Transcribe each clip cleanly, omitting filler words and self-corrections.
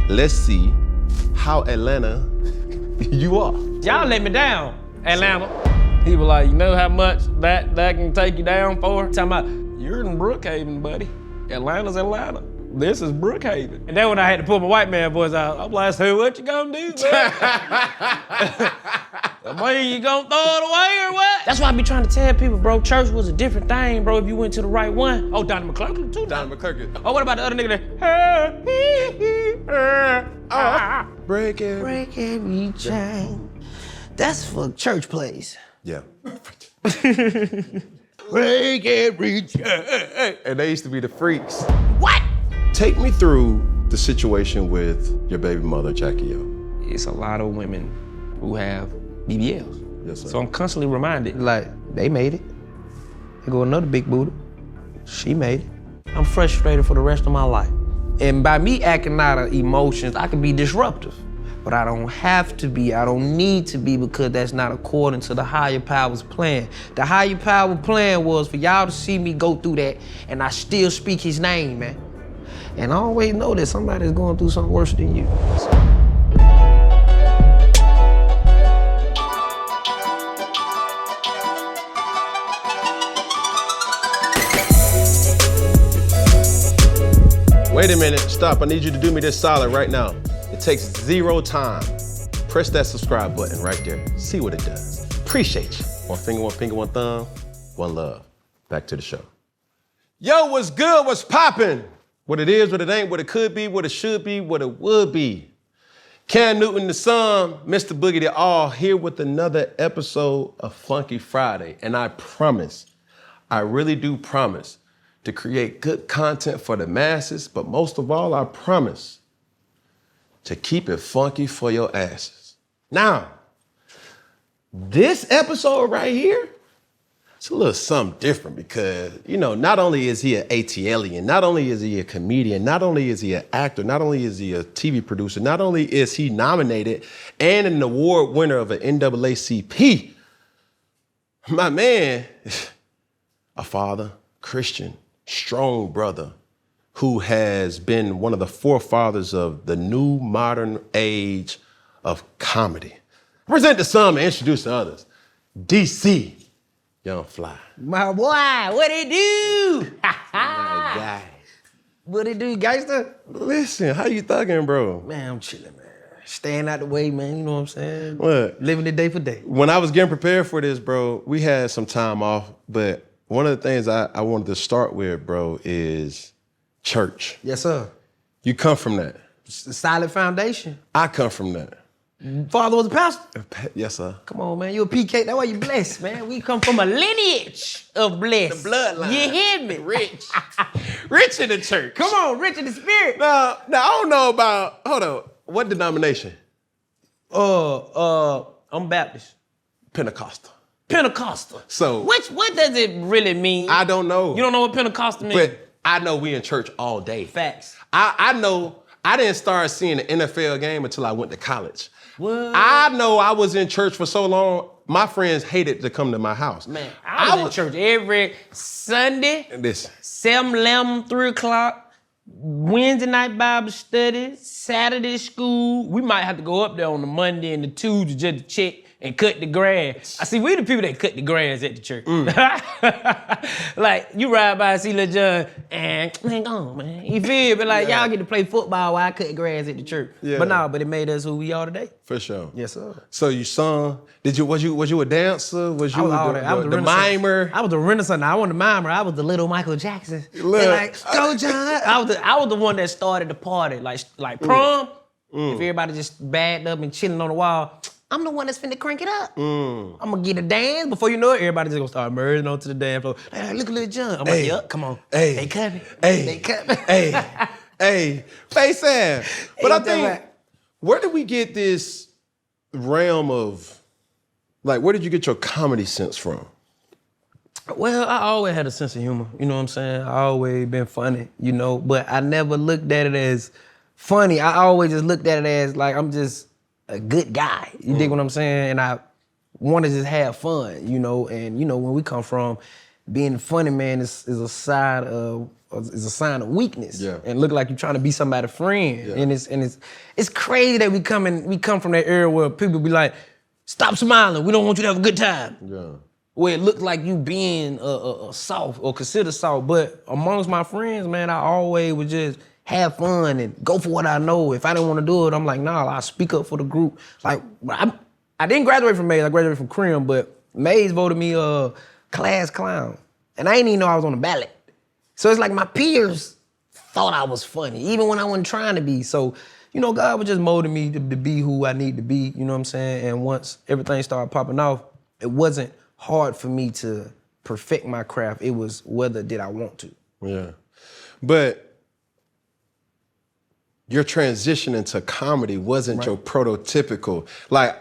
let's see how Atlanta you are. Y'all let me down, Atlanta. He was like, you know how much that can take you down for? Talking about, you're in Brookhaven, buddy. Atlanta's Atlanta. This is Brookhaven. And then when I had to pull my white man voice out, I'm like, so what you gonna do, man? Man, you gonna throw it away or what? That's why I be trying to tell people, bro, church was a different thing, bro, if you went to the right one. Oh, Donnie McClurkin too. Donnie McClurkin. Oh, what about the other nigga that? Break every chain. That's for church plays. Yeah. Break every chain. And they used to be the freaks. What? Take me through the situation with your baby mother, Jacky. It's a lot of women who have BBLs. Yes, sir. So I'm constantly reminded. Like, they made it. There go another big booty. She made it. I'm frustrated for the rest of my life. And by me acting out of emotions, I can be disruptive. But I don't have to be, I don't need to be, because that's not according to the higher power's plan. The higher power plan was for y'all to see me go through that, and I still speak his name, man. And I always know that somebody's going through something worse than you. Wait a minute, stop. I need you to do me this solid right now. It takes 0 time. Press that subscribe button right there. See what it does. Appreciate you. One finger, one thumb, one love. Back to the show. Yo, what's good? What's poppin'? What it is, what it ain't, what it could be, what it should be, what it would be. Cam Newton, the son, Mr. Boogie, they all here with another episode of Funky Friday. And I promise, I really do promise, to create good content for the masses, but most of all, I promise to keep it funky for your asses. Now, this episode right here, it's a little something different because, you know, not only is he an ATLian, not only is he a comedian, not only is he an actor, not only is he a TV producer, not only is he nominated and an award winner of an NAACP, my man, a father, Christian, strong brother who has been one of the forefathers of the new modern age of comedy. Present to some and introduce to others. DC, Young Fly. My boy, what it do? My guy. What it do, gangster? Listen, how you thugging, bro? Man, I'm chilling, man. Staying out the way, man, you know what I'm saying? What? Living it day for day. When I was getting prepared for this, bro, we had some time off, but one of the things I wanted to start with, bro, is church. Yes, sir. You come from that. It's a solid foundation. I come from that. Father was a pastor? Yes, sir. Come on, man. You a PK. That's why you blessed, man. We come from a lineage of blessed. The bloodline. You hear me? Rich. Rich in the church. Come on, rich in the spirit. Now, I don't know about, hold on, what denomination? I'm Baptist. Pentecostal. Pentecostal. So. What does it really mean? I don't know. You don't know what Pentecostal means? But I know we in church all day. Facts. I know I didn't start seeing an NFL game until I went to college. What? I know I was in church for so long, my friends hated to come to my house. Man, I was in church every Sunday, Listen. 7, 11, 3 o'clock, Wednesday night Bible study, Saturday school. We might have to go up there on the Monday and the Tuesday just to check and cut the grass. I see, we the people that cut the grass at the church. Like, you ride by and see Lil John, and hang on, man. You feel me? Like, y'all get to play football while I cut grass at the church. Yeah. But it made us who we are today. For sure. Yes, sir. So you sung, was you a dancer? Was you I was the mimer? I was the Renaissance. I wasn't the mimer. I was the little Michael Jackson. Look. And like, go John. I was the one that started the party. Like prom, if everybody just bagged up and chilling on the wall, I'm the one that's finna crank it up. I'm gonna get a dance. Before you know it, everybody just gonna start merging onto the dance floor. Hey, look at Lil John. I'm like, yup, come on. Hey. They coming. Hey. They coming. Hey, face ass. But I think, right. where did we get this realm of, like, where did you get your comedy sense from? Well, I always had a sense of humor, you know what I'm saying? I always been funny, you know, but I never looked at it as funny. I always just looked at it as like, I'm just a good guy. You dig what I'm saying? And I want to just have fun, you know, and you know, when we come from being funny, man, is a sign of weakness. Yeah. And look like you're trying to be somebody's friend. Yeah. And it's crazy that we come from that era where people be like, stop smiling, we don't want you to have a good time. Yeah. Where it looked like you being soft or considered soft. But amongst my friends, man, I always would just have fun and go for what I know. If I didn't want to do it, I'm like, nah, I'll speak up for the group. Like, I didn't graduate from Mays, I graduated from Crim, but Mays voted me class clown. And I didn't even know I was on the ballot. So it's like my peers thought I was funny, even when I wasn't trying to be. So, you know, God was just molding me to be who I need to be, you know what I'm saying? And once everything started popping off, it wasn't hard for me to perfect my craft. It was whether did I want to. Yeah. But your transition into comedy wasn't your prototypical. Like,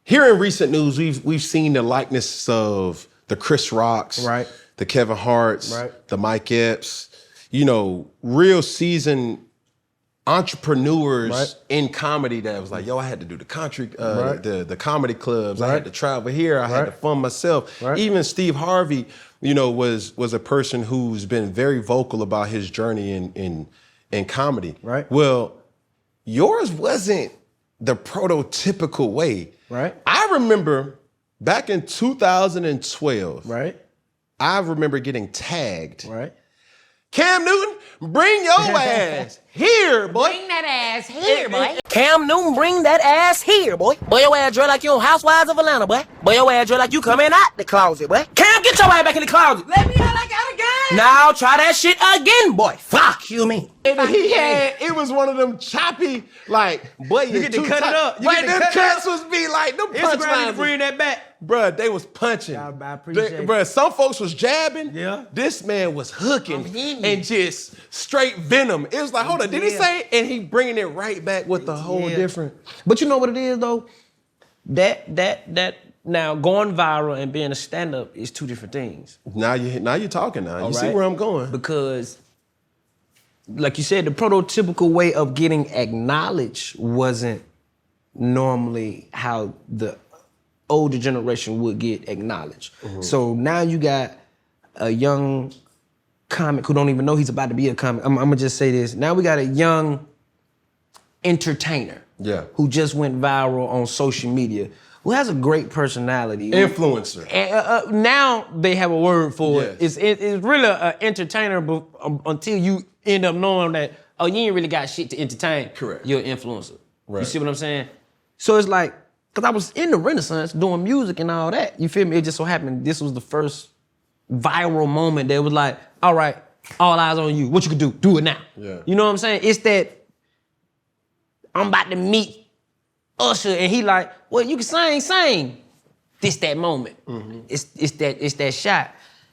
here in recent news, we've seen the likeness of the Chris Rocks, Right. the Kevin Harts, Right. the Mike Epps, you know, real seasoned entrepreneurs Right. in comedy that was like, yo, I had to do the country, Right. the comedy clubs. I Right. had to travel here. I had to Right. fund myself. Right. Even Steve Harvey, you know, was a person who's been very vocal about his journey in comedy. Right. Well, yours wasn't the prototypical way. Right. I remember back in 2012, Right? I remember getting tagged. Right? Cam Newton, bring your ass here, boy. Bring that ass here, boy. Cam Newton, bring that ass here, boy. Boy, your ass dress like you on Housewives of Atlanta, boy. Boy, your ass dress like you coming out the closet, boy. Cam, get your ass back in the closet. Let me out like I got Now try that shit again, boy. Fuck you, mean. And he had, it was one of them choppy, like, boy, You get to cut it up. You But get to them cut it cuts up. was be like, them Instagram need to punchlines. bring that back. Bruh, they was punching. I appreciate it. Bruh, some folks was jabbing. Yeah. This man was hooking I'm hitting and just straight venom. It was like, hold on, did he Yeah. say? And he bringing it right back with the whole Yeah. different. But you know what it is, though? That now going viral and being a stand-up is two different things. Now you're talking now. You see right. where I'm going. Because, like you said, the prototypical way of getting acknowledged wasn't normally how the older generation would get acknowledged. So now you got a young comic who don't even know he's about to be a comic. I'm gonna just say this. Now we got a young entertainer who just went viral on social media, who has a great personality. Influencer. And, now they have a word for it. Yes. It's really an entertainer until you end up knowing that, oh, you ain't really got shit to entertain. Correct. You're an influencer. Right. You see what I'm saying? So it's like, because I was in the Renaissance doing music and all that. You feel me? It just so happened this was the first viral moment that was like, all right, all eyes on you. What you can do, do it now. Yeah. You know what I'm saying? It's that I'm about to meet Usher and he like, well, you can sing. This that moment. It's that shot.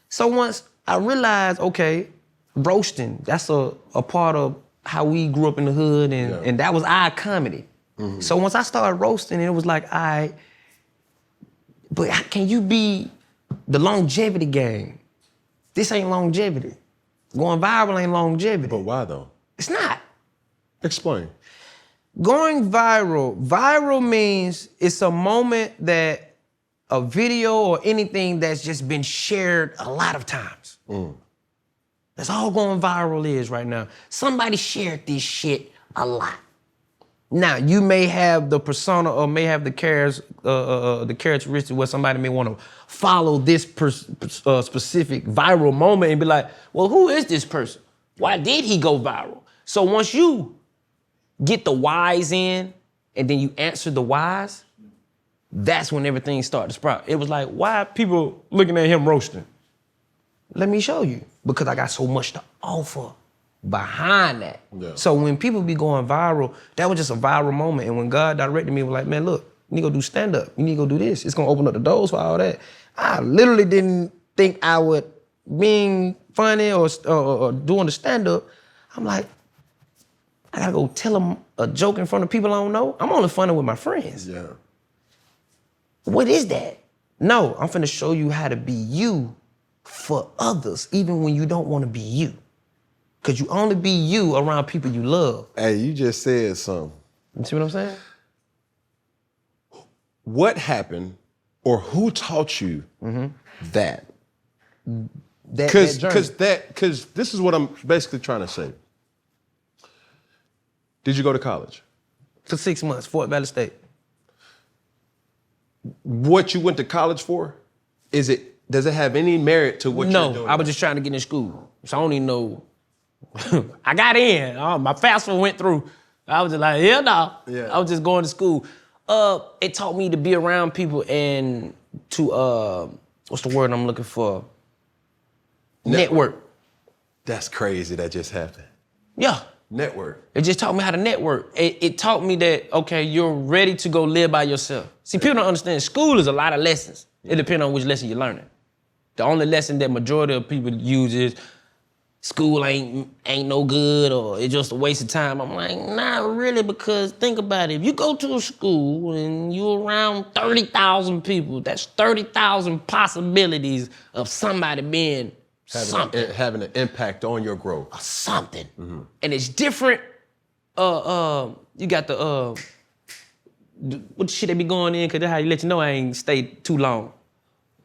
So once I realized, okay, roasting, that's a part of how we grew up in the hood and that was our comedy. So once I started roasting, it was like, all right, but can you be the longevity game? This ain't longevity. Going viral ain't longevity. But why though? It's not. Explain. Going viral means it's a moment that a video or anything that's just been shared a lot of times. That's all going viral is right now. Somebody shared this shit a lot. Now, you may have the persona or may have the characteristic where somebody may want to follow this specific viral moment and be like, well, who is this person? Why did he go viral? So once you get the whys in and then you answer the whys, that's when everything started to sprout. It was like, why are people looking at him roasting? Let me show you. Because I got so much to offer behind that. Yeah. So when people be going viral, that was just a viral moment. And when God directed me, was like, man, look, you need to go do stand-up. You need to go do this. It's gonna open up the doors for all that. I literally didn't think I would, being funny or doing the stand-up, I'm like, I gotta go tell them a joke in front of people I don't know. I'm only funny with my friends. Yeah. What is that? No, I'm finna show you how to be you for others, even when you don't wanna be you. Cause you only be you around people you love. Hey, you just said something. You see what I'm saying? What happened or who taught you that? that journey. Because this is what I'm basically trying to say. Did you go to college? For 6 months, Fort Valley State. What you went to college for, does it have any merit to what you're doing? No, I was just trying to get in school. So I don't even know. I got in. My FAFSA went through. I was just like, hell no. Yeah. I was just going to school. It taught me to be around people and to, what's the word I'm looking for? Network. That's crazy that just happened. Yeah. Network. It just taught me how to network. It taught me that, okay, you're ready to go live by yourself. See, people don't understand. School is a lot of lessons. It depends on which lesson you're learning. The only lesson that majority of people use is school ain't no good or it's just a waste of time. I'm like, not really, because think about it. If you go to a school and you're around 30,000 people, that's 30,000 possibilities of somebody being having an impact on your growth. Something. Mm-hmm. And it's different. You got what the shit they be going in, because that's how you let you know I ain't stayed too long.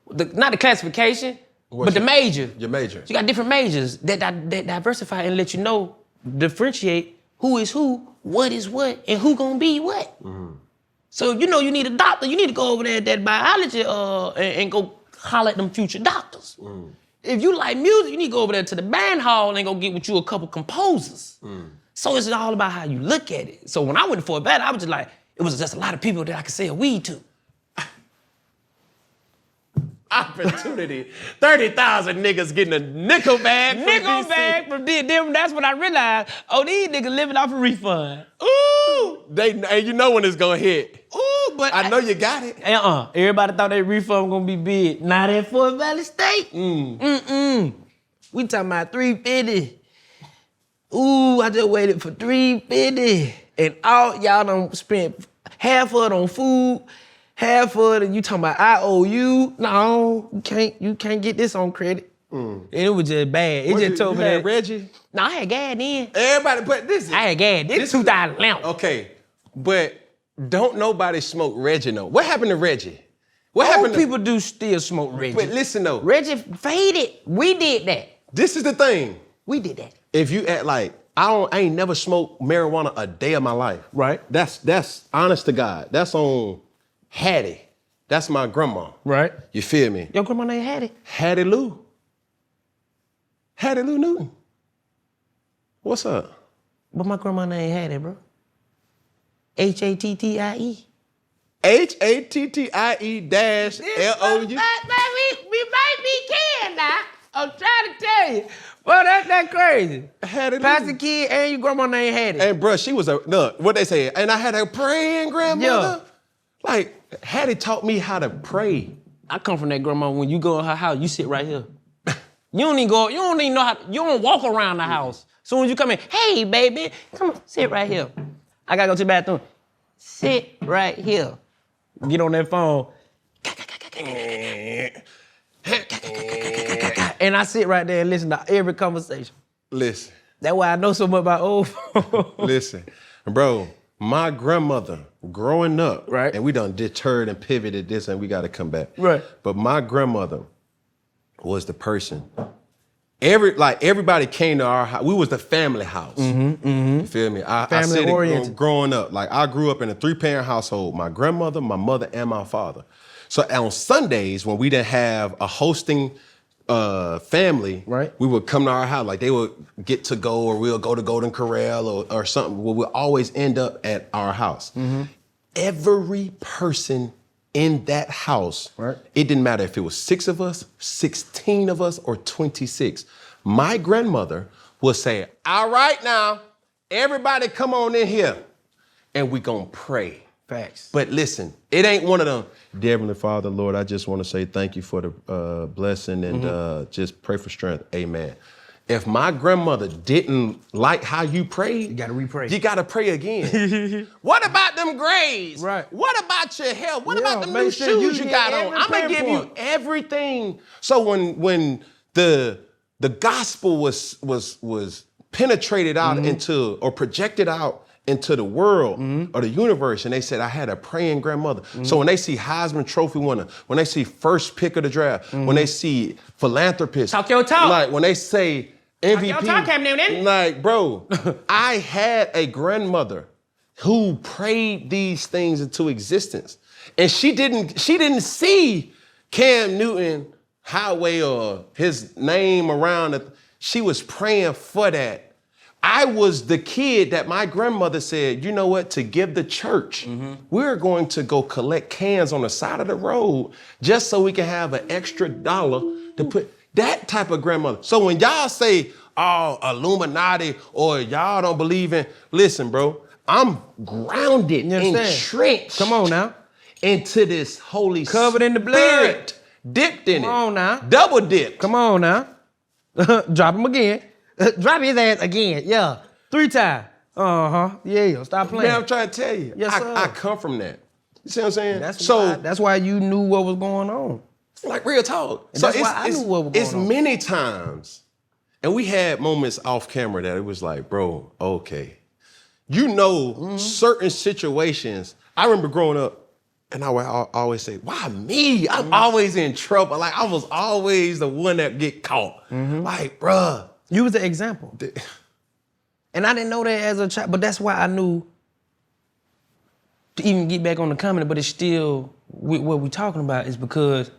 Not the classification, but the major. Your major. So you got different majors that diversify and let you know, differentiate who is who, what is what, and who gonna be what. Mm-hmm. So you know you need a doctor, you need to go over there at that biology and go holler at them future doctors. Mm. If you like music, you need to go over there to the band hall and go get with you a couple composers. Mm. So it's all about how you look at it. So when I went to Fort Valley, I was just like, it was just a lot of people that I could sell weed to. Opportunity. 30,000 niggas getting a nickel bag from Nickel DC. bag from them. That's when I realized, these niggas living off a refund. Ooh. And you know when it's gonna hit. Ooh, but I know you got it. Everybody thought that refund was gonna be big. Not at Fort Valley State. We talking about $350. Ooh, I just waited for $350. And all y'all done spent half of it on food, half of it, you talking about I owe you. No, you can't get this on credit. And it was just bad. It just told me that. Reggie? No, I had gas then. Everybody, but this is... I had gas. This 2011. Okay, but don't nobody smoke Reggie, no. What happened to Reggie? What happened to... people do still smoke Reggie. But listen, though. Reggie faded. We did that. This is the thing. We did that. If you act like, I ain't never smoked marijuana a day of my life. Right. That's honest to God. That's on Hattie. That's my grandma. Right. You feel me? Your grandma name Hattie? Hattie Lou. Hattie Lou Newton. What's up? But my grandma name Hattie, bro. Hattie. HATTIE-LOU. We might be kidding now. I'm trying to tell you. Well, that's crazy. Hattie Lou. Pastor Kid and your grandma name Hattie. And bruh, she was what they say, and I had a praying grandmother. Yeah. Like, Hattie taught me how to pray. I come from that grandma. When you go in her house, you sit right here. You don't even know how, you don't walk around the house. Soon as you come in, hey, baby, come on, sit right here. I gotta go to the bathroom. Sit right here. Get on that phone. And I sit right there and listen to every conversation. Listen. That's why I know so much about old folks. Listen, bro, my grandmother growing up, right? And we done deterred and pivoted this and we gotta come back. Right. But my grandmother was the person. Everybody came to our house. We was the family house. You feel me? I said it growing up. Like, I grew up in a 3-parent household. My grandmother, my mother, and my father. So on Sundays, when we didn't have a hosting family, right, we would come to our house. Like, they would get to go, or we'll go to Golden Corral or something. We'll always end up at our house. Every person in that house, right, it didn't matter if it was 6 of us, 16 of us, or 26. My grandmother would say, all right now, everybody come on in here, and we gonna pray. Facts. But listen, it ain't one of them, dear Heavenly Father, Lord, I just want to say thank you for the blessing and just pray for strength. Amen. If my grandmother didn't like how you prayed, you gotta repray. You gotta pray again. What about them grades? Right. What about your hair? What about them new shoes you got on? I'm gonna give you everything. So when the gospel was penetrated out into or projected out into the world or the universe, and they said I had a praying grandmother. So when they see Heisman Trophy winner, when they see first pick of the draft, when they see philanthropists, Talk your talk. like when they say MVP, your talk, Cam Newton. like bro, I had a grandmother who prayed these things into existence, and she didn't see Cam Newton highway or his name around it. She was praying for that. I was the kid that my grandmother said, you know what, to give the church, we're going to go collect cans on the side of the road just so we can have an extra $1 to put, that type of grandmother. So when y'all say, oh, Illuminati, or y'all don't believe in, listen, bro, I'm grounded, entrenched. Come on now. Into this Holy Covered in the blood. Spirit, dipped in it. Come on now. Double dipped. Come on now. Drop him again. Drop his ass again. Yeah. 3 times. Yeah. Stop playing. Man, I'm trying to tell you. Yes, sir. I come from that. You see what I'm saying? That's why you knew what was going on. Like real talk. And that's why I knew what was going It's on. many times, and we had moments off camera that it was like, bro, okay. You know, certain situations. I remember growing up, and I would always say, why me? I'm always in trouble. Like, I was always the one that get caught. Like, bruh. You was the example. And I didn't know that as a child, but that's why I knew to even get back on the comment, but it's still, what we're talking about is because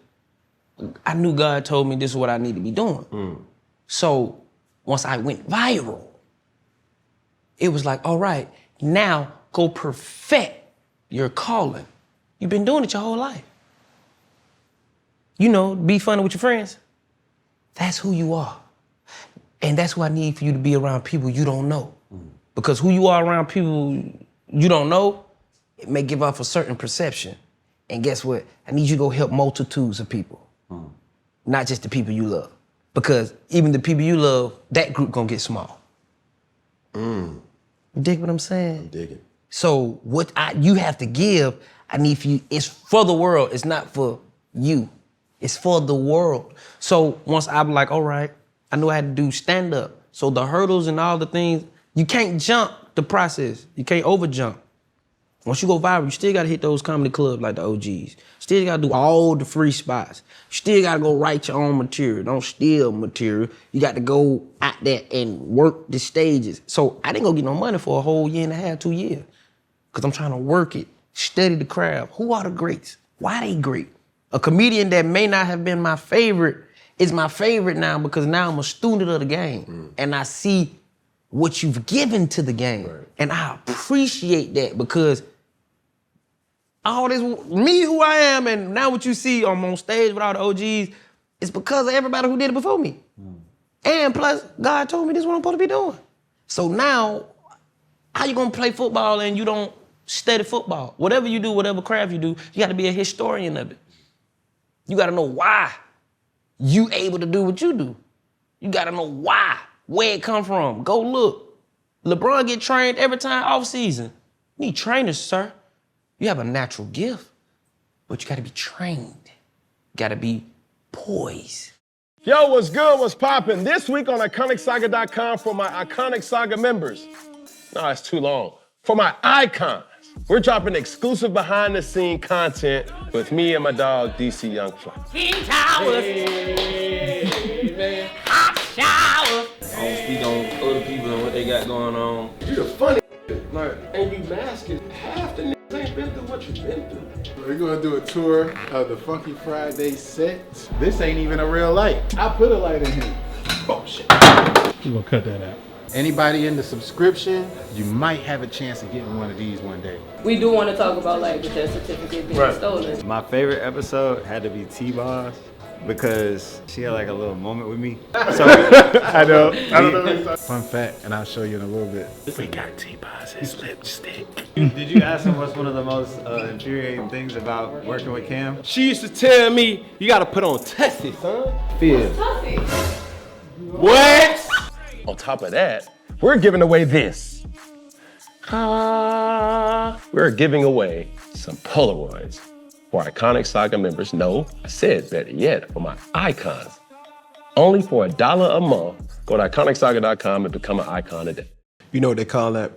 I knew God told me this is what I need to be doing. So once I went viral, it was like, all right, now go perfect your calling. You've been doing it your whole life. You know, be funny with your friends. That's who you are. And that's what I need for you to be around people you don't know. Because who you are around people you don't know, it may give off a certain perception. And guess what? I need you to go help multitudes of people. Not just the people you love. Because even the people you love, that group gonna get small. You dig what I'm saying? I'm digging. So what you have to give, I need for you, it's for the world, it's not for you. It's for the world. So once I'm like, all right, I knew I had to do stand up. So the hurdles and all the things, you can't jump the process. You can't over jump. Once you go viral, you still gotta hit those comedy clubs like the OGs. Still gotta do all the free spots. You still gotta go write your own material. Don't steal material. You got to go out there and work the stages. So I didn't go get no money for a whole 1.5, 2 years. Cause I'm trying to work it, study the craft. Who are the greats? Why they great? A comedian that may not have been my favorite is my favorite now because now I'm a student of the game. And I see what you've given to the game. Right. And I appreciate that because all this, me who I am, and now what you see I'm on stage with all the OGs, is because of everybody who did it before me. And plus, God told me this is what I'm supposed to be doing. So now, how you gonna play football and you don't study football? Whatever you do, whatever craft you do, you gotta be a historian of it. You gotta know why you able to do what you do. You gotta know why, where it come from. Go look. LeBron get trained every time off season. You need trainers, sir. You have a natural gift, but you gotta be trained. You gotta be poised. Yo, what's good? What's poppin'? This week on IconicSaga.com for my Iconic Saga members. No, it's too long. For my icons, we're dropping exclusive behind-the-scene content with me and my dog, DC Young Fly. King Towers. Hey, man. Hot shower. I don't speak on other people and what they got going on. You the funny like, and you masking half the niggas ain't been through what you've been through. We're gonna do a tour of the Funky Friday set. This ain't even a real light. I put a light in here. Oh, shit. We're gonna cut that out. Anybody in the subscription, you might have a chance of getting one of these one day. We do want to talk about like the death certificate being stolen. My favorite episode had to be T-Boss because she had like a little moment with me. So I know. I don't know. Fun fact, and I'll show you in a little bit. We got T-Boss's lipstick. did you ask him what's one of the most infuriating things about working with Cam? She used to tell me, you gotta put on Tessie, son. Feel. What? On top of that, we're giving away this. We're giving away some Polaroids for Iconic Saga members. No, I said better yet, for my icons. Only for $1 a month, go to IconicSaga.com and become an icon today. You know what they call that?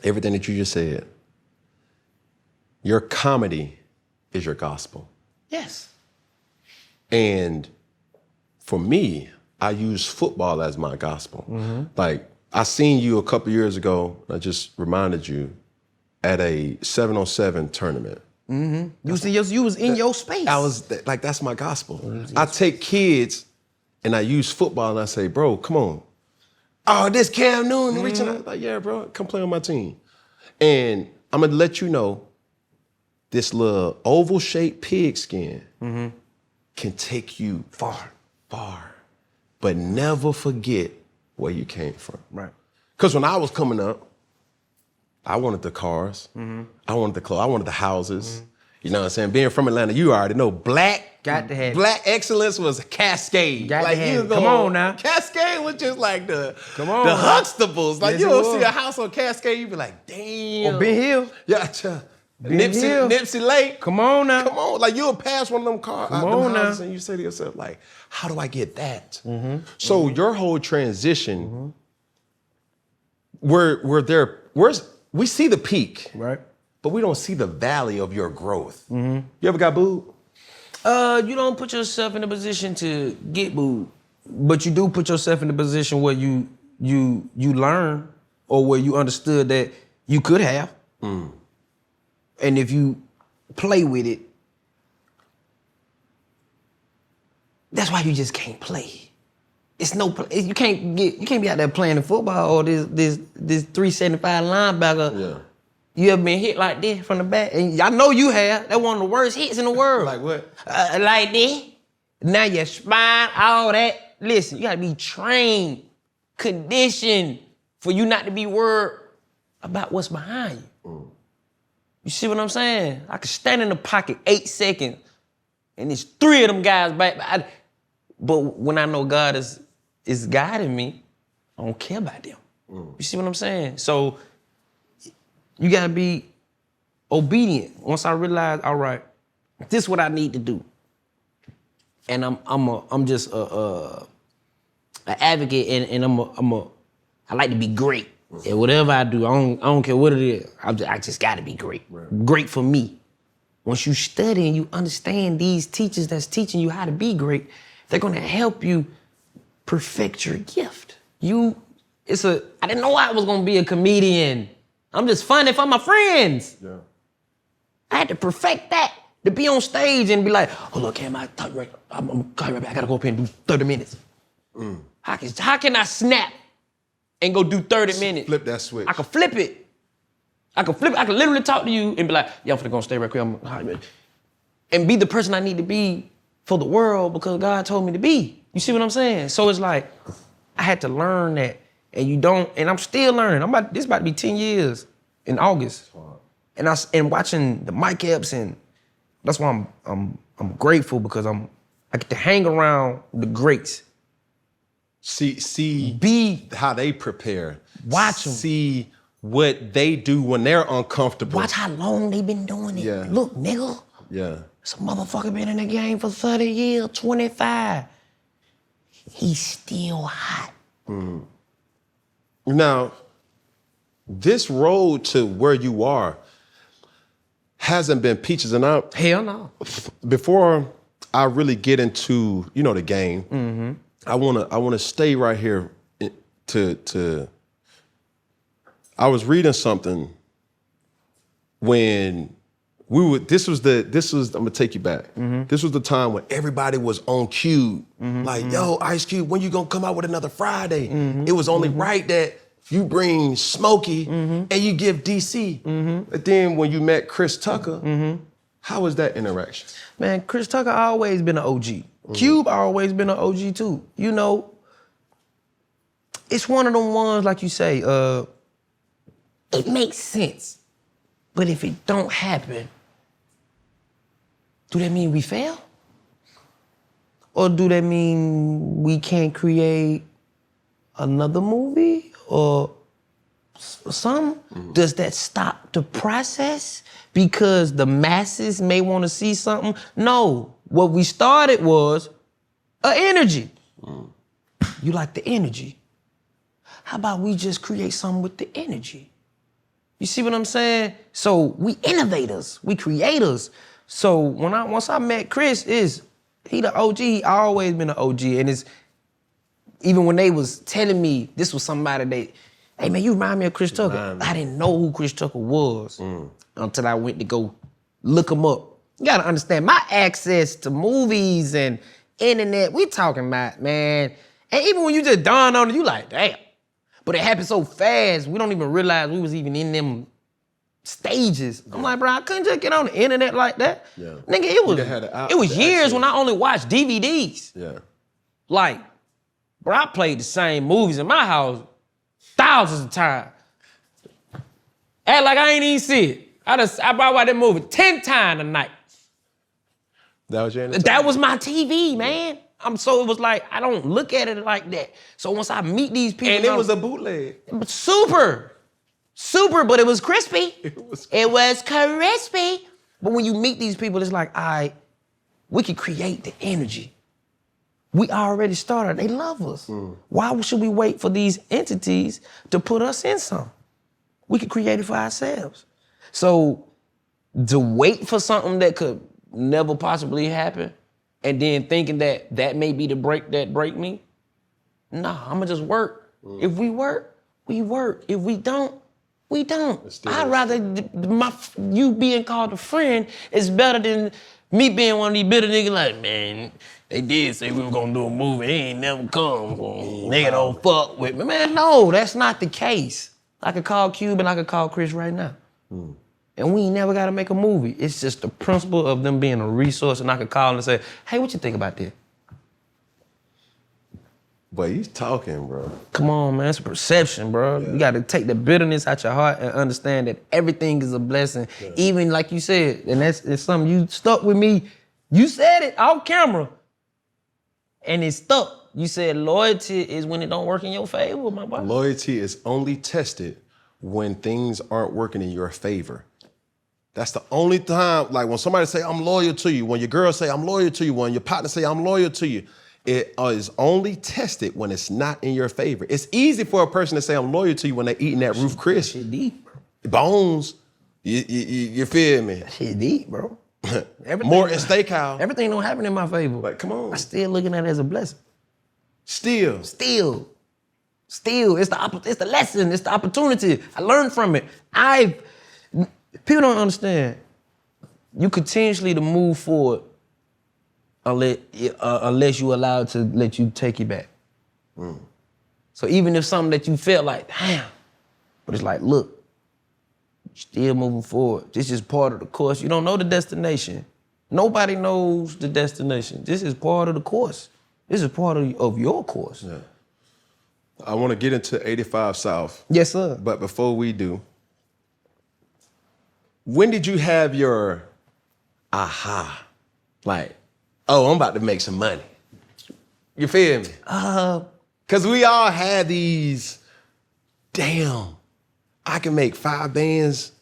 everything that you just said. Your comedy is your gospel. Yes. And for me, I use football as my gospel. Like, I seen you a couple years ago, I just reminded you, at a 7-on-7 tournament. You was in your space. I was, like, that's my gospel. I take kids and I use football and I say, bro, come on. Oh, this Cam Newton reaching out. Like, yeah, bro, come play on my team. And I'm gonna let you know, this little oval-shaped pigskin can take you far, far, but never forget where you came from. Right. Because when I was coming up, I wanted the cars, I wanted the clothes, I wanted the houses. You know what I'm saying? Being from Atlanta, you already know black excellence was Cascade. Got to have it. go, Come on now. Cascade was just like the on. Huxtables. Like, Yes, you it don't was. see a house on Cascade, you be like, damn. Or Ben Hill. Yeah, Hill. Nipsey Lake. Come on now. Come on, like you'll pass one of them cars, Come them on houses, now. and you say to yourself, like, how do I get that? So your whole transition, we see the peak, Right. but we don't see the valley of your growth. You ever got booed? You don't put yourself in a position to get booed, but you do put yourself in a position where you learn or where you understood that you could have. And if you play with it, that's why you just can't play. It's no you can't be out there playing the football or this 375 linebacker. Yeah. You ever been hit like this from the back? And I know you have. That's one of the worst hits in the world. Like what? Like this. Now your spine, all that. Listen, you gotta be trained, conditioned for you not to be worried about what's behind you. You see what I'm saying? I could stand in the pocket 8 seconds and there's 3 of them guys back. But when I know God is guiding me, I don't care about them. You see what I'm saying? So you gotta be obedient. Once I realize, all right, this is what I need to do. And I'm just an advocate, and I like to be great. And whatever I do, I don't care what it is. I just gotta be great. Right. Great for me. Once you study and you understand these teachers that's teaching you how to be great, they're gonna help you perfect your gift. I didn't know I was gonna be a comedian. I'm just funny for my friends. Yeah. I had to perfect that, to be on stage and be like, oh, look, Cam, I'm calling you right back. I gotta go up here and do 30 minutes. How can I snap and go do 30 minutes? Flip that switch. I can flip it. I can literally talk to you and be like, yeah, I'm finna go stay right quick. And be the person I need to be for the world because God told me to be. You see what I'm saying? So it's like, I had to learn that. And I'm still learning. This about to be 10 years in August. And watching the mic ups, and that's why I'm grateful because I get to hang around the greats. See how they prepare. Watch them. See what they do when they're uncomfortable. Watch how long they been doing it. Yeah. Look, nigga. Yeah. Some motherfucker been in the game for 30 years, 25. He's still hot. Now, this road to where you are hasn't been peaches and I. Hell no. Before I really get into, the game, I wanna stay right here to I was reading something when I'm gonna take you back. This was the time when everybody was on cue. Like, yo, Ice Cube, when you gonna come out with another Friday? It was only right that you bring Smokey and you give DC. But then when you met Chris Tucker, how was that interaction? Man, Chris Tucker always been an OG. Cube always been an OG too. It's one of them ones, like you say, it makes sense. But if it don't happen, do that mean we fail? Or do that mean we can't create another movie or something? Does that stop the process because the masses may want to see something? No, what we started was an energy. You like the energy. How about we just create something with the energy? You see what I'm saying? So we innovators, we creators. So once I met Chris, he the OG, he always been an OG. And it's, even when they was telling me this was somebody hey man, you remind me of Chris Tucker. I didn't know who Chris Tucker was until I went to go look him up. You gotta understand, my access to movies and internet, we talking about, man. And even when you just dawn on it, you like, damn. But it happened so fast, we don't even realize we was even in them stages. I'm like, bro, I couldn't just get on the internet like that. Yeah. Nigga, it was years when I only watched DVDs. Yeah. Like, bro, I played the same movies in my house thousands of times. Act like I ain't even see it. I probably watched that movie 10 times a night. That was your entertainment? That was my TV, man. So it was like, I don't look at it like that. So once I meet these people. And it was a bootleg. Super, but it was crispy. It was crispy. But when you meet these people, it's like, all right, we can create the energy. We already started. They love us. Why should we wait for these entities to put us in something? We can create it for ourselves. So to wait for something that could never possibly happen, and then thinking that may be the break that break me, nah, I'ma just work. If we work, we work. If we don't, we don't. I'd rather you being called a friend is better than me being one of these bitter niggas like, man, they did say we were gonna do a movie, they ain't never come. Nigga don't fuck with me. Man, no, that's not the case. I could call Cube and I could call Chris right now. And we ain't never gotta make a movie. It's just the principle of them being a resource, and I could call and say, hey, what you think about this? Boy, you talking, bro. Come on, man, it's a perception, bro. Yeah. You gotta take the bitterness out your heart and understand that everything is a blessing. Yeah. Even like you said, and it's something you stuck with me. You said it off camera, and it stuck. You said loyalty is when it don't work in your favor, my boy. Loyalty is only tested when things aren't working in your favor. That's the only time, like when somebody say, I'm loyal to you, when your girl say, I'm loyal to you, when your partner say, I'm loyal to you, it is only tested when it's not in your favor. It's easy for a person to say, I'm loyal to you when they're eating that Roof Chris. Shit deep, bro. Bones, you feel me? That shit deep, bro. More in steakhouse. Everything don't happen in my favor. Like, come on. I still looking at it as a blessing. Still. It's the lesson, it's the opportunity. I learned from it. People don't understand. You continuously to move forward unless you allow it to let you take it back. So even if something that you felt like, damn, but it's like, look, still moving forward. This is part of the course. You don't know the destination. Nobody knows the destination. This is part of the course. This is part of your course. Yeah. I want to get into 85 South. Yes, sir. But before we do, when did you have your aha? Like, oh, I'm about to make some money. You feel me? Because we all had these, damn, I can make 5 bands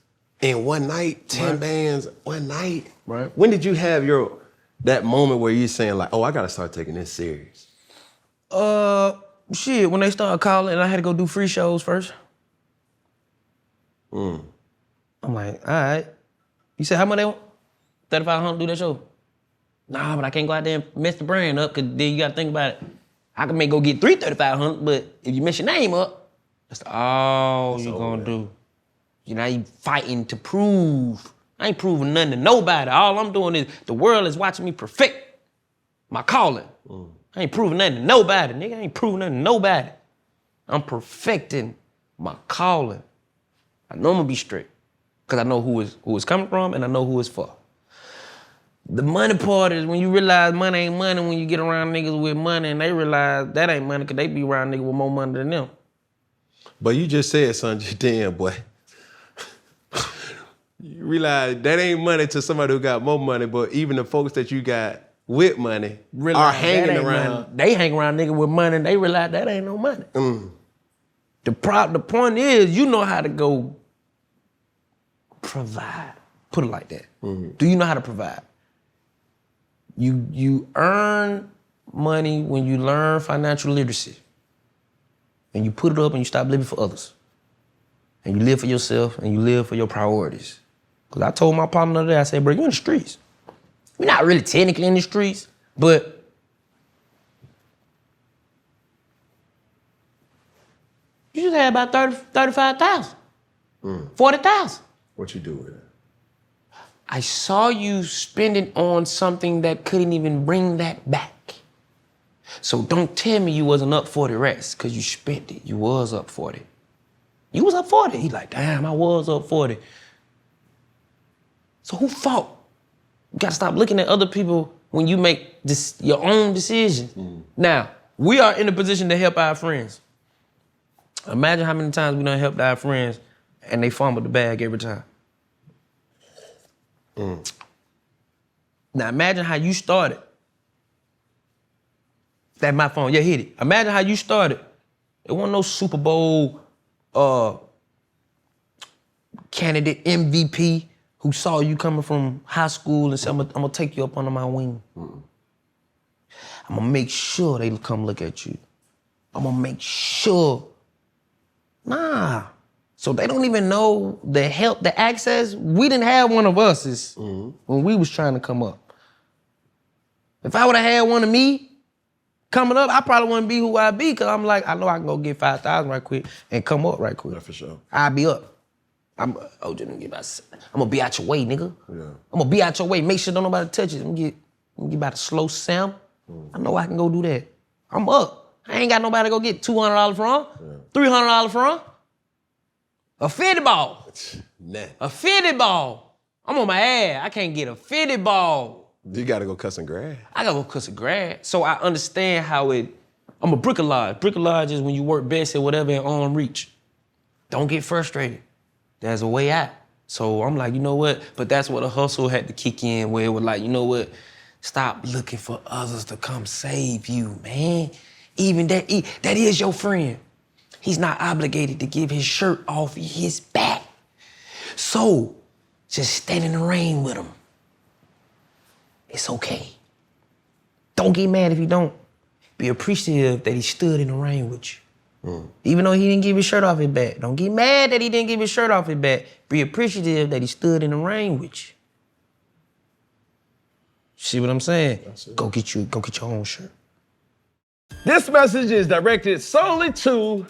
in one night, 10 bands one night. Right. When did you have that moment where you're saying like, oh, I got to start taking this serious? Shit, when they started calling and I had to go do free shows first. I'm like, all right. You said how much they want? 3,500 do that show? Nah, but I can't go out there and mess the brand up, because then you gotta think about it. I can go get 3,500, but if you mess your name up, that's all you're gonna do. You know, you fighting to prove. I ain't proving nothing to nobody. All I'm doing is the world is watching me perfect my calling. I ain't proving nothing to nobody, nigga. I ain't proving nothing to nobody. I'm perfecting my calling. I know I'm gonna be straight, because I know who it's coming from and I know who it's for. The money part is when you realize money ain't money, when you get around niggas with money and they realize that ain't money because they be around niggas with more money than them. But you just said something, damn boy. You realize that ain't money to somebody who got more money, but even the folks that you got with money are hanging around. Money. They hang around niggas with money and they realize that ain't no money. The point is, you know how to go provide. Put it like that. Do you know how to provide? You earn money when you learn financial literacy. And you put it up and you stop living for others. and you live for yourself and you live for your priorities. Because I told my partner the other day, I said, bro, you in the streets. We're not really technically in the streets, but you just had about 35,000, 40,000. What you do with it? I saw you spending on something that couldn't even bring that back. So don't tell me you wasn't up for the rest, because you spent it. You was up for it. You was up for it. He like, damn, I was up for it. So who fault? You gotta stop looking at other people when you make your own decisions. Now, we are in a position to help our friends. Imagine how many times we done helped our friends and they fumbled the bag every time. Now imagine how you started. That's my phone, yeah, hit it. Imagine how you started. It wasn't no Super Bowl candidate MVP who saw you coming from high school and said, I'm gonna take you up under my wing. I'm gonna make sure they come look at you. I'm gonna make sure. Nah. So they don't even know the help, the access. We didn't have one of us when we was trying to come up. If I would have had one of me coming up, I probably wouldn't be who I be, because I'm like, I know I can go get 5,000 right quick and come up right quick. Yeah, for sure. I'll be up. I'm gonna be out your way, nigga. Yeah. I'm gonna be out your way. Make sure don't nobody touch it. I'm gonna get about a slow sound. I know I can go do that. I'm up. I ain't got nobody to go get $200 from, $300 from. A 50 ball. Nah. A 50 ball. I'm on my ass. I can't get a 50 ball. You gotta go cut some grass. I gotta go cut some grass. So I understand how I'm a bricolage. Bricolage is when you work best at whatever in arm reach. Don't get frustrated. There's a way out. So I'm like, you know what? But that's where the hustle had to kick in, where it was like, you know what? Stop looking for others to come save you, man. Even that is your friend. He's not obligated to give his shirt off his back. So just stand in the rain with him. It's okay. Don't get mad if you don't. Be appreciative that he stood in the rain with you. Even though he didn't give his shirt off his back. Don't get mad that he didn't give his shirt off his back. Be appreciative that he stood in the rain with you. See what I'm saying? Go get your own shirt. This message is directed solely to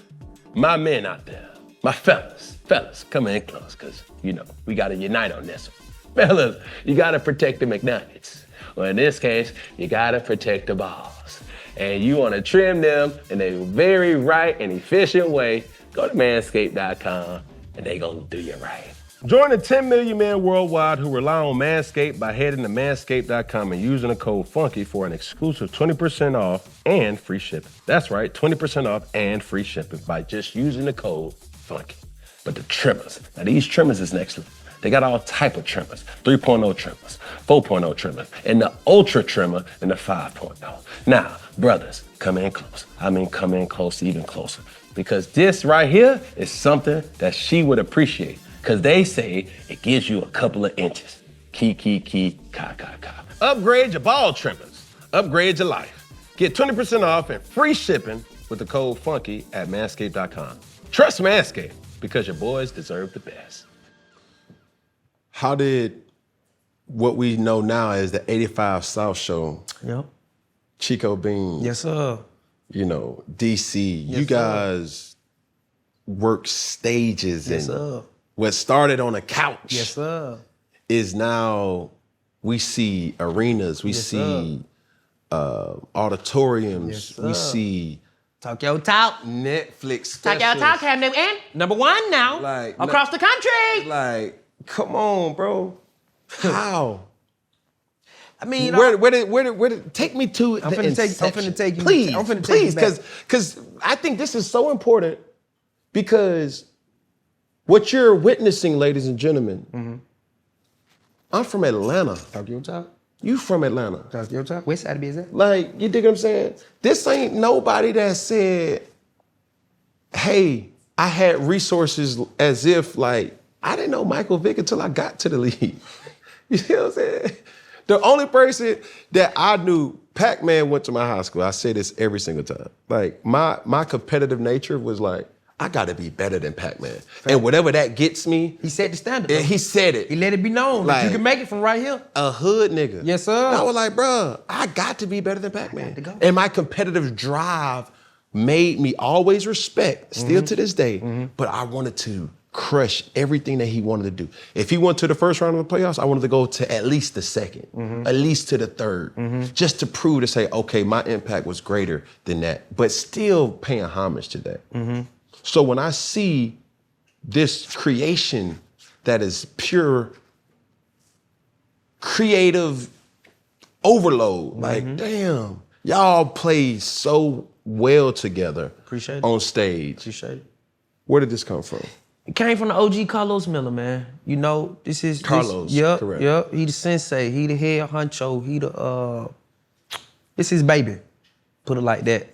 my men out there. My fellas. Fellas, come in close, because, you know, we got to unite on this one. Fellas, you got to protect the McNuggets. Well, in this case, you got to protect the balls. And you want to trim them in a very right and efficient way, go to manscaped.com and they gonna do you right. Join the 10 million men worldwide who rely on Manscaped by heading to manscaped.com and using the code FUNKY for an exclusive 20% off and free shipping. That's right, 20% off and free shipping by just using the code FUNKY. But the trimmers, now these trimmers is next level. They got all type of trimmers, 3.0 trimmers, 4.0 trimmers, and the ultra trimmer and the 5.0. Now, brothers, come in close. I mean, come in close, even closer. Because this right here is something that she would appreciate. Because they say it gives you a couple of inches. Key, ka. Upgrade your ball trimmers. Upgrade your life. Get 20% off and free shipping with the code FUNKY at manscaped.com. Trust Manscaped, because your boys deserve the best. How did what we know now as the 85 South Show, Yep. Chico Bean, Yes, sir. you know, DC, Yes, you guys work stages Yes, and sir. what started on a couch Yes, sir. is now we see arenas, we Yes, see auditoriums, Yes, we sir. see Talk your talk. Netflix Talk your talk, specials. have them in. Number one now. Like, across the country. Like, come on, bro. How? I mean, Where did take me to I'm the finna inception. take you. Please, I'm finna take please, you back. because I think this is so important, because what you're witnessing, ladies and gentlemen, I'm from Atlanta. Talk your talk. You from Atlanta. Talk your talk. West side of business. Like, you dig what I'm saying? This ain't nobody that said, hey, I had resources, as if, like, I didn't know Michael Vick until I got to the league. You see what I'm saying? The only person that I knew, Pac-Man went to my high school. I say this every single time. Like, my competitive nature was like, I gotta be better than Pac-Man. And whatever that gets me, He set the standard. and he said it. He let it be known. Like, you can make it from right here. A hood nigga. Yes, sir. I was like, bruh, I got to be better than Pac-Man. to go. And my competitive drive made me always respect, still to this day, but I wanted to crush everything that he wanted to do. If he went to the first round of the playoffs, I wanted to go to at least the second, at least to the third, just to prove to say, okay, my impact was greater than that, but still paying homage to that. So when I see this creation that is pure creative overload, like, damn, y'all play so well together. Appreciate it. On stage. Appreciate it. Where did this come from? It came from the OG Carlos Miller, man. You know, this is Carlos, Yep, correct. yep. He the sensei. He the head honcho. He the This his baby. Put it like that.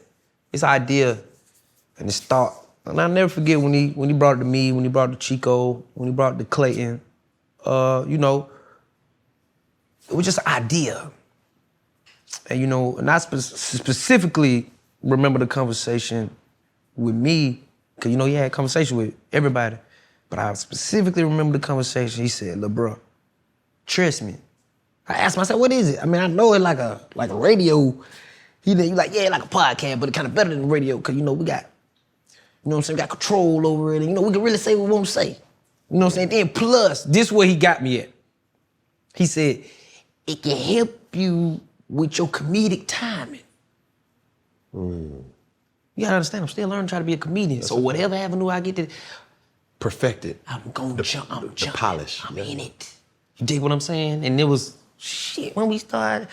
His idea and his thought. And I'll never forget when he brought it to me, when he brought it to Chico, when he brought it to Clayton. You know, it was just an idea. And you know, and I specifically remember the conversation with me, because you know he had a conversation with everybody, but I specifically remember the conversation. He said, "Lil' bro, trust me." I asked him, I said, "What is it?" I mean, I know it like a radio. He like, yeah, like a podcast, but it kind of better than the radio, because you know we got, you know what I'm saying, we got control over it, and you know we can really say what we want to say. You know what I'm saying? Then plus, this is where he got me at. He said, "It can help you with your comedic timing." You gotta understand, I'm still learning how to be a comedian. So whatever avenue I get to, Perfected. I'm gonna jump. I'm jumping. polish, I'm yeah. in it. You dig what I'm saying? And it was shit when we started,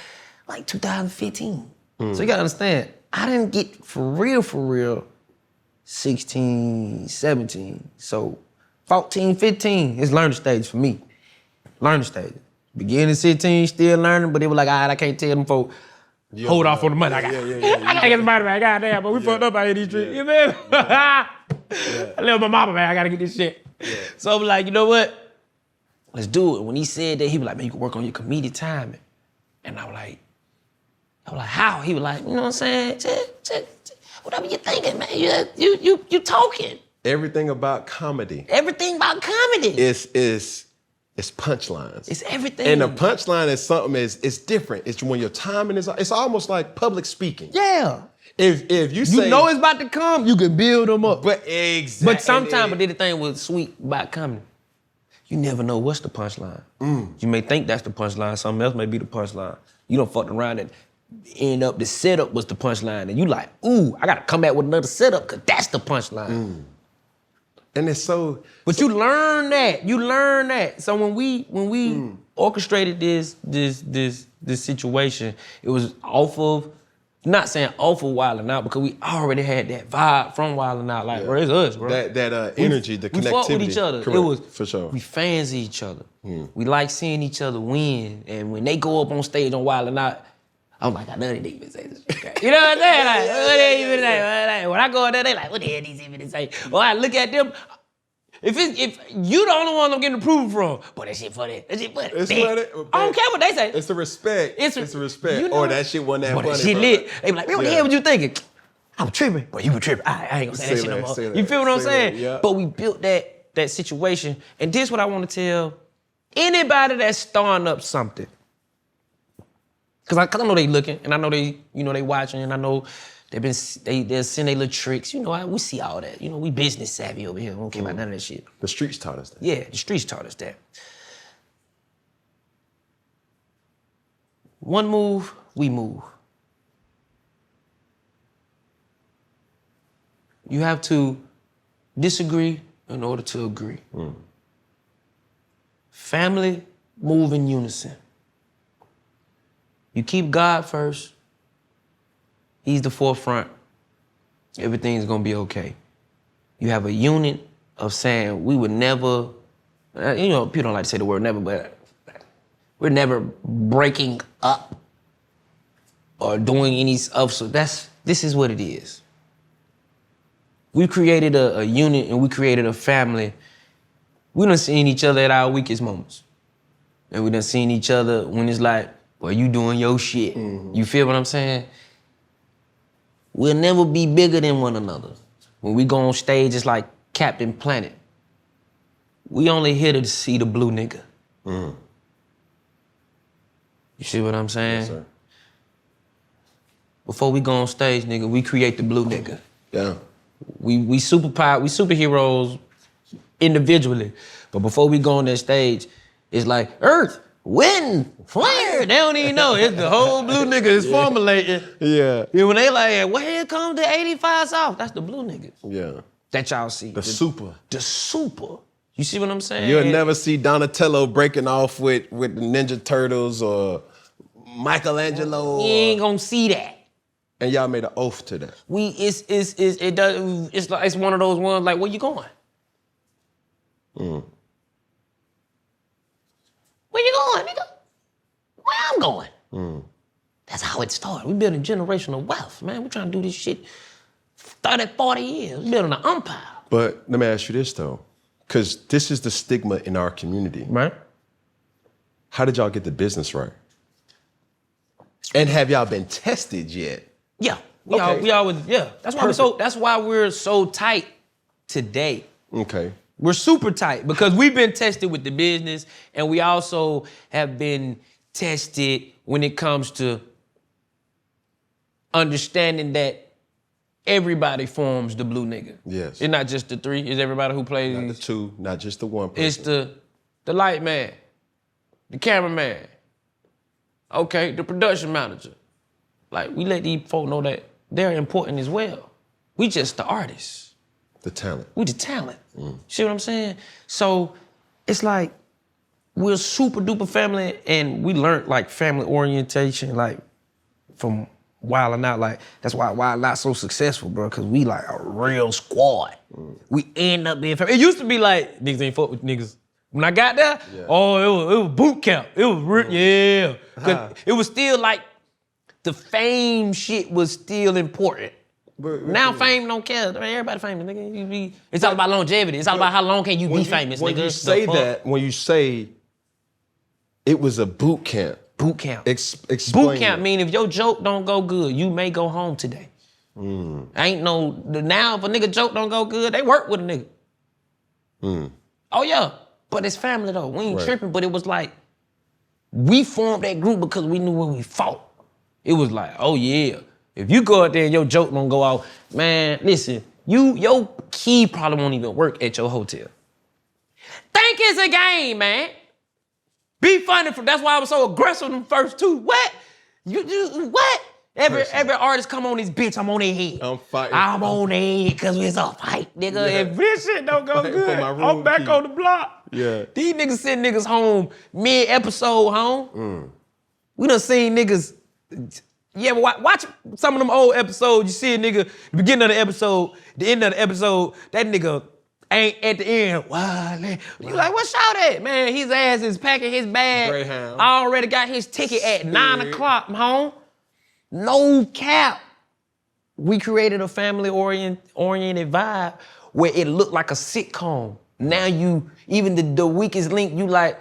like 2015. So you gotta understand, I didn't get for real, 16, 17. So 14, 15 is learning stage for me. Learning stage. Beginning 16, still learning, but they were like, all right, I can't tell them folks. Hold off on the money. I gotta get the money back. Goddamn, but we fucked up out here these streets. You feel me? I live with my mama, man. I gotta get this shit. So I'm like, you know what? Let's do it. When he said that, he was like, man, you can work on your comedic timing. And I was like, how? He was like, you know what I'm saying? Whatever you're thinking, man. You talking. Everything about comedy Everything about comedy. is punchlines. It's everything. And a punchline is something it's different. It's when your timing is. It's almost like public speaking. Yeah. If you say You know it's about to come, you can build them up. but exactly. But sometimes, but the thing was sweet about comedy. You never know what's the punchline. You may think that's the punchline, something else may be the punchline. You done fucked around and end up, the setup was the punchline, and you like, ooh, I gotta come back with another setup, cause that's the punchline. And it's so. But you learn that. You learn that. So when we orchestrated this situation, it was off of, not saying off of Wildin' Out, because we already had that vibe from Wildin' Out. Like, bro, it's us, bro. That energy, the connectivity. We fought with each other. Correct, It was for sure. We fans of each other. We like seeing each other win. And when they go up on stage on Wildin' Out, I'm like, I know they didn't even say this shit. You know what I'm saying? Like, what they even say? When I go in there, they like, what the hell these even say? Well, I look at them. If you the only one I'm getting approval from, boy, that shit funny. That shit funny. It's Man, funny, I don't care what they say. It's a respect. It's a respect. You know, or that shit wasn't that boy, funny. that shit bro. lit. They be like, man, what the Yeah. hell was you thinking? I'm tripping. Boy, you were tripping. I ain't gonna say that shit no more. Say that, You feel what I'm say saying? that, yeah. But we built that situation. And this is what I want to tell anybody that's starting up something. Cause I know they looking, and I know they watching, and I know they'll send their little tricks. You know, we see all that. You know, we business savvy over here. We don't care about none of that shit. The streets taught us that. Yeah, the streets taught us that. One move, we move. You have to disagree in order to agree. Family move in unison. You keep God first. He's the forefront. Everything's gonna be okay. You have a unit of saying we would never, you know, people don't like to say the word never, but we're never breaking up or doing any of, so this is what it is. We created a unit and we created a family. We done seen each other at our weakest moments. And we done seen each other when it's like, well, you doing your shit. You feel what I'm saying? We'll never be bigger than one another. When we go on stage, it's like Captain Planet. We only here to see the blue nigga. You see what I'm saying? Yes, sir. Before we go on stage, nigga, we create the blue nigga. Yeah. We superheroes individually. But before we go on that stage, it's like Earth, wind, fire. They don't even know. It's the whole blue nigga is formulating. Yeah. And when they like, well, here comes the 85 South. That's the blue niggas. Yeah. That y'all see. The super. The super. You see what I'm saying? You'll never see Donatello breaking off with the Ninja Turtles or Michelangelo. You ain't gonna see that. And y'all made an oath to that. It's one of those ones like, where you going? Where you going, nigga? Where I'm going? That's how it started. We building generational wealth, man. We trying to do this shit 30, 40 years. We building an empire. But let me ask you this though, because this is the stigma in our community. Right? How did y'all get the business right? And have y'all been tested yet? Yeah. Okay. We always, yeah. That's why we're so tight today. Okay. We're super tight because we've been tested with the business and we also have been tested when it comes to understanding that everybody forms the blue nigga. Yes. It's not just the three, it's everybody who plays. Not the two, not just the one person. It's the light man, the cameraman, okay, the production manager. Like, we let these folk know that they're important as well. We just the artists. The talent. We the talent. See what I'm saying? So it's like we're super duper family and we learned like family orientation like from Wild 'N Out. Like that's why Wild 'N Out so successful, bro, because we like a real squad. We end up being family. It used to be like niggas ain't fuck with niggas. When I got there, it was boot camp. It was real, 'Cause it was still like the fame shit was still important. Now fame don't care. Everybody famous, nigga. It's all about longevity. It's all about how long can you be famous, when nigga. You say that, when you say it was a boot camp. Boot camp. Explain boot camp that. mean if your joke don't go good, you may go home today. Ain't no, now if a nigga joke don't go good, they work with a nigga. Oh yeah, but it's family though. We ain't tripping, but it was like, we formed that group because we knew when we fought. It was like, oh yeah, if you go out there and your joke don't go out, man, listen, your key probably won't even work at your hotel. Think it's a game, man. Be funny, that's why I was so aggressive in the first two. What? What? Every artist come on this bitch, I'm on their head. I'm fighting. I'm on their head because it's a fight, nigga. Yeah. If this shit don't go Fighting for good, my room I'm back key. on the block. Yeah. These niggas send niggas home mid-episode home. We done seen niggas, but watch some of them old episodes. You see a nigga, the beginning of the episode, the end of the episode, that nigga ain't at the end. Wow, you like, what's shout at? Man, his ass is packing his bag. Greyhound. Already got his ticket at 9 o'clock, home. No cap. We created a family-oriented vibe where it looked like a sitcom. Now even the weakest link, you like,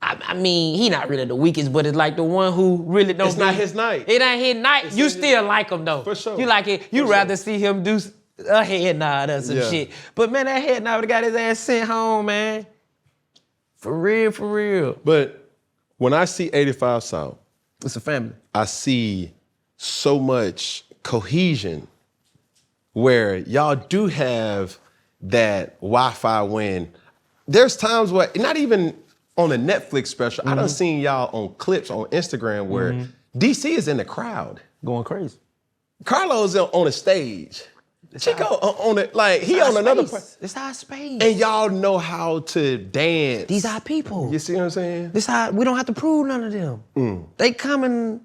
I mean, he not really the weakest, but it's like the one who really don't. It's not his night. It ain't his night. You still like him though. For sure. You like it. You rather see him do a head nod or some shit. But man, that head nod would've got his ass sent home, man. For real, for real. But when I see 85 South, It's a family. I see so much cohesion where y'all do have that Wi-Fi when there's times where, not even on a Netflix special, I done seen y'all on clips on Instagram where DC is in the crowd. Going crazy. Carlo's on the stage. Chico on it, like he on another part. It's our space. And y'all know how to dance. These are people. You see what I'm saying? This how we don't have to prove none of them. They coming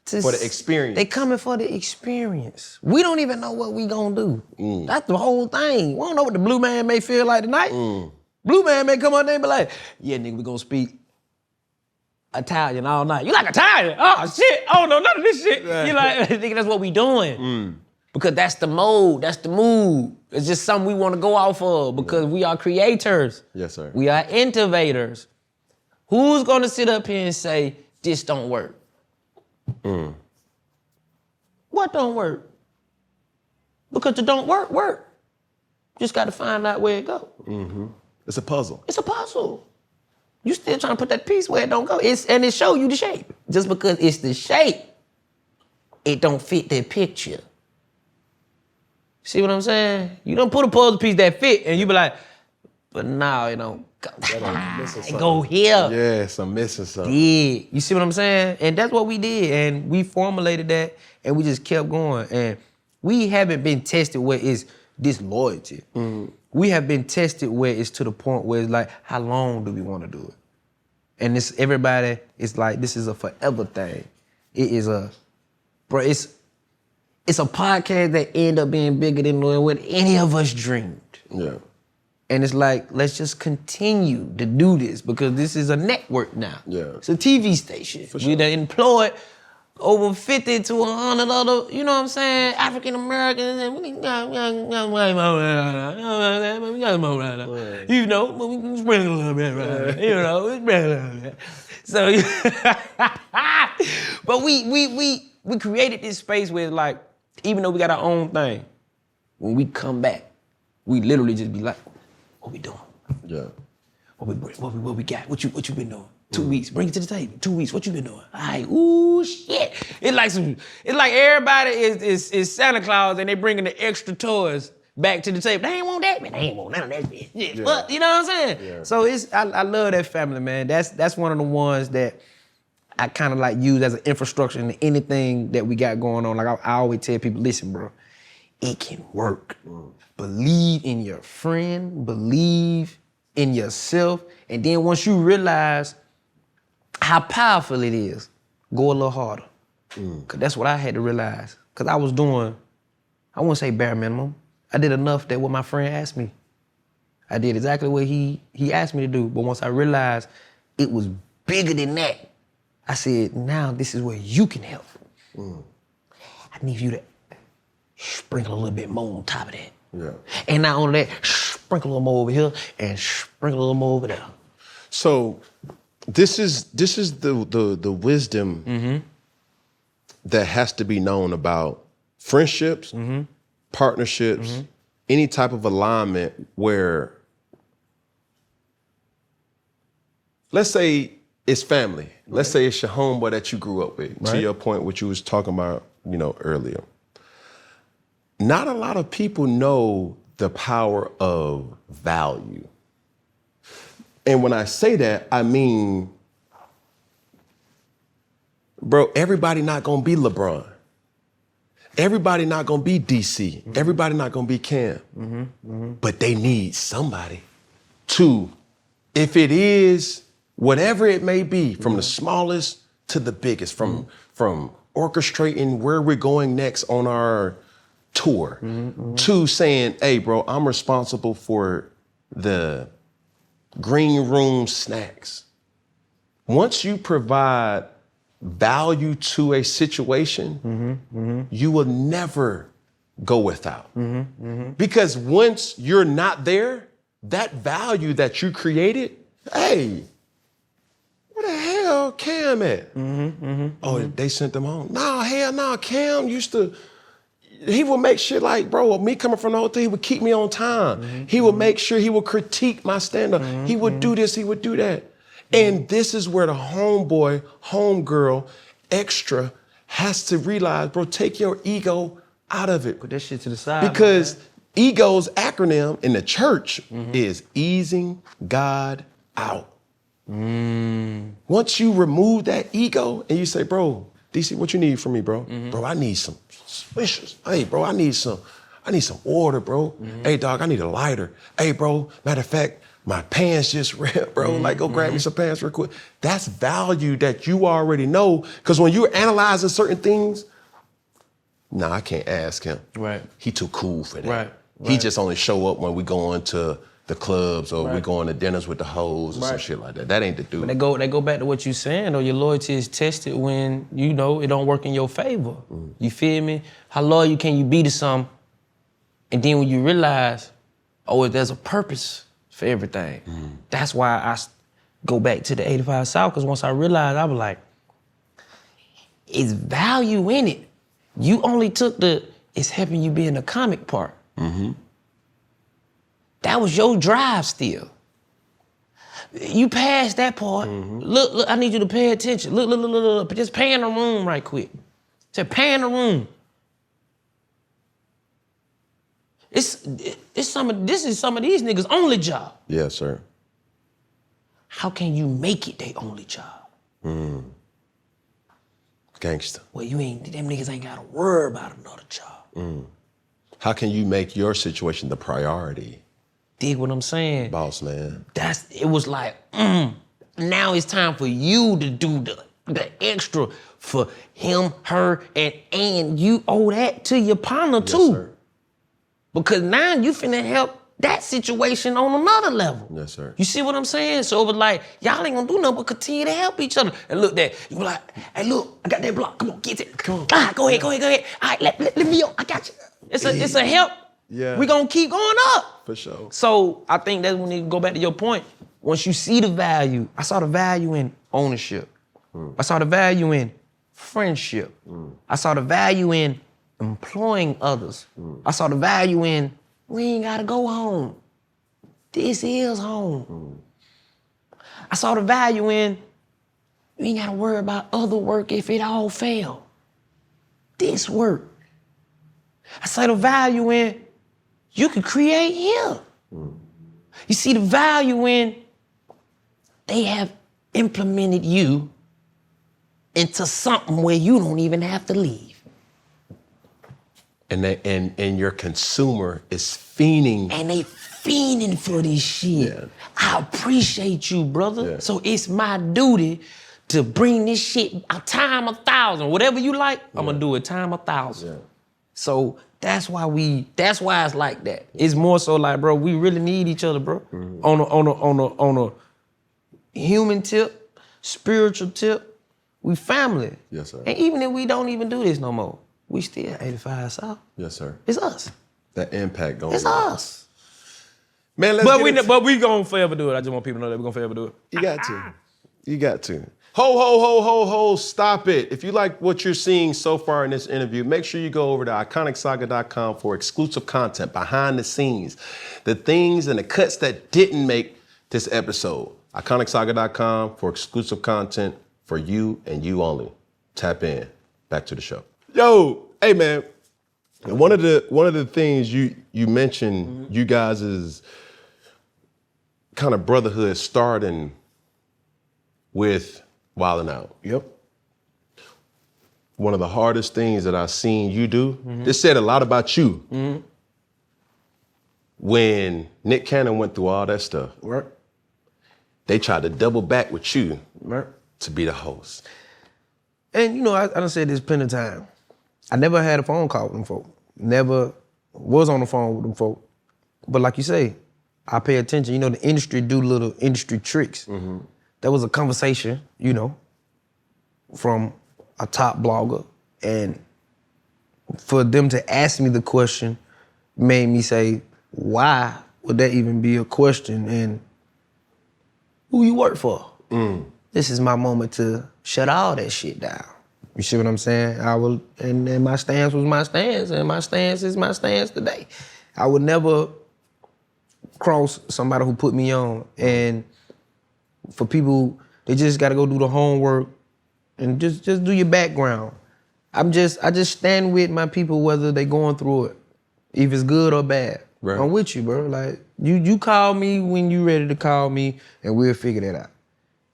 to For the experience. They coming for the experience. We don't even know what we gonna do. That's the whole thing. We don't know what the blue man may feel like tonight. Blue man may come out there and be like, yeah, nigga, we gonna speak Italian all night. You like Italian? Oh shit! I don't know none of this shit. You like, nigga, that's what we doing. Because that's the mode, that's the mood. It's just something we want to go off of because we are creators. Yes, sir. We are innovators. Who's gonna sit up here and say, this don't work? What don't work? Because the don't work. Just got to find out where it go. It's a puzzle. It's a puzzle. You still trying to put that piece where it don't go. And it show you the shape. Just because it's the shape, it don't fit that picture. See what I'm saying? You don't put a puzzle piece that fit, and you be like, but now it don't go. It go here. Yes, I'm missing something. Yeah, you see what I'm saying? And that's what we did, and we formulated that, and we just kept going. And we haven't been tested where it's disloyalty. We have been tested where it's to the point where it's like, how long do we want to do it? And it's everybody, it's like, this is a forever thing. It is it's a podcast that end up being bigger than what any of us dreamed. Yeah. And it's like, let's just continue to do this because this is a network now. Yeah. It's a TV station. For sure. We done employed over 50 to 100 other, you know what I'm saying, African Americans. You know, but we can sprinkle a little bit, right? You know, we sprinkle a little bit. So, but we created this space where, like, even though we got our own thing, when we come back, we literally just be like, what we doing? Yeah. What we got? What you been doing? 2 weeks. Bring it to the table. 2 weeks. What you been doing? All right. Ooh shit. It's like everybody is Santa Claus and they bringing the extra toys back to the table. They ain't want that, man. They ain't want none of that bitch. Yeah. But you know what I'm saying? Yeah. So I love that family, man. That's one of the ones that I kind of like use as an infrastructure in anything that we got going on. Like I always tell people, listen, bro, it can work. Believe in your friend, believe in yourself, and then once you realize how powerful it is, go a little harder. Cause that's what I had to realize. Cause I was doing, I wouldn't say bare minimum. I did enough that what my friend asked me. I did exactly what he asked me to do, but once I realized it was bigger than that, I said, now this is where you can help. I need you to sprinkle a little bit more on top of that. Yeah. And not only that, sprinkle a little more over here and sprinkle a little more over there. So this is the wisdom that has to be known about friendships, partnerships, any type of alignment where, let's say it's family. Let's say it's your homeboy that you grew up with, to your point, what you was talking about, earlier. Not a lot of people know the power of value. And when I say that, I mean, bro, everybody not gonna be LeBron. Everybody not gonna be DC. Everybody not gonna be Cam. But they need somebody to, if it is whatever it may be, from the smallest to the biggest, from orchestrating where we're going next on our tour, to saying, hey, bro, I'm responsible for the green room snacks. Once you provide value to a situation, you will never go without. Because once you're not there, that value that you created, hey, where the hell Cam at? Oh, they sent them home. No, hell no, Cam used to, he would make shit like, bro, me coming from the hotel, he would keep me on time. He would make sure he would critique my stand-up. He would do this, he would do that. And this is where the homeboy, homegirl, extra has to realize, bro, take your ego out of it. Put that shit to the side. Because ego's acronym in the church is easing God out. Once you remove that ego and you say, bro, DC, what you need from me, bro? Bro, I need some swishers. Hey, bro, I need some water, bro. Hey, dog, I need a lighter. Hey, bro, matter of fact, my pants just ripped, bro. Like, go grab me some pants real quick. That's value that you already know. Because when you're analyzing certain things, nah, I can't ask him. Right. He too cool for that. Right. He just only show up when we go into the clubs or we going to dinners with the hoes or some shit like that. That ain't the dude. But they go back to what you saying, though. Your loyalty is tested when, it don't work in your favor. You feel me? How loyal can you be to some, and then when you realize, there's a purpose for everything. That's why I go back to the 85 South, because once I realized, I was like, it's value in it. You only took it's helping you be in the comic part. That was your drive still. You passed that part. Look, I need you to pay attention. Look. Just pan the room right quick. Just pan the room. This is some of these niggas' only job. Yes, sir. How can you make it their only job? Gangster. Well, them niggas ain't gotta worry about another job. How can you make your situation the priority? Dig what I'm saying? Boss man. It was like, now it's time for you to do the extra for him, her, and you owe that to your partner too. Sir. Because now you finna help that situation on another level. Yes, sir. You see what I'm saying? So it was like, y'all ain't gonna do nothing but continue to help each other. And look that, you be like, hey look, I got that block, come on, get it. Come on. Go ahead. All right, let me up, I got you. It's a help. Yeah. We gonna keep going up. For sure. So I think that's when you go back to your point. Once you see the value, I saw the value in ownership. I saw the value in friendship. I saw the value in employing others. I saw the value in, we ain't gotta go home. This is home. I saw the value in, you ain't gotta worry about other work if it all fail. This work. I saw the value in, you can create here. You see the value in, they have implemented you into something where you don't even have to leave. And your consumer is fiending. And they fiending for this shit. Yeah. I appreciate you, brother. Yeah. So it's my duty to bring this shit a time 1,000. Whatever you like, I'm gonna do it time 1,000. Yeah. So that's why it's like that. It's more so like, bro, we really need each other, bro. On a human tip, spiritual tip, we family. Yes, sir. And even if we don't even do this no more, we still 85 South. Yes, sir. It's us. That impact going It's on. us. Man, But we gonna forever do it. I just want people to know that we gonna forever do it. You got to. You got to. Ho, stop it. If you like what you're seeing so far in this interview, make sure you go over to iconicsaga.com for exclusive content, behind the scenes, the things and the cuts that didn't make this episode. iconicsaga.com for exclusive content for you and you only. Tap in. Back to the show. Yo, hey man. One of the things you mentioned, you guys is kind of brotherhood starting with Wildin' Out. Yep. One of the hardest things that I've seen you do, this said a lot about you. When Nick Cannon went through all that stuff, Right. they tried to double back with you Right. to be the host. And you know, I done said this plenty of times. I never had a phone call with them folk. Never was on the phone with them folk. But like you say, I pay attention. You know, the industry do little industry tricks. There was a conversation, you know, from a top blogger, and for them to ask me the question made me say, why would that even be a question, and who you work for? This is my moment to shut all that shit down. You see what I'm saying? And my stance was my stance, and my stance is my stance today. I would never cross somebody who put me on. And for people, they just gotta go do the homework and just do your background. I just stand with my people whether they going through it, if it's good or bad. Right. I'm with you, bro. Like, you call me when you ready to call me, and we'll figure that out.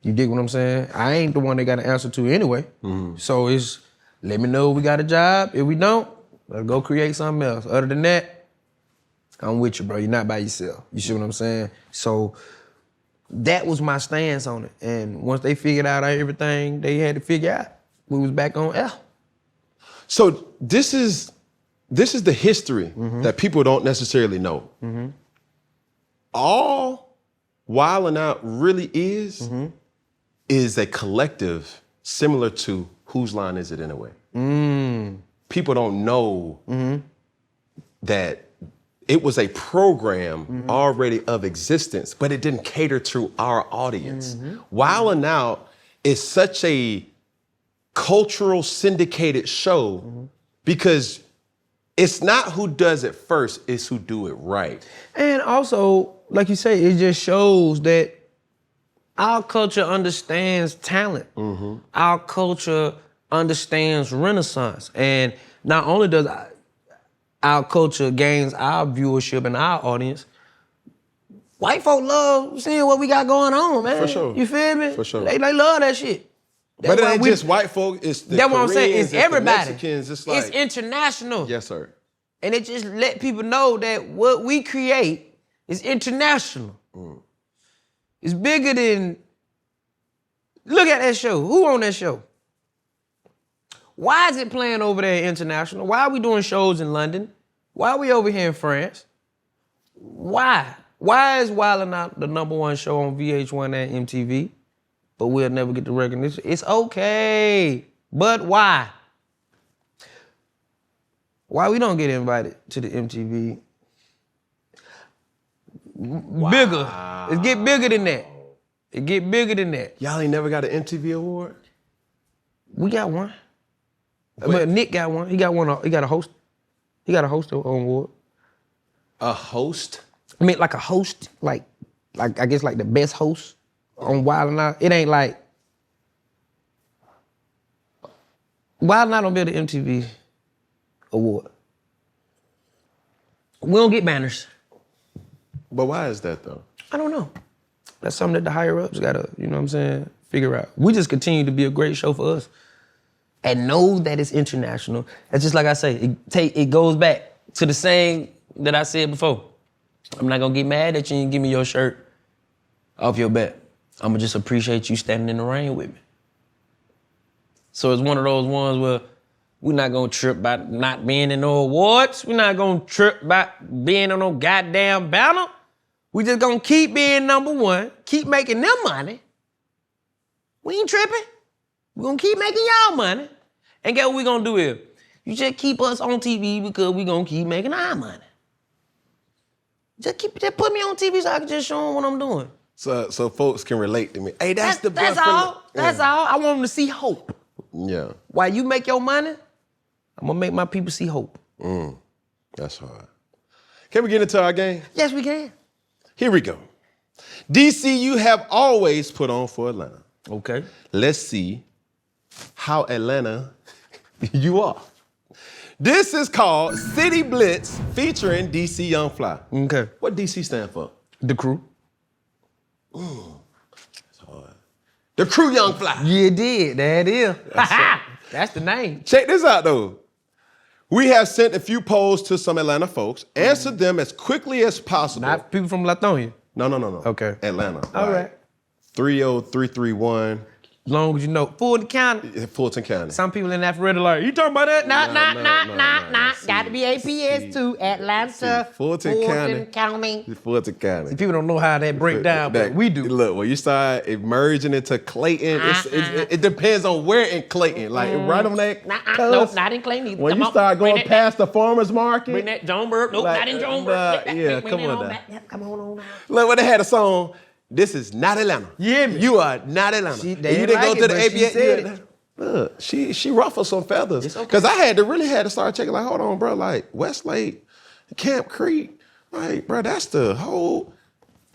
You dig what I'm saying? I ain't the one they got to answer to anyway. So it's, let me know if we got a job. If we don't, let's go create something else. Other than that, I'm with you, bro. You're not by yourself. You see what I'm saying? So that was my stance on it. And once they figured out everything they had to figure out, we was back on L. So this is the history that people don't necessarily know. All Wildin' Out really is a collective similar to Whose Line Is It Anyway? People don't know that it was a program already of existence, but it didn't cater to our audience. Wildin' Out is such a cultural syndicated show because It's not who does it first, it's who do it right. And also, like you say, it just shows that our culture understands talent. Our culture understands renaissance. And not only does our culture gains our viewership and our audience, white folk love seeing what we got going on, man. For sure. You feel me? For sure. They love that shit. But it ain't just white folk, it's the That's what I'm saying. Koreans, It's the everybody. Mexicans, it's like... It's international. Yes, sir. And it just let people know that what we create is international. It's bigger than... Look at that show. Who on that show? Why is it playing over there international? Why are we doing shows in London? Why are we over here in France? Why? Why is Wild 'N Out the #1 show on VH1 and MTV, but we'll never get the recognition? It's okay, but why? Why we don't get invited to the MTV? Bigger. It get bigger than that. It get bigger than that. Y'all ain't never got an MTV award? We got one. But Nick got one. He got one. He got a host. He got a host award. A host? I mean, like a host, like I guess like the best host on Wild 'N Out. It ain't like Wild 'N Out don't build an MTV award. We don't get banners. But why is that though? I don't know. That's something that the higher ups gotta, you know what I'm saying, figure out. We just continue to be a great show for us. And know that it's international. It's just like I say, it goes back to the saying that I said before. I'm not gonna get mad that you didn't give me your shirt off your back. I'ma just appreciate you standing in the rain with me. So it's one of those ones where we're not gonna trip about not being in no awards. We're not gonna trip about being on no goddamn banner. We just gonna keep being #1, keep making them money. We ain't tripping. We're gonna keep making y'all money. And guess what we gonna do here? You just keep us on TV because we gonna keep making our money. Just put me on TV so I can just show them what I'm doing. So folks can relate to me. Hey, that's the That's best. all. That's all. I want them to see hope. Yeah. While you make your money, I'm gonna make my people see hope. That's hard. Can we get into our game? Yes, we can. Here we go. DC, you have always put on for Atlanta. Okay. Let's see how Atlanta you are. This is called City Blitz featuring DC Young Fly. Okay. What DC stand for? The Crew. That's hard. The Crew Young Fly. Yeah, it did. There it is. That's the name. Check this out though. We have sent a few polls to some Atlanta folks. Answer them as quickly as possible. Not people from Lithonia. No. Okay. Atlanta. All right. 30331. As long as you know. Fulton County. Fulton County. Some people in Alpharetta like, you talking about that? Nah. See, Got to be APS too. Atlanta. Fulton County. Fulton County. People don't know how that break down, but we do. Look, when you start merging into Clayton, it depends on where in Clayton. Like right on that. Nope, not in Clayton either. When Come you on, start bring going that past the farmer's market. Bring that Jonesburg. Nope, Like, not in Jonesburg. yeah, come on now. Come on now. Look, when they had a song, this is not Atlanta. Yeah, You are not Atlanta. They And you didn't didn't like go it, to the but she ABA. said it. Look, she ruffled some feathers. It's okay. Because I had to start checking, like, hold on, bro, like Westlake, Camp Creek, like, bro, that's the whole.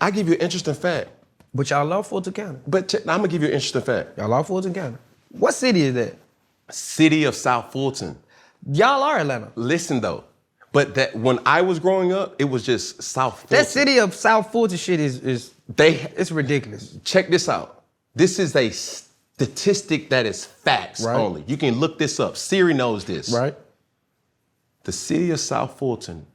I give you an interesting fact. But y'all love Fulton County. But I'm gonna give you an interesting fact. Y'all love Fulton County. What city is that? City of South Fulton. Y'all are Atlanta. Listen though, but that when I was growing up, it was just South Fulton. That city of South Fulton shit is it's ridiculous. Check this out. This is a statistic that is facts Right. only. You can look this up. Siri knows this. Right? The city of South Fulton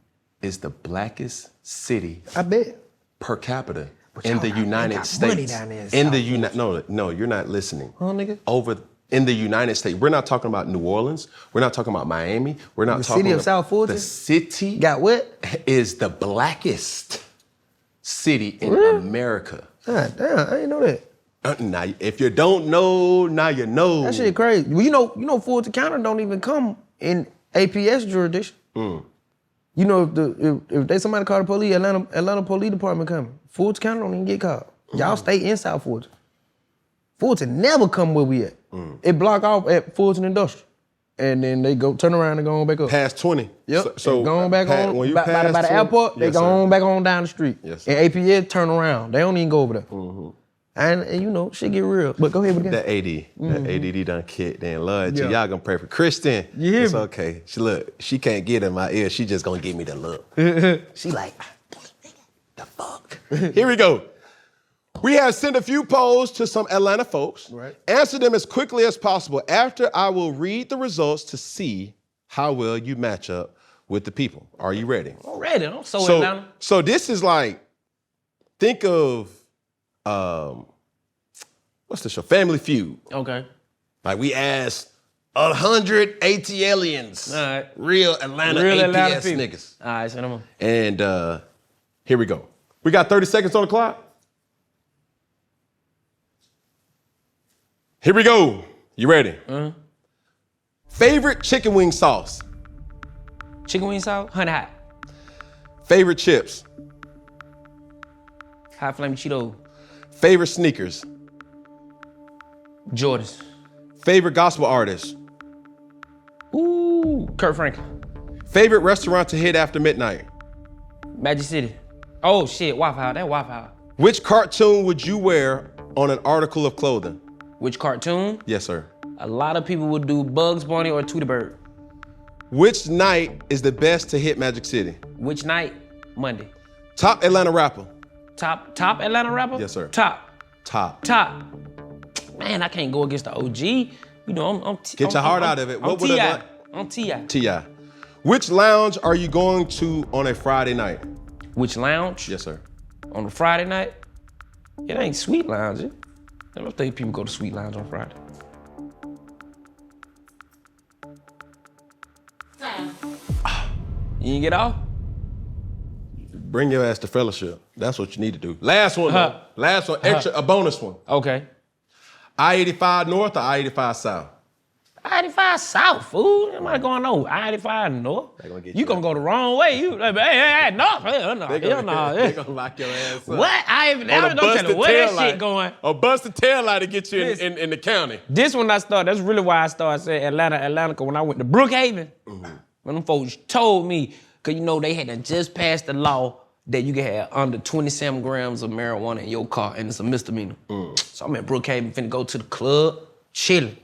is the blackest city I bet. per capita But in y'all the got- United got States. money down there in In the South United, no, you're not listening. Huh, nigga? Over in the United States, we're not talking about New Orleans. We're not talking about Miami. We're not The talking city of about South Fulton? The city Got what? is the blackest city in America. God damn, I didn't know that. Now, if you don't know, now you know. That shit crazy. Well, you know Fulton County don't even come in APS jurisdiction. You know, if they somebody call the police, Atlanta Police Department coming. Fulton County don't even get called. Y'all stay in South Fulton. Fulton never come where we at. It block off at Fulton Industrial. and then they go turn around and go on back up. Past 20. Yep. So going back on when you by pass the 20 airport, they yes, go sir. on back on down the street. Yes, sir. And APS turn around. They don't even go over there. And you know, shit get real. But go ahead with That AD, that ADD done kicked in. Lord, Yeah. y'all gonna pray for Kristen. You hear It's me? okay. She can't get in my ear. She just gonna give me the look. She like, the fuck. Here we go. We have sent a few polls to some Atlanta folks. Right. Answer them as quickly as possible. After I will read the results to see how well you match up with the people. Are you ready? I'm ready. I'm so Atlanta. So this is like, think of, what's the show? Family Feud. Okay. Like we asked 100 ATLians. All right. Real Atlanta Real APS Atlanta people. niggas. All right, send them on. And here we go. We got 30 seconds on the clock. Here we go. You ready? Favorite chicken wing sauce? Chicken wing sauce, honey hot. Favorite chips? Hot flame Cheeto. Favorite sneakers? Jordans. Favorite gospel artist? Ooh, Kurt Franklin. Favorite restaurant to hit after midnight? Magic City. Oh shit, Waffle House. That Waffle House. Which cartoon would you wear on an article of clothing? Which cartoon? Yes, sir. A lot of people would do Bugs Bunny or Tweety Bird. Which night is the best to hit Magic City? Which night? Monday. Top Atlanta rapper? Top Atlanta rapper? Yes, sir. Top. Top. Man, I can't go against the OG. You know, I'm Get your heart out of it. What would it like? I'm T.I. T.I. Which lounge are you going to on a Friday night? Which lounge? Yes, sir. On a Friday night? It ain't Sweet Lounge. I don't think people go to Sweet Lounge on Friday. You didn't get off? Bring your ass to fellowship. That's what you need to do. Last one, though. Last one, extra, a bonus one. Okay. I-85 North or I-85 South? I-85 South, fool. Am I going on? I-85 North? gonna get You you gonna go the wrong way. You like, hey, North. Hell no. They gonna lock your ass up. What? Don't tell me where that shit going. Or bust the tail light to get you in the county. This one that's really why I started saying Atlanta, cause when I went to Brookhaven, when them folks told me, cause you know they had to just pass the law that you can have under 27 grams of marijuana in your car and it's a misdemeanor. So I'm at Brookhaven, finna go to the club, chilling.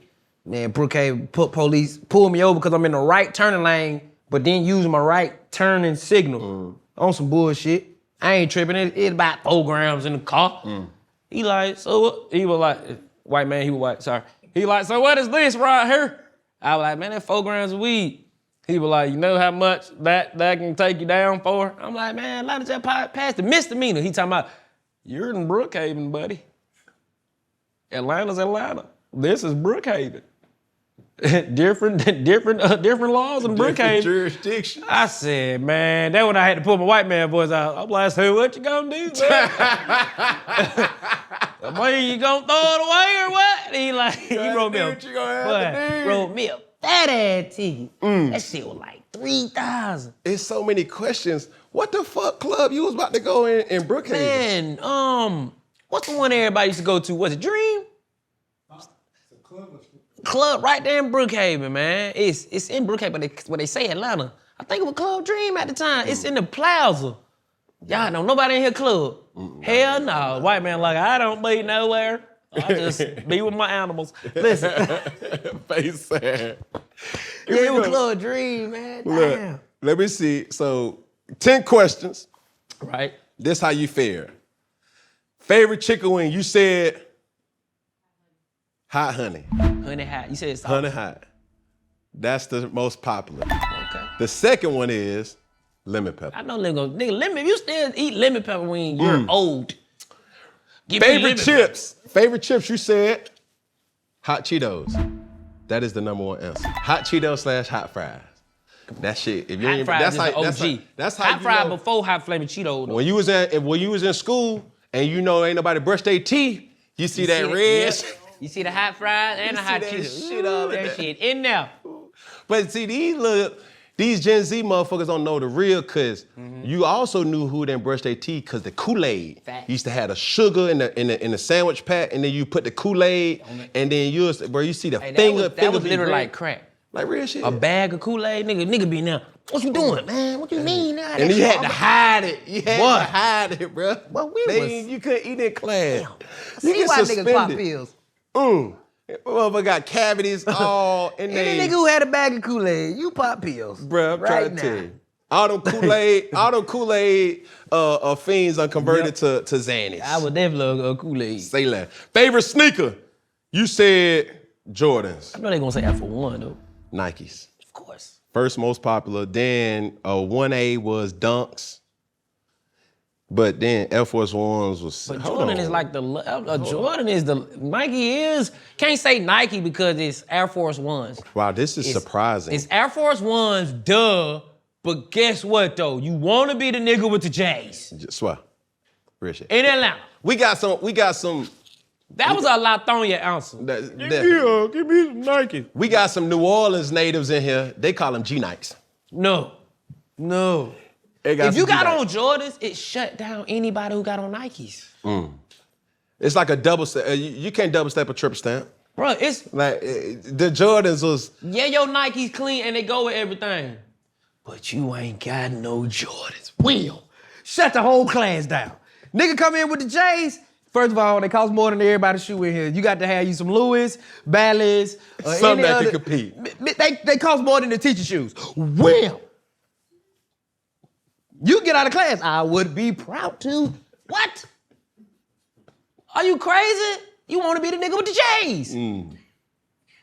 Man, Brookhaven police pulled me over because I'm in the right turning lane, but then using my right turning signal on some bullshit. I ain't tripping, it's about 4 grams in the car. He like, so what? He was like, white man, he was white, sorry. He like, so what is this right here? I was like, man, that's 4 grams of weed. He was like, you know how much that can take you down for? I'm like, man, Atlanta just passed the misdemeanor. He talking about, you're in Brookhaven, buddy. Atlanta's Atlanta. This is Brookhaven. different laws in Brookhaven. Jurisdiction. I said, man, that's when I had to pull my white man voice out. I'm like, so what you gonna do, man? Man, you gonna throw it away or what? He like, he wrote me a fat ass ticket. That shit was like 3,000. It's so many questions. What the fuck club you was about to go in Brookhaven? Man, what's the one everybody used to go to? Was it Dream? Club right there in Brookhaven, man. It's in Brookhaven, but they say Atlanta. I think it was Club Dream at the time. It's in the plaza. Y'all know nobody in here club. Hell no. White man like, I don't be nowhere. I just be with my animals. Listen. Face sad. Yeah, it was Club Dream, man. Look, Damn. let me see. So, 10 questions. Right. This how you fare. Favorite chicken wing, you said hot honey. Honey hot. You said it's Honey hot. That's the most popular. Okay. The second one is lemon pepper. I know nigga, lemon, if you still eat lemon pepper when you're old. Give me Favorite lemon chips. Favorite chips, you said hot Cheetos. That is the number one answer. Hot Cheetos / hot fries. That shit. If you Hot ain't, fries that's is how, the that's OG. how, that's how hot you fries know. before hot flaming Cheetos. Though. When you was in school and you know ain't nobody brush their teeth, you see that red. Yeah. You see the hot fries and the hot see that Cheetos. shit all in that there. shit in there. But see, these Gen Z motherfuckers don't know the real, cause you also knew who didn't brush their teeth, cause the Kool-Aid used to have the sugar in the sandwich pack, and then you put the Kool-Aid, and then you see the finger. That was literally like crack. Like real shit. A bag of Kool-Aid, nigga be in there. What you doing, man? What you mean? Now? And you had to hide it. You had What? to hide it, bro. Well, You couldn't eat in class. See get why niggas pop suspended. pills. Motherfucker got cavities all in there. Any nigga who had a bag of Kool-Aid, you pop pills. Bruh, I'm right trying to now. tell you. All them Kool-Aid fiends are converted to Xannies. I would definitely a Kool-Aid. Say that. Favorite sneaker? You said Jordans. I know they gonna say Air Force One though. Nikes. Of course. First most popular. Then 1A was Dunks. But then Air Force Ones was. But Jordan is like Jordan is the Nike is can't say Nike because it's Air Force Ones. Wow, this is surprising. It's Air Force Ones, duh. But guess what though? You want to be the nigga with the J's Swear. Real shit. in Atlanta. We got some. That was a Latonia answer. Give me some Nike. We got some New Orleans natives in here. They call them G-Nikes. No. If you got on Jordans, it shut down anybody who got on Nikes. It's like a double step. You can't double step a triple stamp. Bro, it's Like the Jordans was. yeah, your Nikes clean and they go with everything. But you ain't got no Jordans. Will. Shut the whole class down. Nigga come in with the J's. First of all, they cost more than everybody's shoe in here. You got to have you some Louis, Bally's, or Something any that other. can compete. They cost more than the teacher shoes. Will. You get out of class, I would be proud to. What? Are you crazy? You want to be the nigga with the J's.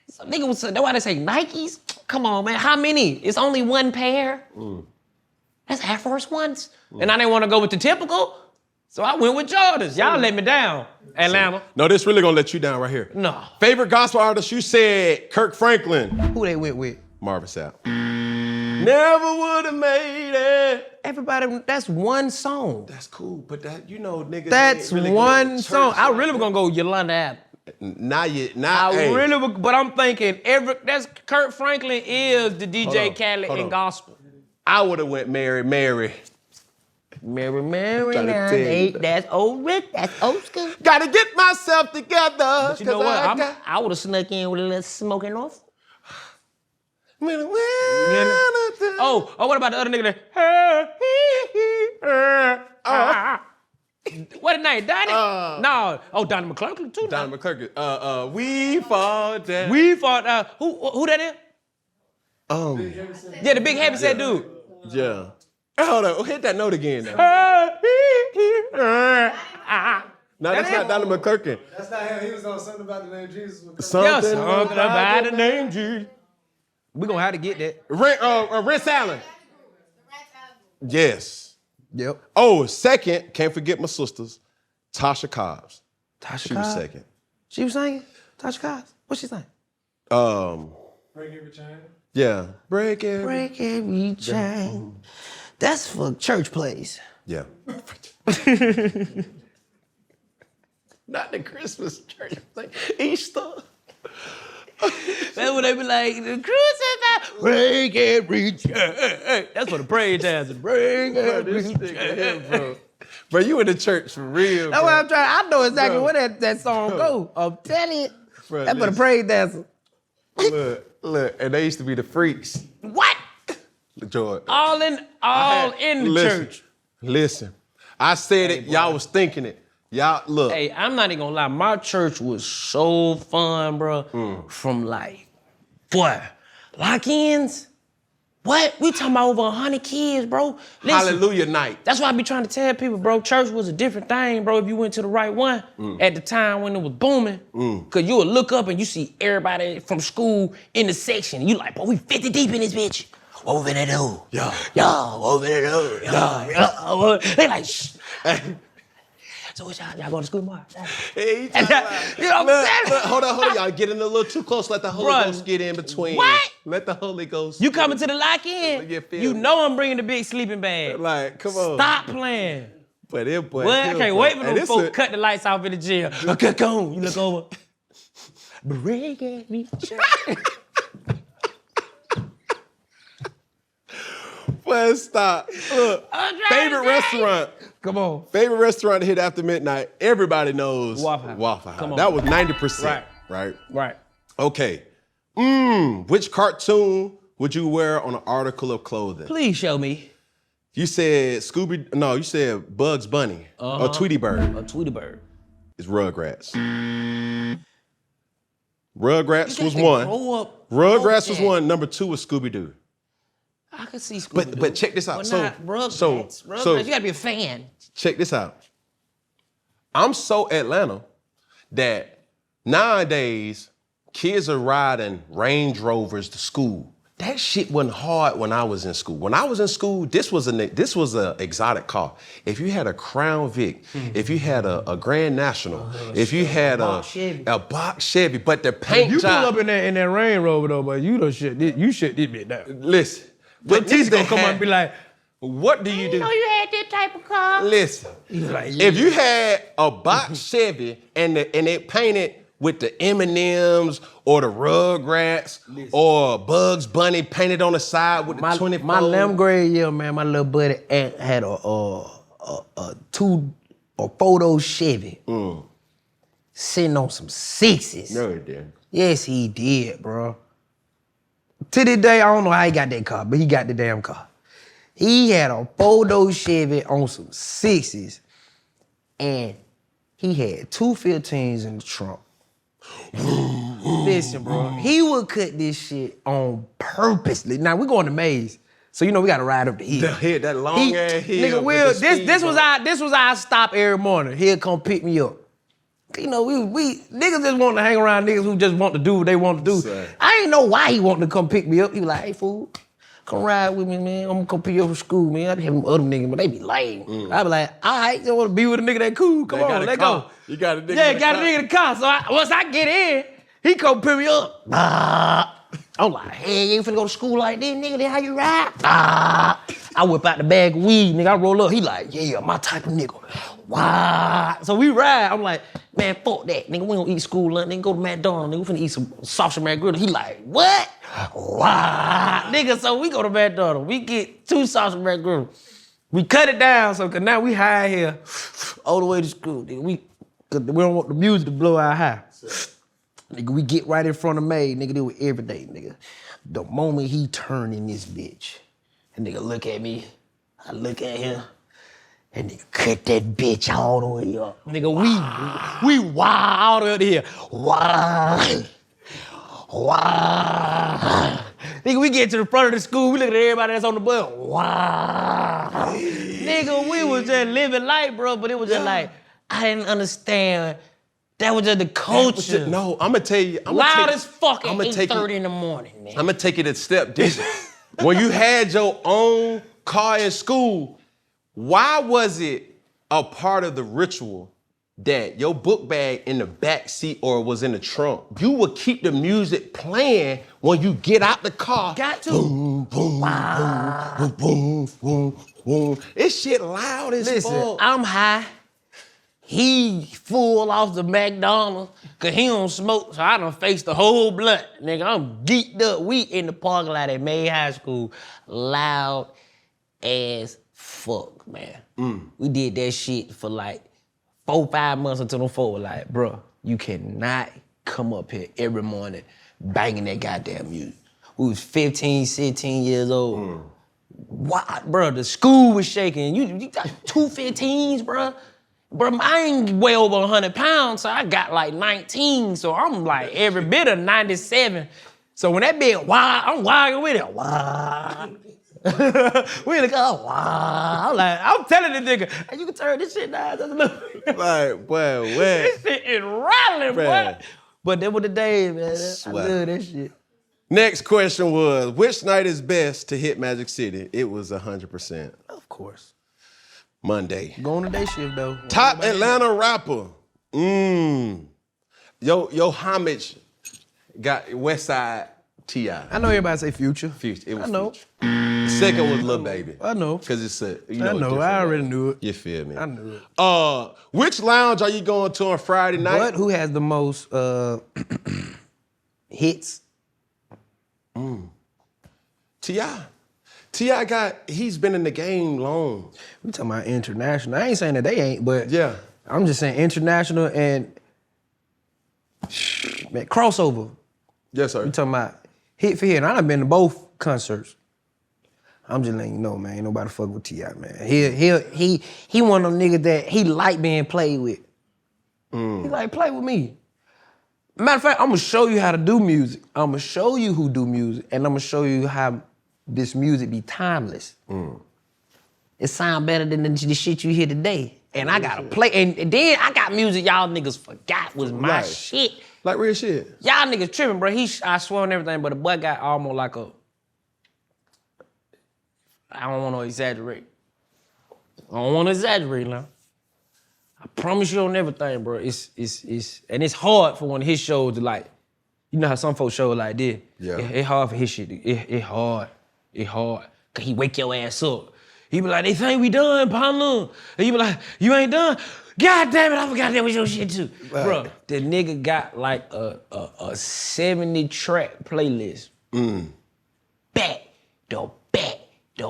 So nigga was, that's why they say Nikes? Come on, man. How many? It's only one pair. That's Air Force Ones. And I didn't want to go with the typical, so I went with Jordans. Y'all let me down, Atlanta. No, this really gonna let you down right here. No. Favorite gospel artist? You said Kirk Franklin. Who they went with? Marvin Sapp. Never would have made it. Everybody, that's one song. That's cool, but that niggas. That's ain't really one going to song. church I like really was that. gonna go Yolanda Adams. Not yet. But I'm thinking that's Kurt Franklin is the DJ Khaled in gospel. I would have went Mary. Mary, Trying to now, tell you. that's old Rick, that's old school. Gotta get myself together. But you know what? I would have snuck in with a little smoking off. Oh, what about the other nigga that? What a name, Donnie? No. Oh, Donnie McClurkin too. Donnie McClurkin. We fall down. We fought. Who that is? Yeah, the big heavyset dude. Yeah. Hold on. Hit that note again now. No, that's not Donnie McClurkin. That's not him. He was on something about the name Jesus. Something about the name Jesus. We gonna have to get that. Rinse Allen. Yes. Yep. Oh, second, can't forget my sisters, Tasha Cobbs. Tasha She was Cobbs? second. She was singing? Tasha Cobbs? What she saying? Break every chain. Yeah. Break every. Break every chain. That's for church plays. Yeah. Not the Christmas church, like Easter. That's when they be like, the crucified, break every chain. That's for the praise dancers. Break every chain. Bro, you in the church for real. That's bro. what I'm trying. I know exactly Bro. where that song go. I'm telling you. Bro, That's for the listen. praise dancers. Look, and they used to be the freaks. What? George. All in the Listen, church. Listen, I said it, y'all was thinking it. Y'all, look. Hey, I'm not even gonna lie. My church was so fun, bro. From like, boy, lock-ins. What? We talking about over 100 kids, bro. Listen, Hallelujah night. that's why I be trying to tell people, bro, church was a different thing, bro, if you went to the right one at the time when it was booming. Cause you would look up and you see everybody from school in the section. You like, bro, we 50 deep in this bitch. What we finna do? Yeah. Yo, what we finna do? Yeah. They like, shh. So what y'all going to school tomorrow? Hey, You know what I'm saying? Look, hold on. Y'all getting a little too close. Let the Holy Bruh, Ghost get in between. what? Let the Holy Ghost. You coming to the lock-in, Yeah, feel you me. know I'm bringing the big sleeping bag. Like, come on. Stop playing. But it, boy. Well, I can't wait for them this folks cut the lights off in the jail. Okay, come on. You look over. Break every chain. Boy, stop. Look, favorite restaurant. Come on. Favorite restaurant to hit after midnight. Everybody knows Waffle House. Waffle House. Come on. That was 90%. Right. Right. Right. Okay. Which cartoon would you wear on an article of clothing? Please show me. You said you said Bugs Bunny or Tweety Bird. A Tweety Bird. It's Rugrats. Rugrats was You one. grow up. Rugrats was one. Number 2 was Scooby-Doo. I could see Scooby-Doo. But check this out. But So not Rugrats. You gotta be a fan. check this out. I'm so Atlanta that nowadays kids are riding Range Rovers to school. That shit wasn't hard when I was in school. When I was in school, this was an exotic car. If you had a Crown Vic, if you had a Grand National, if you had a box Chevy, but the paint You pull job. up in that Range Rover though, but you shut this bitch down. Listen, But T's gonna come up and be like, what do you do? know you had that type of car. Listen, if you had a box Chevy and it painted with the M&Ms or the Rugrats or Bugs Bunny painted on the side with the 24. My 11th grade year, man, my little buddy had a 4-door Chevy sitting on some 6s. No, it didn't. Yes, he did, bro. To this day, I don't know how he got that car, but he got the damn car. He had a 4-door Chevy on some 6s, and he had 215s in the trunk. Listen, bro, he would cut this shit on purposely. Now, we going to Maze, so you know we gotta ride up the hill. The hill, that long ass hill. Nigga, with the speed this bump. was our stop every morning. He'd come pick me up. You know, we niggas just want to hang around niggas who just want to do what they want to do. Sorry. I ain't know why he wanted to come pick me up. He was like, hey, fool, come ride with me, man. I'm gonna come pick you up from school, man. I be having other niggas, but they be lame. I be like, all right, you want to be with a nigga that cool? Come on, let's go. You got a nigga. Yeah, got a nigga in the car. So once I get in, he come pick me up. I'm like, hey, you ain't finna go to school like this, nigga. Then how you ride? I whip out the bag of weed, nigga. I roll up. He like, yeah, my type of nigga. Wow. So we ride. I'm like, man, fuck that, nigga. We don't eat school lunch. Nigga, go to McDonald's. Nigga, we finna eat some sausage McGriddle. He like, what? Wow. Nigga, so we go to McDonald's. We get 2 sausage McGriddle. We cut it down, so cause now we high here all the way to school, nigga. Cause we don't want the music to blow our high. Nigga, we get right in front of May, nigga, do it every day, nigga. The moment he turn in this bitch, and nigga look at me, I look at him, and nigga cut that bitch all the way up. Nigga, we wild out here. Wild. Nigga, we get to the front of the school, we look at everybody that's on the bus. Wow. Nigga, we was just living life, bro, but it was just like, I didn't understand. That was just the culture. No, I'm gonna tell you. Loud as fuck at I'ma take 8:30 in the morning, man. I'm gonna take it a step deeper. When you had your own car in school, why was it a part of the ritual that your book bag in the back seat or was in the trunk, you would keep the music playing when you get out the car? Got to. Boom, boom, boom, boom, boom, boom. This shit loud as Listen, fuck. I'm high. He full off the McDonald's, cause he don't smoke, so I done faced the whole blunt. Nigga, I'm geeked up. We in the parking lot at May High School, loud as fuck, man. We did that shit for like 4-5 months until them folk were like, bro, you cannot come up here every morning banging that goddamn music. We was 15, 16 years old. What, bro, the school was shaking. You got 2 15s, bro? Bro, I ain't way over 100 pounds, so I got like 19, so I'm like every bit of 97. So when that bitch wild, I'm wilding with it. Wild. We in the car, wild. I'm telling the nigga, hey, you can turn this shit down just a little bit. Like, boy, what? This shit is rattling, boy. Bruh. But that was the days, man. I Swear. love that shit. Next question was, which night is best to hit Magic City? It was 100%. Of course. Monday. Going to day shift, though. Top Atlanta rapper. Yo, homage got Westside T.I. I know everybody say Future. Future. It was I know. Future. The second was Lil Baby. I know. Because it's a, you I know. know. I already knew it. You feel me? I knew it. Which lounge are you going to on Friday night? But who has the most hits? T.I. He's been in the game long. We talking about international. I ain't saying that they ain't, but Yeah. I'm just saying international and man, crossover. Yes, sir. You talking about hit for hit. And I done been to both concerts. I'm just letting you know, man. Ain't nobody fuck with T.I., man. He one of them niggas that he like being played with. He like, play with me. Matter of fact, I'm gonna show you how to do music. I'm gonna show you who do music, and I'm gonna show you how this music be timeless. It sound better than the shit you hear today. And I gotta play, and then I got music y'all niggas forgot was my shit. Like real shit. Y'all niggas tripping, bro. I swear on everything, but the boy got almost like a, I don't wanna exaggerate. I don't wanna exaggerate now. I promise you on everything, bro. It's hard for one of his shows to like, you know how some folks show like this. Yeah. It's hard for his shit. It hard. It hard. Cause he wake your ass up. He be like, they think we done, partner. And you be like, you ain't done? God damn it, I forgot that was your shit too. Right. Bro, the nigga got like a 70-track playlist. Back,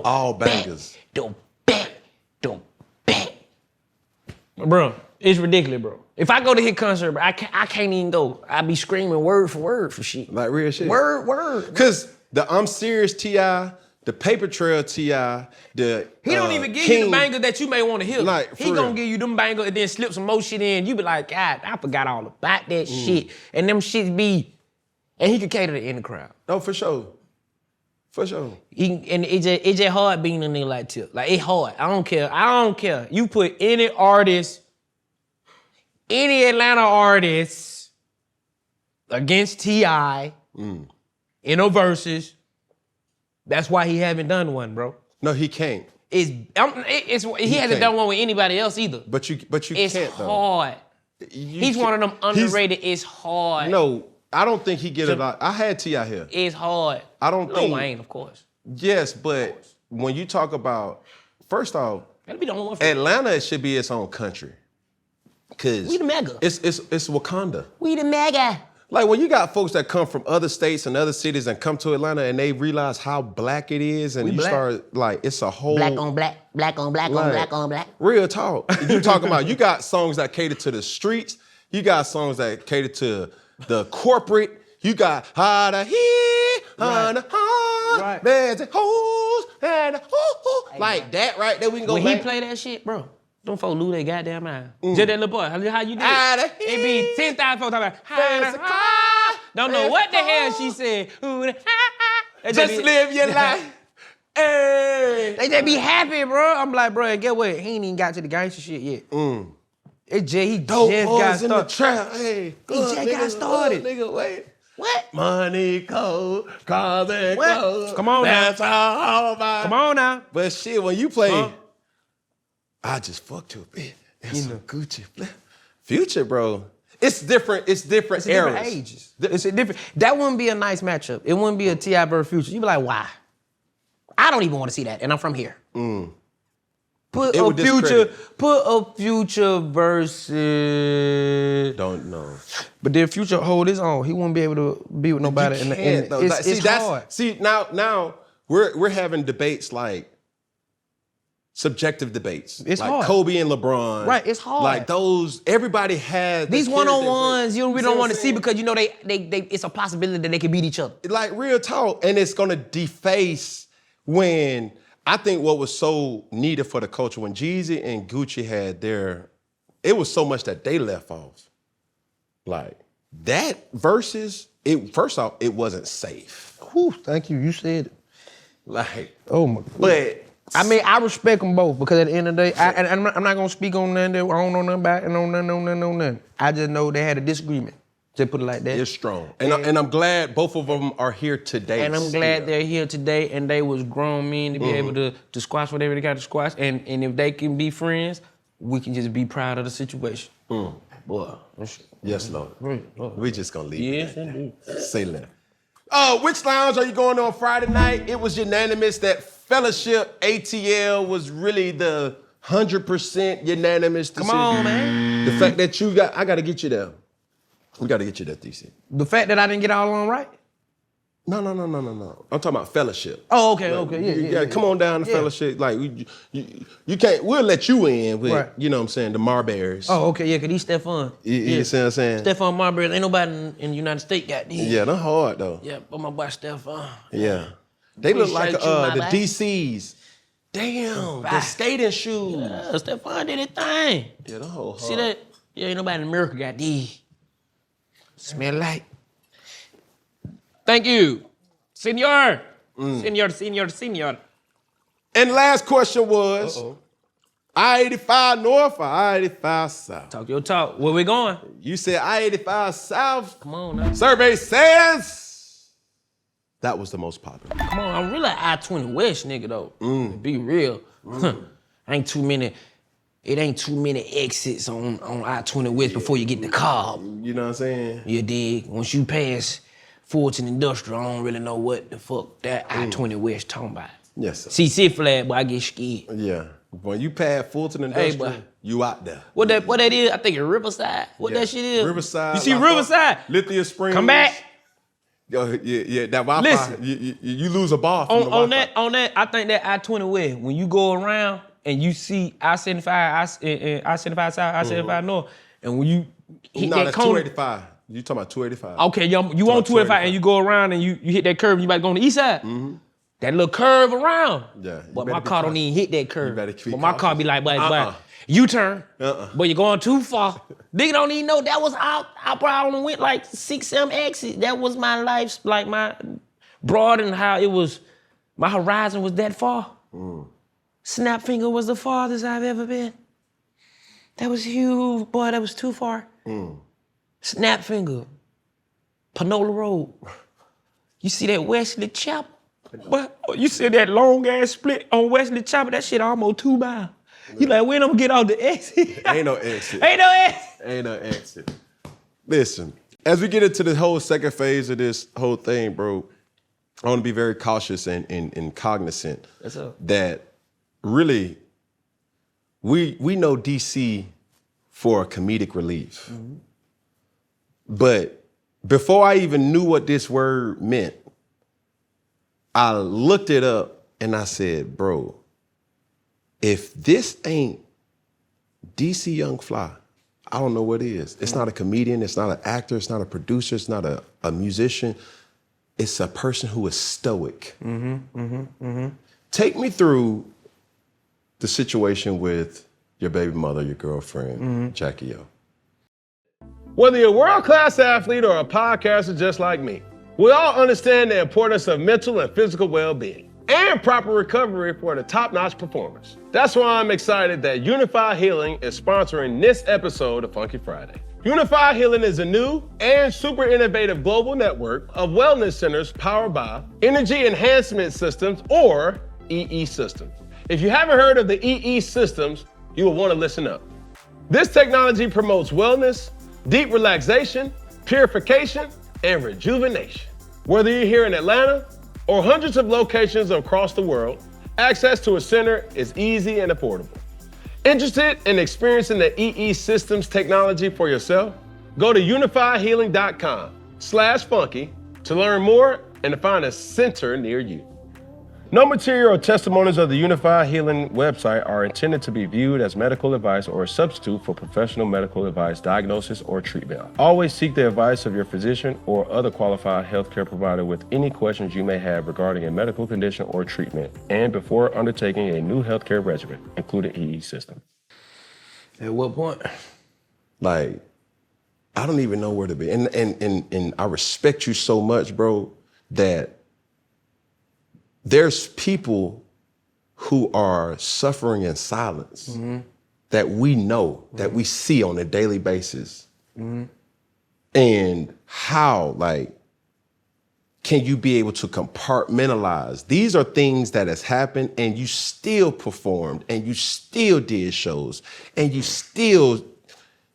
All bangers. back. Bro, it's ridiculous, bro. If I go to his concert, bro, I can't even go. I be screaming word for word for shit. Like real shit. Word. Cause the I'm Serious T.I., the Paper Trail T.I., the He don't even give King, you the bangers that you may want to hear. Like, he gonna give you them bangers and then slip some more shit in. You be like, God, I forgot all about that shit. And them shits be, and he can cater to any crowd. No, for sure. For sure. And it just hard being a nigga like Tip. Like, it hard. I don't care. You put any artist, any Atlanta artist against T.I. in a versus, that's why he haven't done one, bro. No, he can't. He hasn't done one with anybody else either. But you It's can't though. hard. He's one of them underrated. It's hard. No, I don't think he get a lot. I had T.I. here. It's hard. I don't Lil think. Wayne, of course. Yes, but when you talk about, first off, That'll be the only one for Atlanta should be its own country. Cause We the mega. It's Wakanda. We the mega. Like when you got folks that come from other states and other cities and come to Atlanta and they realize how black it is, and you black. start like it's a whole Black on black, black on black on Like, black on black. Real talk. You talking about, you got songs that cater to the streets. You got songs that cater to the corporate. You got how to hear, how to Right. there's a hoes and like that right there. We can go When back. he play that shit, bro, them folks lose their goddamn mind. Just that little boy, how you do How it? to It be 10,000 folks talking about, There's a car, don't know there's what the a hell car. she said. Just live your life. Hey. They just be happy, bro. I'm like, bro, get what? He ain't even got to the gangster shit yet. He Dope just boys got in the started. trap. Hey, He just got started. Nigga, wait. What? Money, cold, cars and What? clothes. Come on now. That's all my. Come on now. But shit, when you play, Huh? I just fucked you a bit. And some Gucci. Future, bro. It's different. It's different eras. Different ages. It's a different. That wouldn't be a nice matchup. It wouldn't be a T.I. versus Future. You'd be like, why? I don't even want to see that, and I'm from here. Put It a would future. discredit. Put a Future versus. Don't know. But then Future hold his own. He wouldn't be able to be with nobody. You can't, though. It's, See, it's that's hard. see now we're having debates like subjective debates. It's like hard. Kobe and LeBron. Right, it's hard. Like those, everybody has These one-on-ones, you really don't want to see because because you know they it's a possibility that they can beat each other. like real talk, and it's gonna deface when I think what was so needed for the culture when Jeezy and Gucci had their, it was so much that they left off. Like that versus it. First off, it wasn't safe. Whew, thank you. You said it. Like, Oh my. but I mean, I respect them both because at the end of the day, I'm not gonna speak on nothing that I don't know nothing about and no nothing. I just know they had a disagreement. Just put it like that. it's strong, and I'm glad both of them are here today. And I'm glad they're here today and they was grown men to be able to squash whatever they got to squash. And if they can be friends, we can just be proud of the situation. Boy. Yes, Lord. We just gonna leave. Yes, it. indeed. Say that. Which lounge are you going on Friday night? It was unanimous that Fellowship ATL was really the 100% unanimous decision. Come on, man. The fact that I gotta get you there. We gotta get you there, DC. The fact that I didn't get all on right. No. I'm talking about fellowship. Oh, okay, Like, okay, you yeah. gotta come on down to fellowship. Like you can't. We'll let you in with you know what I'm saying, the Marberries. Oh, okay, yeah, cause these Stephon. You see what I'm saying? Stephon Marbury, ain't nobody in the United States got these. Yeah, they're hard though. Yeah, but my boy Stephon. Yeah, they look like Appreciate you, my the boy. DCs. Damn, the skating shoes. Yeah, Stephon did his thing. Yeah, the whole hard. See that? Yeah, ain't nobody in America got these. Smell like. Thank you, senor. Senor. And last question was, I-85 North or I-85 South? Talk your talk. Where we going? You said I-85 South. Come on now. Survey says that was the most popular. Come on, I'm really I-20 West nigga though. To be real. Ain't too many exits on I-20 West before you get the car. You know what I'm saying? You dig? Once you pass Fulton Industrial, I don't really know what the fuck that I-20 West talking about. Yes, sir. CC flag, but I get scared. Yeah. When you pass Fulton Industrial, boy. you out there. What that is? I think it's Riverside. What that shit is? Riverside. You see Lafayette, Riverside? Lithia Springs. Come back. Yo, yeah, that Wi-Fi. Listen. You lose a bar from the On Wi-Fi. that, I think that I-20 West, when you go around and you see I-75, I-75 South, I-75 North, and when you hit No, that that's corner. 285. You talking about 285. Okay, you on 285 and you go around and you hit that curve and you about to go on the east side. That little curve around. Yeah, you But better my be car don't cautious. even hit that curve. better be But my car cautious. be like, boy, U-turn. But you're going too far. Nigga don't even know that was out. I probably went like 6, 7 exits. That was my life, like my broad and how it was, my horizon was that far. Snap finger was the farthest I've ever been. That was huge, boy, that was too far. Snap finger, Panola Road. You see that Wesley Chapel? But you see that long ass split on Wesley Chapel? That shit almost 2 miles. You like, when I'm gonna get off the exit? Ain't no exit. Ain't no exit. Ain't no exit. Listen, as we get into the whole second phase of this whole thing, bro, I want to be very cautious and cognizant that really we know DC for comedic relief. But before I even knew what this word meant, I looked it up and I said, bro, if this ain't DC Young Fly, I don't know what is. It's not a comedian, it's not an actor, it's not a producer, it's not a musician. It's a person who is stoic. Take me through the situation with your baby mother, your girlfriend, Jacky. Whether you're a world-class athlete or a podcaster just like me, we all understand the importance of mental and physical well-being and proper recovery for the top-notch performers. That's why I'm excited that UNIFYD Healing is sponsoring this episode of Funky Friday. UNIFYD Healing is a new and super innovative global network of wellness centers powered by Energy Enhancement Systems, or EE Systems. If you haven't heard of the EE Systems, you will want to listen up. This technology promotes wellness, deep relaxation, purification, and rejuvenation. Whether you're here in Atlanta or hundreds of locations across the world, access to a center is easy and affordable. Interested in experiencing the EE Systems technology for yourself? Go to unifydhealing.com/funky to learn more and to find a center near you. No material or testimonies of the UNIFYD Healing website are intended to be viewed as medical advice or a substitute for professional medical advice, diagnosis, or treatment. Always seek the advice of your physician or other qualified healthcare provider with any questions you may have regarding a medical condition or treatment, and before undertaking a new healthcare regimen, including EE system. At what point? Like, I don't even know where to be. And I respect you so much, bro, that there's people who are suffering in silence that we know, that we see on a daily basis. And how, like, can you be able to compartmentalize? These are things that has happened and you still performed and you still did shows and you still,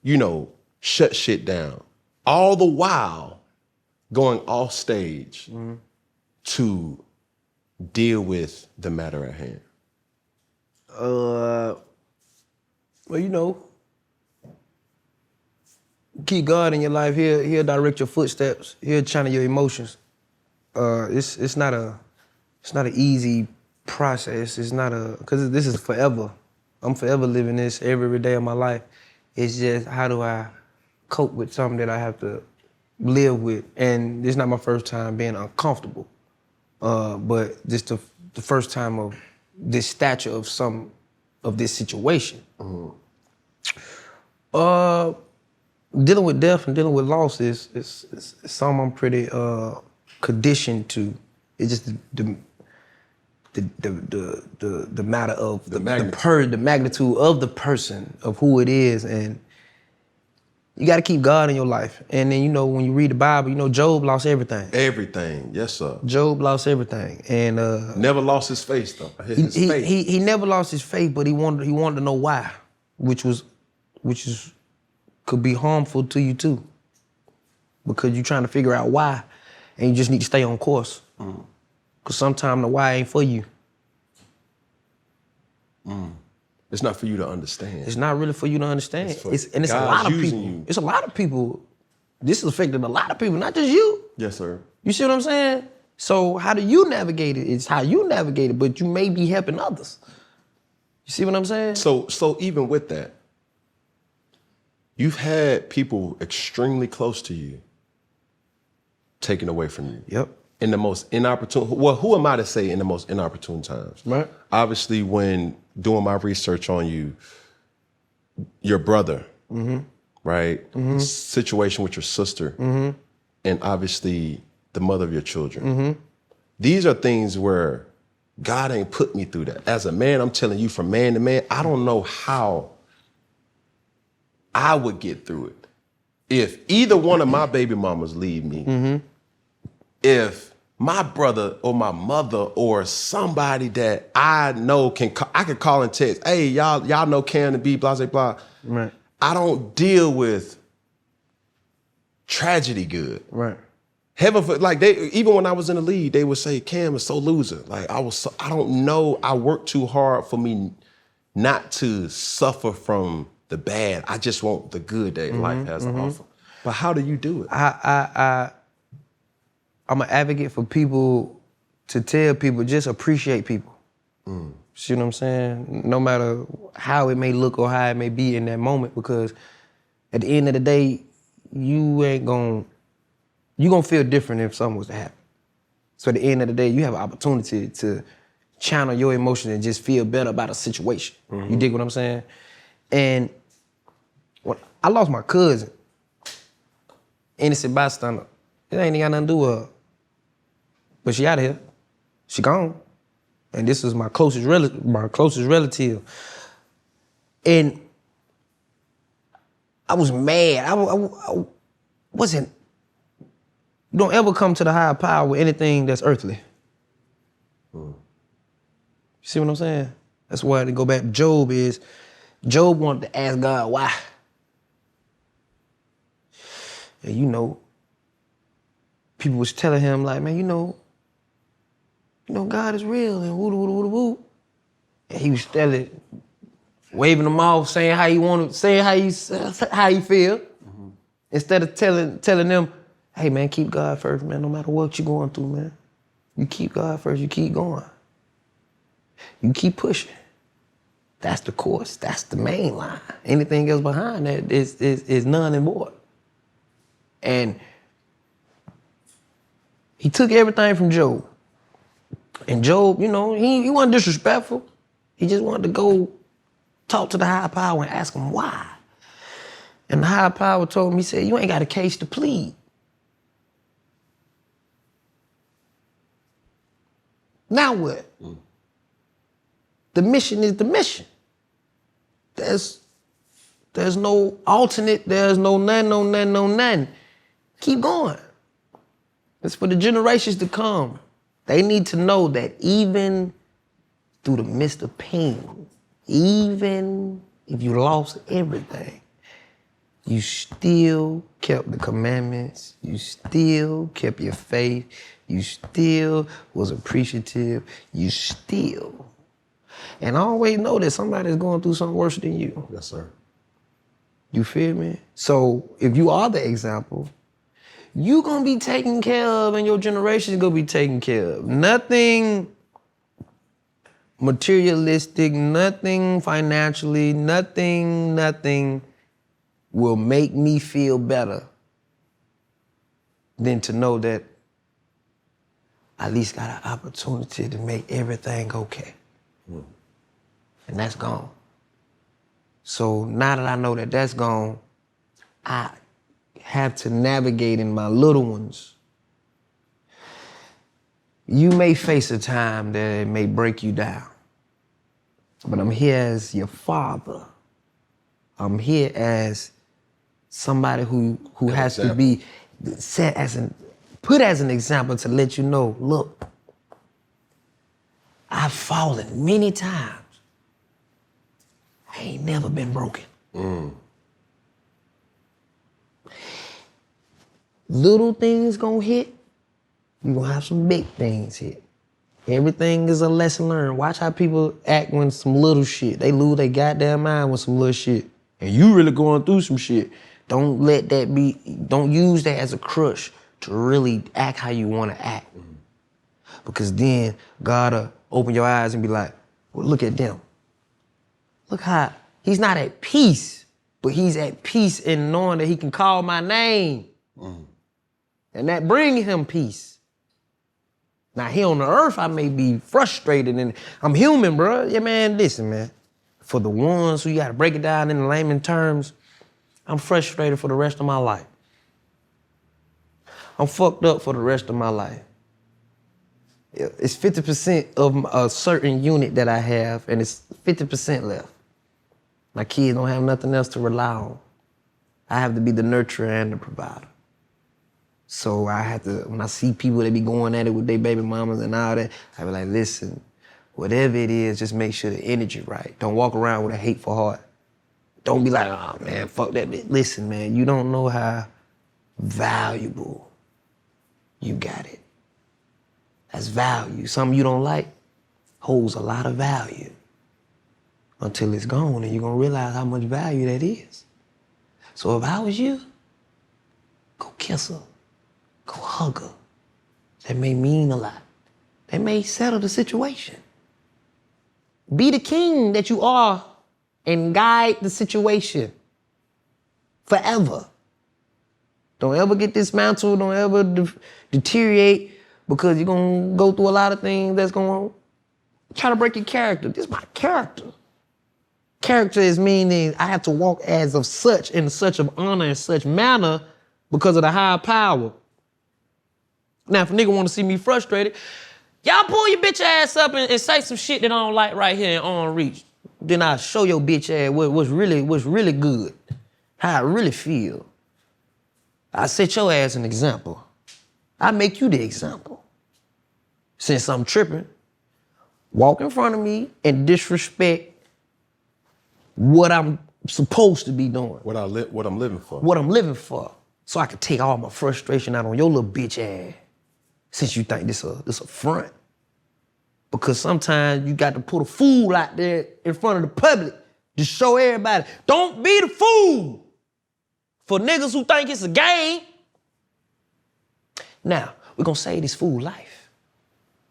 you know, shut shit down. All the while going off stage to deal with the matter at hand. Well, you know, keep God in your life. He'll direct your footsteps. He'll channel your emotions. it's not an easy process. It's not because this is forever. I'm forever living this every day of my life. It's just how do I cope with something that I have to live with, and this is not my first time being uncomfortable, but this the first time of this stature of this situation. Dealing with death and dealing with loss is something I'm pretty conditioned to. It's just the matter of the magnitude of the person, of who it is, and you got to keep God in your life. And then, when you read the Bible, Job lost everything. Everything, yes, sir. Job lost everything, and never lost his faith though. He never lost his faith, but he wanted to know why, which could be harmful to you too, because you're trying to figure out why, and you just need to stay on course. Because sometimes the why ain't for you. It's not for you to understand. It's not really for you to understand. It's a God's lot of using people. you. It's a lot of people. This has affected a lot of people, not just you. Yes, sir. You see what I'm saying? So how do you navigate it? It's how you navigate it, but you may be helping others. You see what I'm saying? So even with that, you've had people extremely close to you taken away from you. Yep. In the most inopportune, well, who am I to say in the most inopportune times? Right. Obviously, when doing my research on you, your brother, right? Situation with your sister, and obviously the mother of your children. These are things where God ain't put me through that. As a man, I'm telling you, from man to man, I don't know how I would get through it. If either one of my baby mamas leave me, if my brother or my mother or somebody that I know I can call and text, hey, y'all know Cam to be blah, blah, blah. Right. I don't deal with tragedy good. Right. Heaven for, even when I was in the league, they would say, Cam is so loser. I don't know, I work too hard for me not to suffer from the bad. I just want the good that life has to offer. But how do you do it? I'm an advocate for people to tell people, just appreciate people. See what I'm saying? No matter how it may look or how it may be in that moment, because at the end of the day, you're gonna feel different if something was to happen. So at the end of the day, you have an opportunity to channel your emotions and just feel better about a situation. You dig what I'm saying? And when I lost my cousin, innocent bystander, it ain't got nothing to do with her. But she out of here. She gone. And this is my closest relative. And I was mad. I wasn't. You don't ever come to the higher power with anything that's earthly. You see what I'm saying? That's why to go back to Job wanted to ask God why. And people was telling him like, man, God is real and woo. And he was still waving them off, saying how he wanted, saying how he feel. Instead of telling them, hey man, keep God first, man, no matter what you're going through, man. You keep God first, you keep going. You keep pushing. That's the course, that's the main line. Anything else behind that is none and void. And he took everything from Job. And Job, he wasn't disrespectful. He just wanted to go talk to the higher power and ask him why. And the higher power told him, he said, you ain't got a case to plead. Now what? The mission is the mission. There's no alternate, there's no none. Keep going. It's for the generations to come. They need to know that even through the midst of pain, even if you lost everything, you still kept the commandments, you still kept your faith, you still was appreciative, you still. And I always know that somebody's going through something worse than you. Yes, sir. You feel me? So if you are the example, you gonna be taken care of and your generation is gonna be taken care of. Nothing materialistic, nothing financially, nothing will make me feel better than to know that I at least got an opportunity to make everything okay. And that's gone. So now that I know that that's gone, I have to navigate in my little ones. You may face a time that it may break you down, but I'm here as your father. I'm here as somebody who has to be set as put as an example to let you know, look, I've fallen many times. I ain't never been broken. Little things gonna hit, you gonna have some big things hit. Everything is a lesson learned. Watch how people act when some little shit. They lose their goddamn mind with some little shit. And you really going through some shit. Don't let that be, don't use that as a crush to really act how you wanna act. Because then God'll open your eyes and be like, well, look at them. Look how, he's not at peace, but he's at peace in knowing that he can call my name. And that brings him peace. Now here on the earth, I may be frustrated and I'm human, bro. Yeah, man, listen, man. For the ones who you gotta break it down in layman terms, I'm frustrated for the rest of my life. I'm fucked up for the rest of my life. It's 50% of a certain unit that I have, and it's 50% left. My kids don't have nothing else to rely on. I have to be the nurturer and the provider. So I have to, when I see people that be going at it with their baby mamas and all that, I be like, listen, whatever it is, just make sure the energy right. Don't walk around with a hateful heart. Don't be like, oh man, fuck that bitch. Listen, man, you don't know how valuable you got it. That's value. Something you don't like holds a lot of value until it's gone and you're gonna realize how much value that is. So if I was you, go kiss her, go hug her. That may mean a lot. That may settle the situation. Be the king that you are and guide the situation forever. Don't ever get dismantled, don't ever deteriorate because you're gonna go through a lot of things that's gonna try to break your character. This is my character. Character is meaning I have to walk as of such, in such of honor, in such manner because of the higher power. Now, if a nigga wanna see me frustrated, y'all pull your bitch ass up and say some shit that I don't like right here in arm reach. Then I'll show your bitch ass what's really good, how I really feel. I set your ass an example. I make you the example. Since I'm tripping, walk in front of me and disrespect what I'm supposed to be doing. What I'm living for. What I'm living for. So I can take all my frustration out on your little bitch ass. Since you think this a front. Because sometimes you got to put a fool out there in front of the public to show everybody. Don't be the fool. For niggas who think it's a game. Now, we're gonna save this fool life.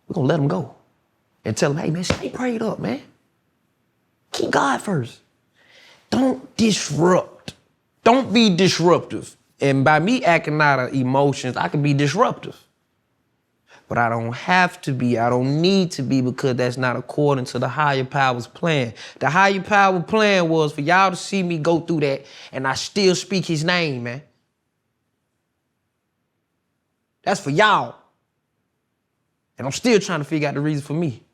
We're gonna let him go. And tell him, hey man, stay prayed up, man. Keep God first. Don't disrupt. Don't be disruptive. And by me acting out of emotions, I can be disruptive. But I don't have to be, I don't need to be because that's not according to the higher power's plan. The higher power plan was for y'all to see me go through that and I still speak his name, man. That's for y'all. And I'm still trying to figure out the reason for me.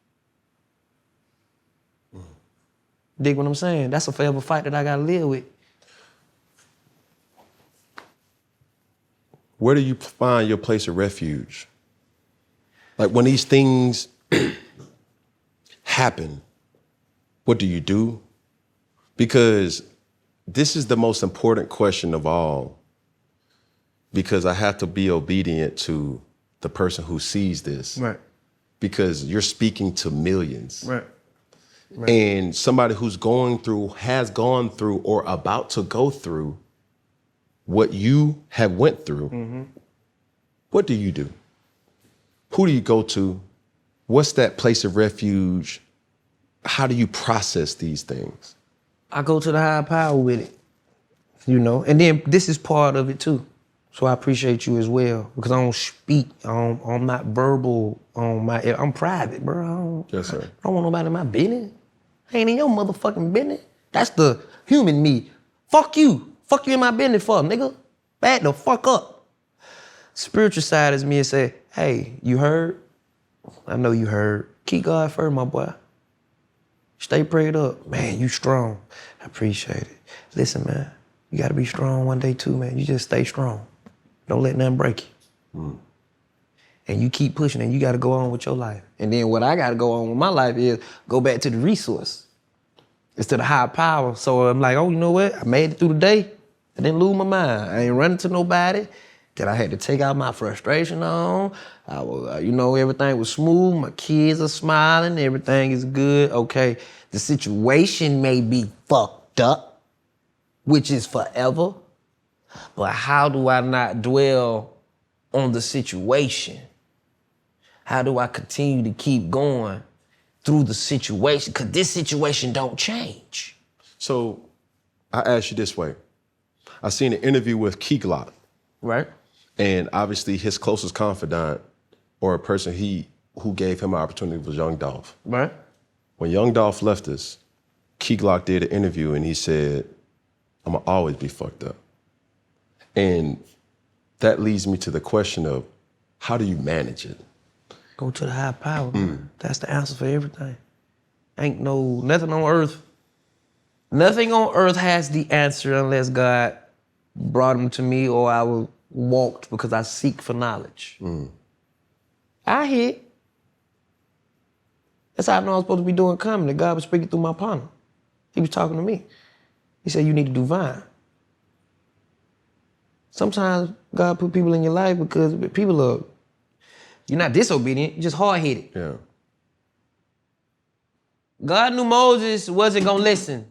Dig what I'm saying? That's a forever fight that I gotta live with. Where do you find your place of refuge? Like when these things happen, what do you do? Because this is the most important question of all, because I have to be obedient to the person who sees this. Right. Because you're speaking to millions. Right. And somebody who's going through, has gone through, or about to go through what you have went through, what do you do? Who do you go to? What's that place of refuge? How do you process these things? I go to the higher power with it, you know? And then this is part of it too. So I appreciate you as well, because I don't speak, I'm not verbal I'm private, bro. Yes, sir. I don't want nobody in my business. I ain't in your motherfucking business. That's the human me. Fuck you. Fuck you in my business for, nigga. Back the fuck up. Spiritual side is me and say, hey, you heard? I know you heard. Keep God first, my boy. Stay prayed up. Man, you strong. I appreciate it. Listen, man, you gotta be strong one day too, man. You just stay strong. Don't let nothing break you. And you keep pushing and you gotta go on with your life. And then what I gotta go on with my life is go back to the resource. It's to the higher power. So I'm like, oh, you know what? I made it through the day. I didn't lose my mind. I ain't running to nobody that I had to take out my frustration on. I was, everything was smooth. My kids are smiling. Everything is good. Okay, the situation may be fucked up, which is forever. But how do I not dwell on the situation? How do I continue to keep going through the situation? Because this situation don't change. So I ask you this way. I seen an interview with Key Glock. Right. And obviously his closest confidant or a person who gave him an opportunity was Young Dolph. Right. When Young Dolph left us, Key Glock did an interview and he said, I'm gonna always be fucked up. And that leads me to the question of, how do you manage it? Go to the higher power, man. That's the answer for everything. Ain't nothing on earth. Nothing on earth has the answer unless God brought them to me or I will walked because I seek for knowledge. I hit. That's how I know I was supposed to be doing comedy. God was speaking through my partner. He was talking to me. He said, you need to do Vine. Sometimes God put people in your life because people are, you're not disobedient, you're just hard-headed. Yeah. God knew Moses wasn't gonna listen.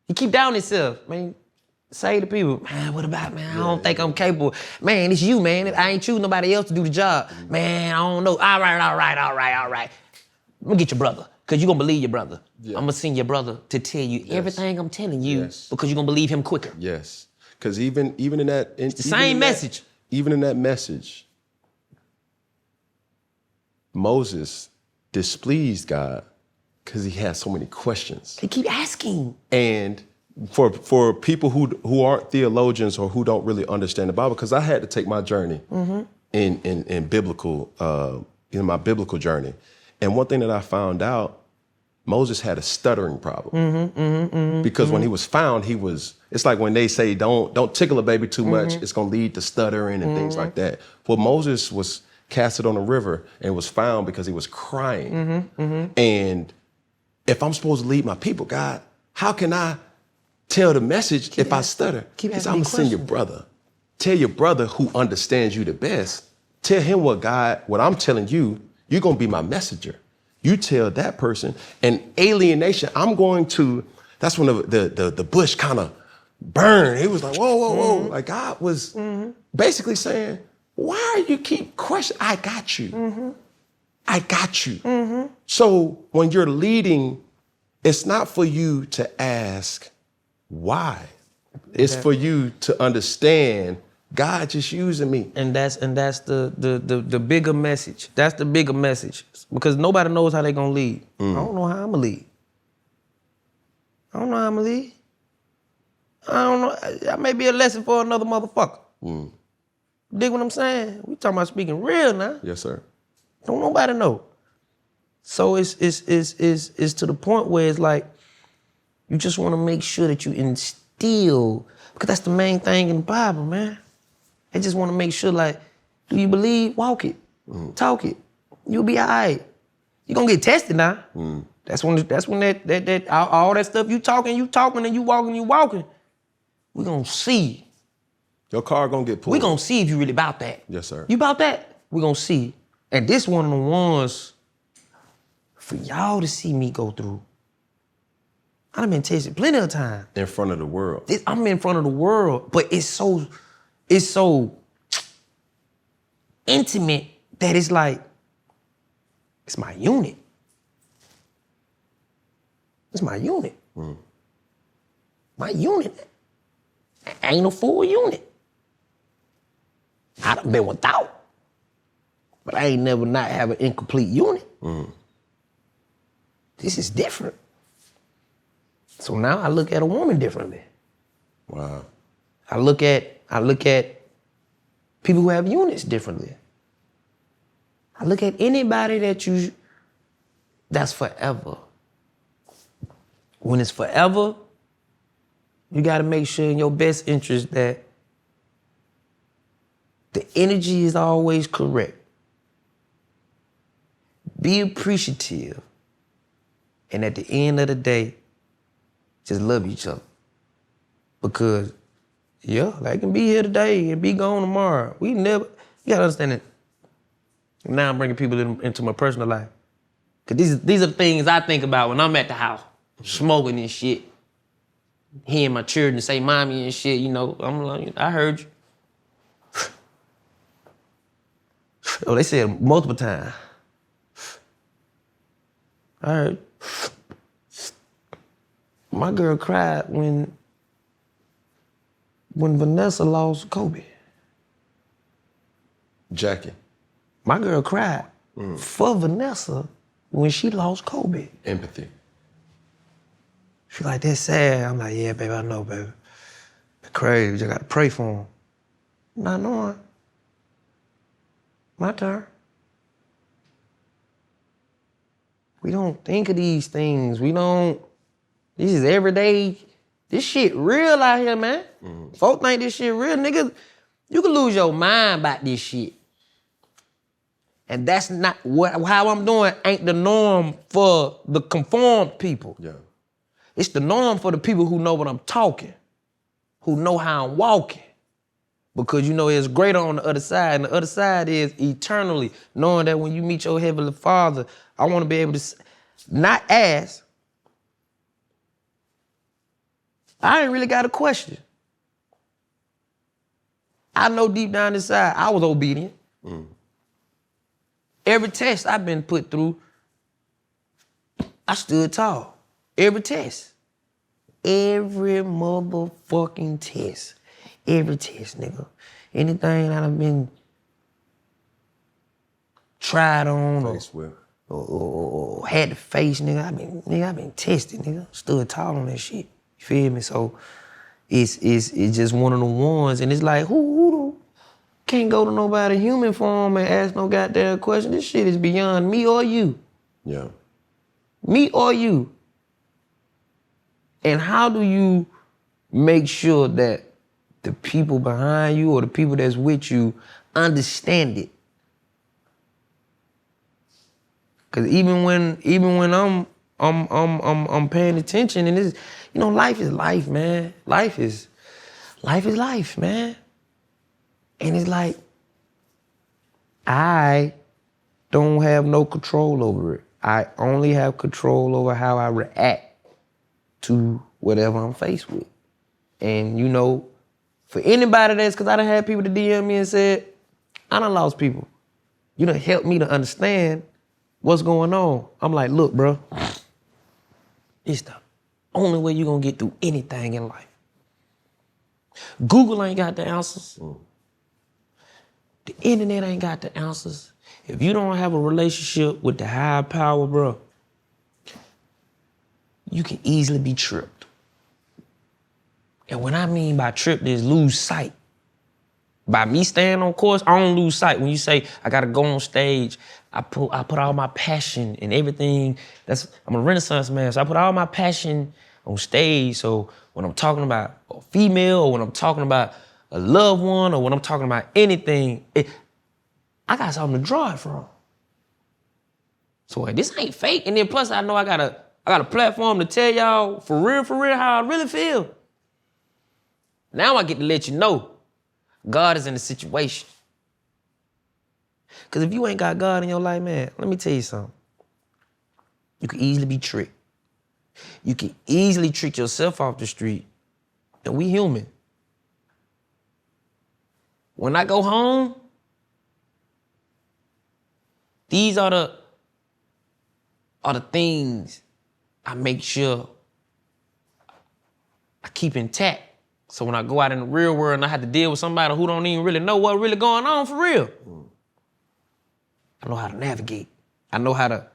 He keep down himself, man. Say to people, man, what about, man? I don't think I'm capable. Man, it's you, man. I ain't choosing nobody else to do the job. Man, I don't know. All right. I'm gonna get your brother, because you're gonna believe your brother. Yeah. I'm gonna send your brother to tell you everything I'm telling you because you're gonna believe him quicker. Yes. Because even in that... It's the same message. Even in that message, Moses displeased God because he had so many questions. They keep asking. And for people who aren't theologians or who don't really understand the Bible, because I had to take my journey in biblical, my biblical journey. And one thing that I found out, Moses had a stuttering problem. Because when he was found, it's like when they say, don't tickle a baby too much, it's gonna lead to stuttering and things like that. Well, Moses was casted on a river and was found because he was crying. And if I'm supposed to lead my people, God, how can I tell the message if I stutter? He said, I'm gonna send your brother. Tell your brother who understands you the best. Tell him what I'm telling you, you're gonna be my messenger. You tell that person. And alienation, that's when the bush kind of burned. It was like, whoa. Like God was basically saying, why do you keep questioning? I got you. I got you. So when you're leading, it's not for you to ask why. It's for you to understand God just using me. And that's the bigger message. That's the bigger message. Because nobody knows how they're gonna lead. I don't know how I'm gonna lead. I don't know. That may be a lesson for another motherfucker. Dig what I'm saying? We talking about speaking real now. Yes, sir. Don't nobody know. So it's to the point where it's like, you just want to make sure that you instill, because that's the main thing in the Bible, man. They just want to make sure, like, do you believe? Walk it, talk it. You'll be all right. You're gonna get tested now. That's when that all that stuff you talking, and you walking. We're gonna see. Your car gonna get pulled. We're gonna see if you really about that. Yes, sir. You about that? We're gonna see. And this one of the ones for y'all to see me go through. I done been tested plenty of time. In front of the world. I'm in front of the world, but it's so intimate that it's like, it's my unit. It's my unit. My unit ain't a full unit. I done been without, but I ain't never not have an incomplete unit. This is different. So now I look at a woman differently. Wow. I look at people who have units differently. I look at anybody that's forever. When it's forever, you gotta make sure in your best interest that the energy is always correct. Be appreciative. And at the end of the day, just love each other. Because, yeah, they can be here today and be gone tomorrow. You gotta understand it. Now I'm bringing people into my personal life. Because these are the things I think about when I'm at the house, smoking and shit. Hearing my children say mommy and shit, you know, I'm like, I heard you. Oh, they said it multiple times. I heard. My girl cried when Vanessa lost Kobe. Jacky. My girl cried for Vanessa when she lost Kobe. Empathy. She like, that's sad. I'm like, yeah, baby, I know, baby. It's crazy, you just gotta pray for him. Not knowing. My turn. We don't think of these things. This is everyday. This shit real out here, man. Folk think this shit real. Nigga, you can lose your mind about this shit. And that's not how I'm doing ain't the norm for the conformed people. Yeah. It's the norm for the people who know what I'm talking, who know how I'm walking. Because you know it's greater on the other side, and the other side is eternally, knowing that when you meet your Heavenly Father, I want to be able to not ask. I ain't really got a question. I know deep down inside, I was obedient. Every test I've been put through, I stood tall. Every test. Every motherfucking test. Every test, nigga. Anything that I've been tried on or had to face, nigga, I've been tested, nigga. Stood tall on that shit. You feel me? So it's just one of the ones, and it's like, who can't go to nobody human form and ask no goddamn question. This shit is beyond me or you. Yeah. Me or you. And how do you make sure that the people behind you or the people that's with you understand it? Cause even when I'm paying attention, and this, you know, life is life, man. Life is life, man. And it's like, I don't have no control over it. I only have control over how I react to whatever I'm faced with. And you know, for anybody cause I done had people to DM me and said, I done lost people. You done helped me to understand what's going on. I'm like, look, bro, it's the only way you're gonna get through anything in life. Google ain't got the answers. The internet ain't got the answers. If you don't have a relationship with the higher power, bro, you can easily be tripped. And what I mean by tripped is lose sight. By me staying on course, I don't lose sight. When you say, I gotta go on stage, I put all my passion and everything. I'm a Renaissance man, so I put all my passion on stage. So when I'm talking about a female, or when I'm talking about a loved one, or when I'm talking about anything, I got something to draw it from. So this ain't fake. And then plus I know I got a platform to tell y'all for real, how I really feel. Now I get to let you know God is in the situation. Because if you ain't got God in your life, man, let me tell you something. You can easily be tricked. You can easily trick yourself off the street. And we human. When I go home, These are the things I make sure I keep intact. So when I go out in the real world and I have to deal with somebody who don't even really know what really going on for real, I know how to navigate. I know how to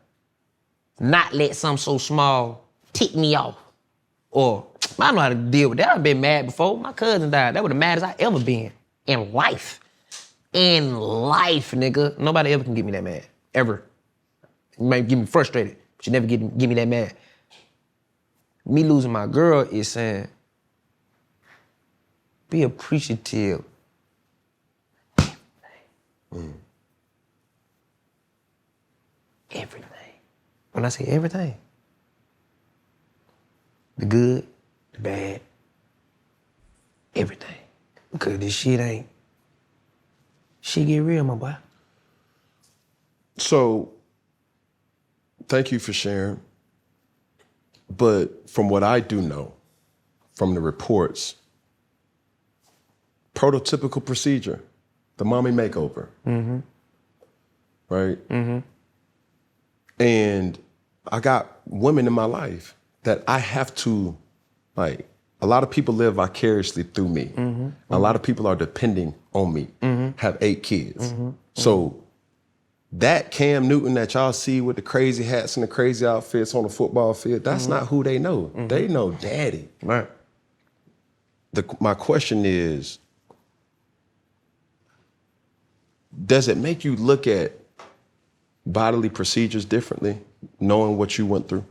not let something so small tick me off. Or I know how to deal with that. I've been mad before. My cousin died. That was the maddest I ever been in life. In life, nigga. Nobody ever can get me that mad. Ever. You might get me frustrated, but you never get me that mad. Me losing my girl is saying, be appreciative. Everything. When I say everything, the good, the bad, everything. Because this shit get real, my boy. So, thank you for sharing. But from what I do know, from the reports, prototypical procedure, the mommy makeover. Mm-hmm. Right? Mm-hmm. And I got women in my life that I have to, like, a lot of people live vicariously through me. Mm-hmm. A lot of people are depending on me, have 8 kids. Mm-hmm. So that Cam Newton that y'all see with the crazy hats and the crazy outfits on the football field, that's not who they know. Mm-hmm. They know daddy. Right. My question is, does it make you look at bodily procedures differently, knowing what you went through?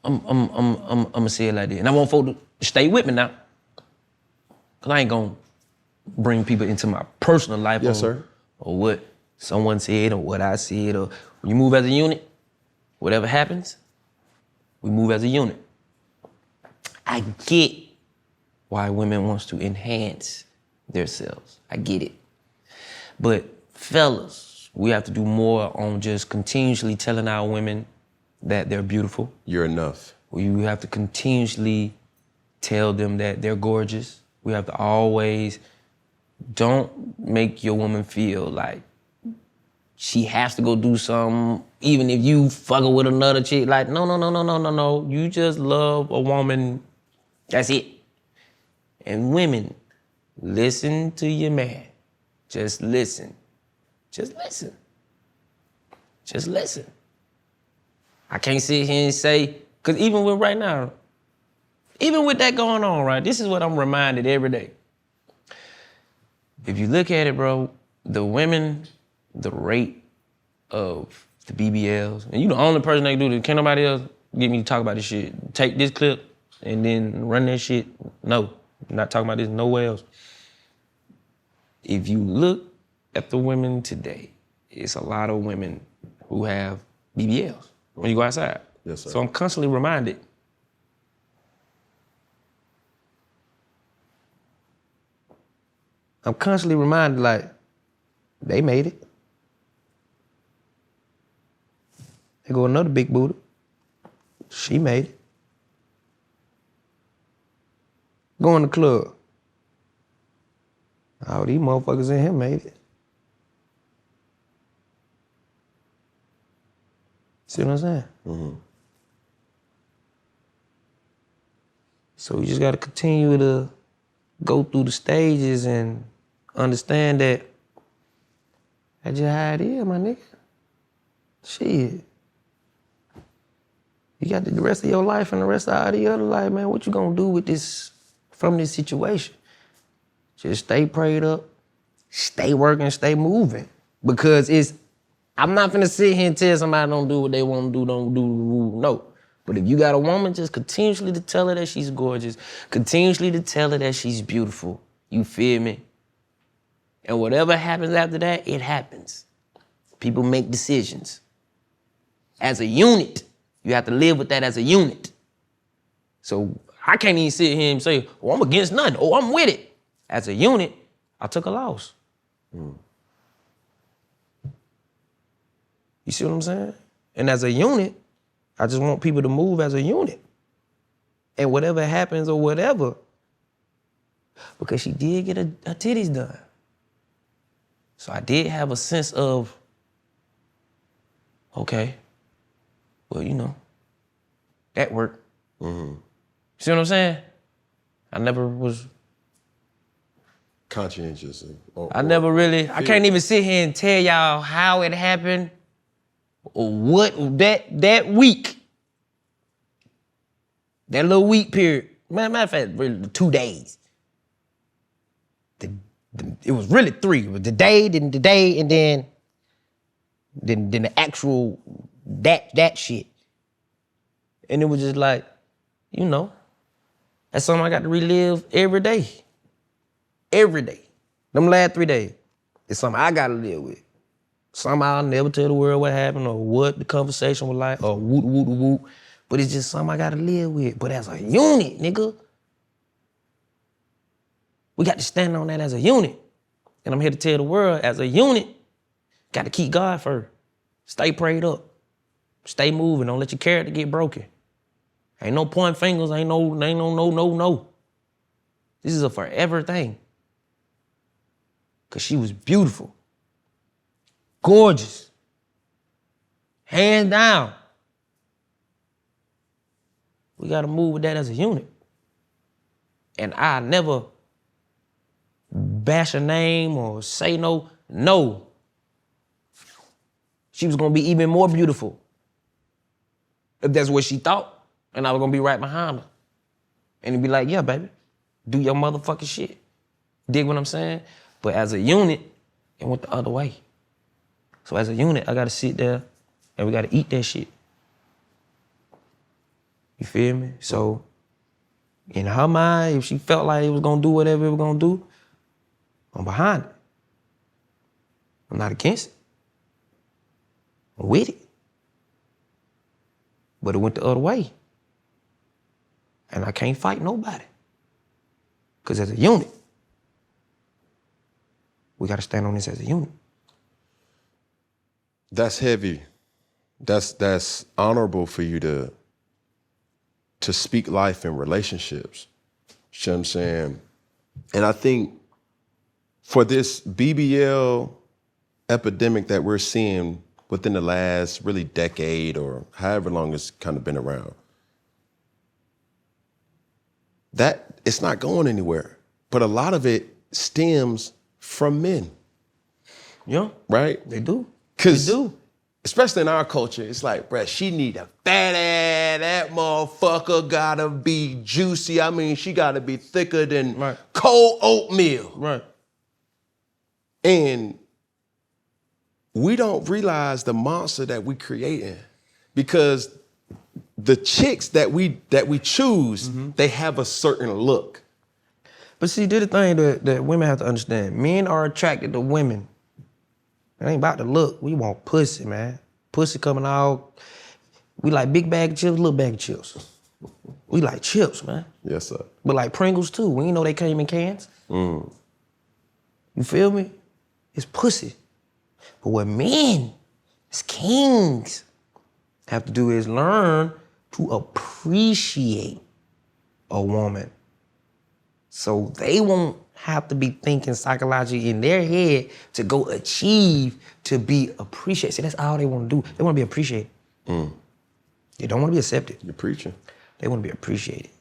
I'm gonna say it like that. And I want folks to stay with me now. Cause I ain't gonna bring people into my personal life. Yes, sir. Or what someone said or what I said. Or when you move as a unit, whatever happens, we move as a unit. I get why women wants to enhance themselves. I get it. But fellas, we have to do more on just continuously telling our women that they're beautiful. You're enough. We have to continuously tell them that they're gorgeous. We have to always, don't make your woman feel like she has to go do something, even if you fucking with another chick. Like, no. You just love a woman, that's it. And women, listen to your man. Just listen. Just listen. Just listen. I can't sit here and say, because even with right now, even with that going on, right, this is what I'm reminded every day. If you look at it, bro, the women, the rate of the BBLs, and you the only person that can do this. Can't nobody else get me to talk about this shit. Take this clip and then run that shit. No, I'm not talking about this nowhere else. If you look at the women today, it's a lot of women who have BBLs when you go outside. Yes, sir. So I'm constantly reminded. Like, they made it. There go another big booty. She made it. Go in the club. All these motherfuckers in here made it. See what I'm saying? Mm-hmm. So you just gotta continue to go through the stages and understand that that's just how it is, my nigga. Shit. You got the rest of your life and the rest of all the other life, man. What you gonna do with this, from this situation? Just stay prayed up, stay working, stay moving. Because I'm not finna sit here and tell somebody don't do what they wanna do, don't do the rule, no. But if you got a woman, just continuously to tell her that she's gorgeous, continuously to tell her that she's beautiful, you feel me? And whatever happens after that, it happens. People make decisions. As a unit, you have to live with that as a unit. So I can't even sit here and say, oh, I'm against nothing, oh, I'm with it. As a unit, I took a loss. You see what I'm saying? And as a unit, I just want people to move as a unit. And whatever happens or whatever, because she did get her titties done. So I did have a sense of Okay. Well, you know, that worked. See what I'm saying? I never was. Conscientious. I never really. I can't even sit here and tell y'all how it happened or what that week. That little week period. Matter of fact, really 2 days. It was really 3. It was the day, then the day, and then the actual that shit. And it was just like, you know, that's something I got to relive every day. Every day. Them last 3 days. It's something I got to live with. Something I'll never tell the world what happened or what the conversation was like or whoop. But it's just something I got to live with. But as a unit, nigga, we got to stand on that as a unit. And I'm here to tell the world, as a unit, got to keep God first. Stay prayed up. Stay moving. Don't let your character get broken. Ain't no pointing fingers. Ain't no. This is a forever thing. Because she was beautiful. Gorgeous. Hands down. We got to move with that as a unit. And I never bash her name or say no. She was going to be even more beautiful. If that's what she thought. And I was going to be right behind her. And it'd be like, yeah, baby, do your motherfucking shit. Dig what I'm saying? But as a unit, it went the other way. So as a unit, I got to sit there and we got to eat that shit. You feel me? So in her mind, if she felt like it was going to do whatever it was going to do, I'm behind it. I'm not against it. I'm with it. But it went the other way. And I can't fight nobody. Because as a unit, we got to stand on this as a unit. That's heavy. That's honorable for you to speak life in relationships. You know what I'm saying? And I think for this BBL epidemic that we're seeing within the last really decade or however long it's kind of been around, that it's not going anywhere. But a lot of it stems from men. Yeah. Right? They do. Because they do. Especially in our culture, it's like, bruh, she need a fat ass. That motherfucker gotta be juicy. I mean, she gotta be thicker than cold oatmeal. Right. And we don't realize the monster that we creating because the chicks that we choose, they have a certain look. But see, this is the thing that women have to understand. Men are attracted to women. It ain't about the look. We want pussy, man. Pussy coming out. We like big bag of chips, little bag of chips. We like chips, man. Yes, sir. But like Pringles too. We ain't know they came in cans. You feel me? It's pussy. But what men, as kings, have to do is learn to appreciate a woman. So they won't have to be thinking psychologically in their head to go achieve, to be appreciated. See, that's all they want to do. They want to be appreciated. They don't want to be accepted. You're preaching. They want to be appreciated.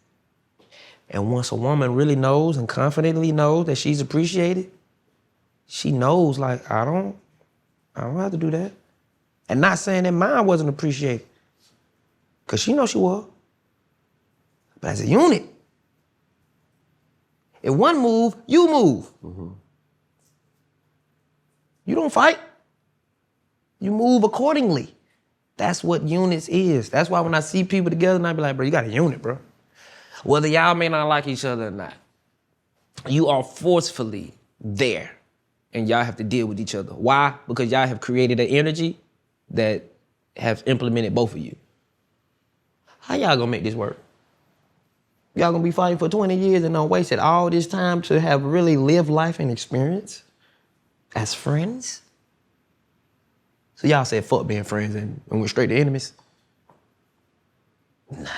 And once a woman really knows and confidently knows that she's appreciated, she knows, like, I don't have to do that. And not saying that mine wasn't appreciated, because she knows she was. But as a unit, if one move, you move. You don't fight. You move accordingly. That's what units is. That's why when I see people together, and I be like, bro, you got a unit, bro. Whether y'all may not like each other or not, you are forcefully there. And y'all have to deal with each other. Why? Because y'all have created an energy that have implemented both of you. How y'all gonna make this work? Y'all gonna be fighting for 20 years and don't wasted all this time to have really lived life and experience as friends? So y'all said fuck being friends and went straight to enemies? Nah,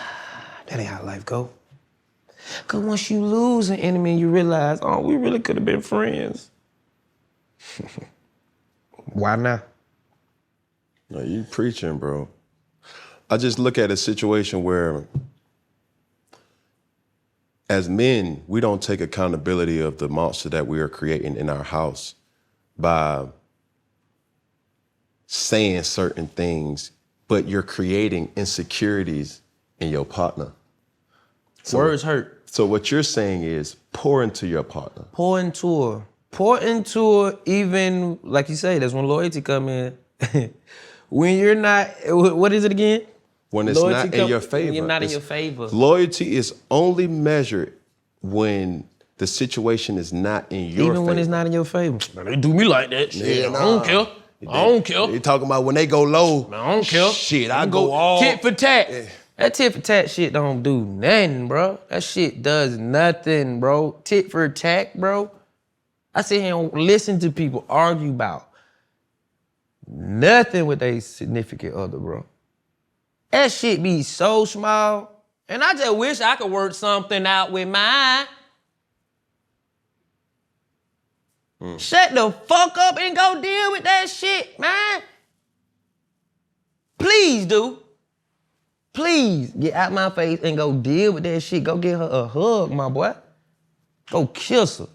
that ain't how life go. Cause once you lose an enemy, you realize, oh, we really could have been friends. Why not? No, you preaching, bro. I just look at a situation where, as men, we don't take accountability of the monster that we are creating in our house by saying certain things, but you're creating insecurities in your partner. Words hurt. So what you're saying is pour into your partner. Pour into her. Pour into her, even, like you say, that's when loyalty come in. When you're not, what is it again? When it's Loyalty not in your favor. When you're not in It's- your favor. Loyalty is only measured when the situation is not in your favor. Even when it's not in your favor. Man, they do me like that. Shit, Yeah, I don't care. I don't care. They talking about when they go low. Man, I don't care. Shit, I go all. Tit for tat. That tit for tat shit don't do nothing, bro. That shit does nothing, bro. Tit for tat, bro. I sit here and listen to people argue about nothing with their significant other, bro. That shit be so small. And I just wish I could work something out with mine. Shut the fuck up and go deal with that shit, man. Please do. Please get out my face and go deal with that shit. Go get her a hug, my boy. Go kiss her.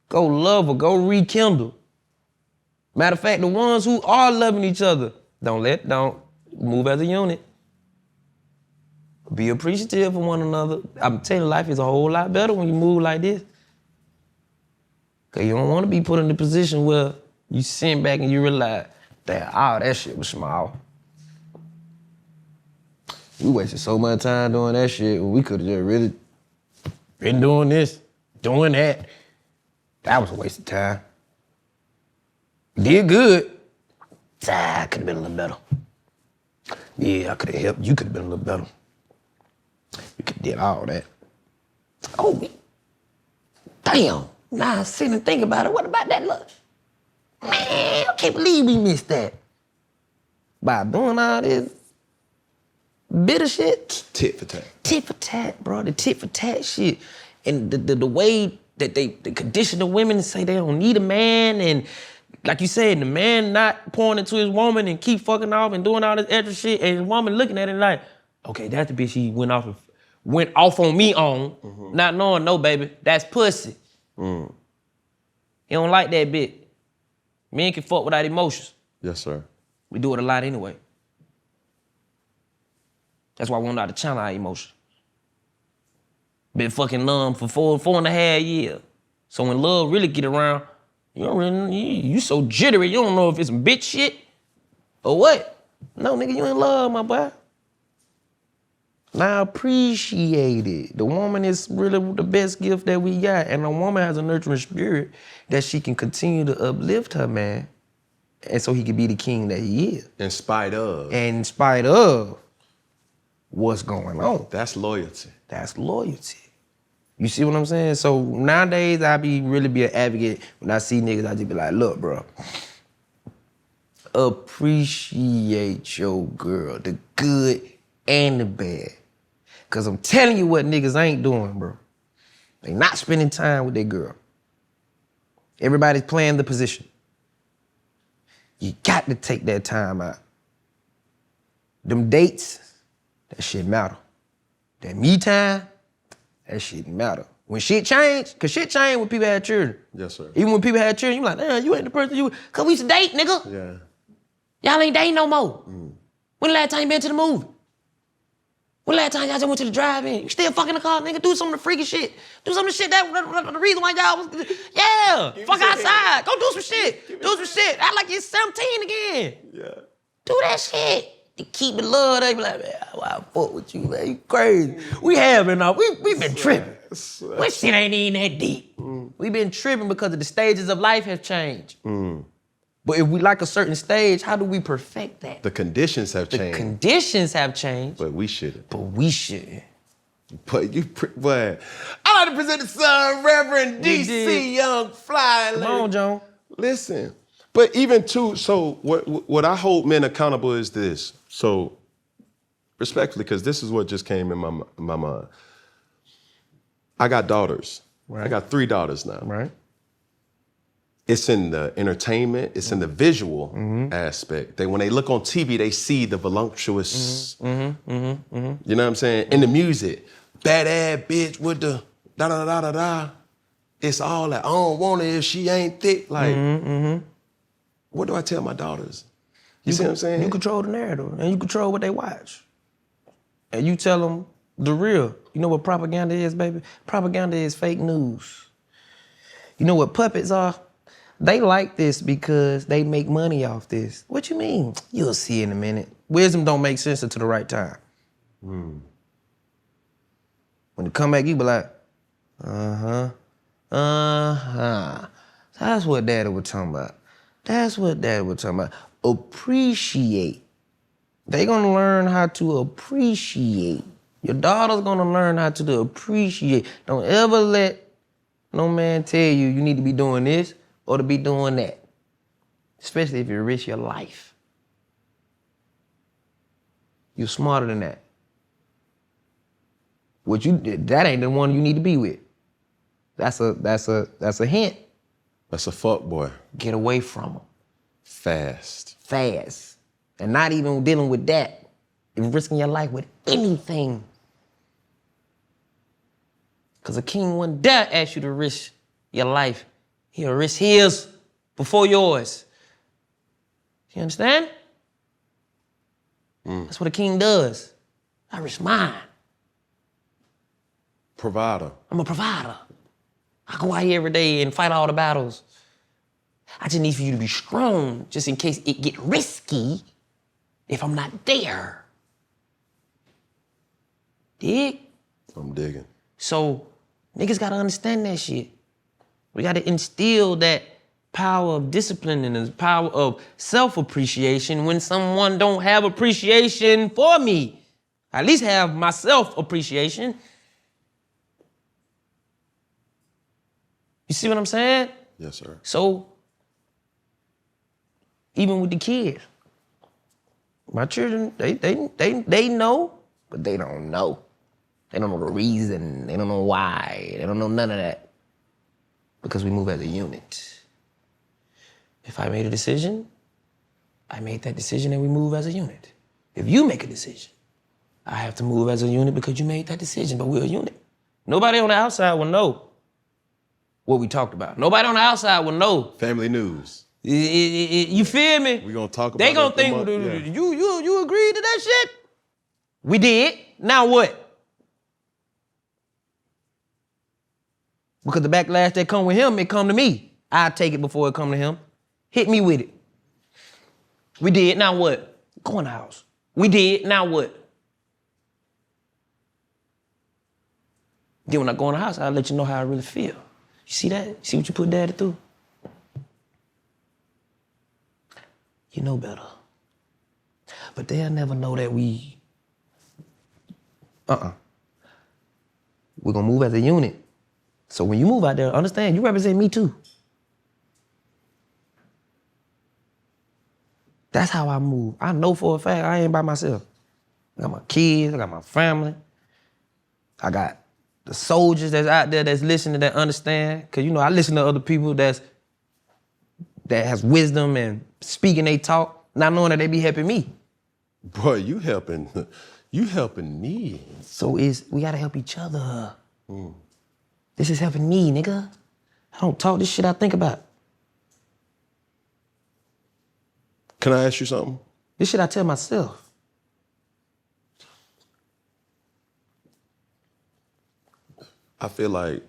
Go love her. Go rekindle. Matter of fact, the ones who are loving each other, don't move as a unit. Be appreciative of one another. I'm telling you, life is a whole lot better when you move like this. Cause you don't want to be put in a position where you sit back and you realize that shit was small. We wasted so much time doing that shit when we could have just really been doing this, doing that. That was a waste of time. Did good. I could have been a little better. Yeah, I could have helped. You could have been a little better. We could have did all that. Oh, damn. Now I sit and think about it. What about that look? Man, I can't believe we missed that. By doing all this bitter shit. Tit for tat. Tit for tat, bro. The tit for tat shit. And the way that they condition the women to say they don't need a man, and like you said, the man not pouring into his woman and keep fucking off and doing all this extra shit, and his woman looking at it like, okay, that's the bitch he went off on me on, not knowing, no, baby, that's pussy. He don't like that bit. Men can fuck without emotions. Yes, sir. We do it a lot anyway. That's why we don't know how to channel our emotions. Been fucking numb for four and a half years. So when love really get around, you so jittery, you don't know if it's some bitch shit or what. No, nigga, you in love, my boy. Now appreciate it. The woman is really the best gift that we got, and a woman has a nurturing spirit that she can continue to uplift her man, and so he can be the king that he is. In spite of. And in spite of what's going on. That's loyalty. That's loyalty. You see what I'm saying? So nowadays, I really be an advocate. When I see niggas, I just be like, look, bro, appreciate your girl, the good and the bad. Cause I'm telling you what niggas ain't doing, bro. They not spending time with their girl. Everybody's playing the position. You got to take that time out. Them dates, that shit matter. That me time, that shit matter. When shit change, cause shit change when people had children. Yes, sir. Even when people had children, you like, damn, you ain't the person you, cause we used to date, nigga. Yeah. Y'all ain't dating no more. When the last time you been to the movie? When the last time y'all just went to the drive-in? You still fucking the car, nigga? Do some of the freaky shit. Do some of the shit that the reason why y'all was, yeah. Fuck outside. Go do some shit. Do some shit. Act like you're 17 again. Yeah. Do that shit. To keep the love, they be like, man, I fuck with you, man. You crazy. We have been we been tripping. What shit ain't even that deep. We been tripping because of the stages of life have changed. But if we like a certain stage, how do we perfect that? The conditions have The changed. conditions have changed, But we shouldn't. but we shouldn't. But but I like to present the son, Reverend You DC did. Young Fly. Come on, John. Listen, but even too, so what I hold men accountable is this. So respectfully, because this is what just came in my mind. I got daughters. Right. I got 3 daughters now. Right. It's in the entertainment, it's in the visual aspect. When they look on TV, they see the voluptuous, you know what I'm saying? In the music, bad ass bitch with the da-da-da-da-da. It's all that, I don't want her if she ain't thick. Like, what do I tell my daughters? You see what I'm saying? You control the narrative, and you control what they watch. And you tell them the real. You know what propaganda is, baby? Propaganda is fake news. You know what puppets are? They like this because they make money off this. What you mean? You'll see in a minute. Wisdom don't make sense until the right time. When you come back, you be like, That's what Daddy was talking about. That's what Daddy was talking about. Appreciate. They gonna learn how to appreciate. Your daughter's gonna learn how to appreciate. Don't ever let no man tell you you need to be doing this or to be doing that. Especially if you risk your life. You're smarter than that. That ain't the one you need to be with. That's a hint. That's a fuck boy. Get away from them. Fast. And not even dealing with that. And risking your life with anything. Because a king wouldn't dare ask you to risk your life. He'll risk his before yours. You understand? That's what a king does. I risk mine. Provider. I'm a provider. I go out here every day and fight all the battles. I just need for you to be strong, just in case it get risky if I'm not there. Dig? I'm digging. So, niggas gotta understand that shit. We gotta instill that power of discipline and the power of self-appreciation when someone don't have appreciation for me. I at least have my self-appreciation. You see what I'm saying? Yes, sir. So, even with the kids, my children, they know, but they don't know. They don't know the reason. They don't know why. They don't know none of that. Because we move as a unit. If I made a decision, I made that decision and we move as a unit. If you make a decision, I have to move as a unit because you made that decision, but we're a unit. Nobody on the outside will know what we talked about. Nobody on the outside will know. Family news. You feel me? We're gonna talk about They gonna it think, you agreed to that shit? We did. Now what? Because the backlash that come with him, it come to me. I take it before it come to him. Hit me with it. We did, now what? Go in the house. We did, now what? Then when I go in the house, I'll let you know how I really feel. You see that? You see what you put Daddy through? You know better. But they'll never know that we... We're gonna move as a unit. So when you move out there, understand, you represent me too. That's how I move. I know for a fact I ain't by myself. I got my kids, I got my family. I got the soldiers that's out there that's listening, that understand. Cause you know, I listen to other people that has wisdom and speaking they talk, not knowing that they be helping me. Boy, you helping me. So we gotta help each other. This is helping me, nigga. I don't talk this shit I think about. Can I ask you something? This shit I tell myself. I feel like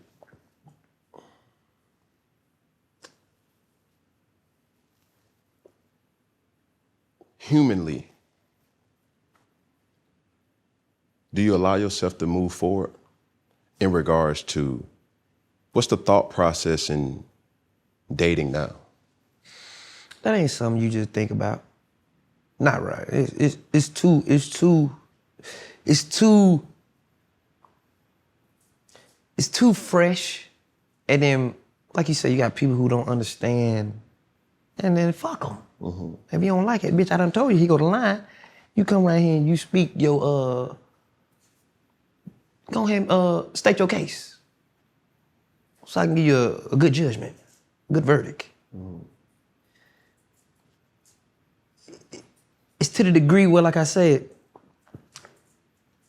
humanly, do you allow yourself to move forward in regards to what's the thought process in dating now? That ain't something you just think about. Not right. It's too fresh. And then, like you said, you got people who don't understand. And then fuck them. If you don't like it, bitch, I done told you, he go to line. You come right here and you speak your, go ahead and state your case. So I can give you a good judgment, good verdict. It's to the degree where, like I said,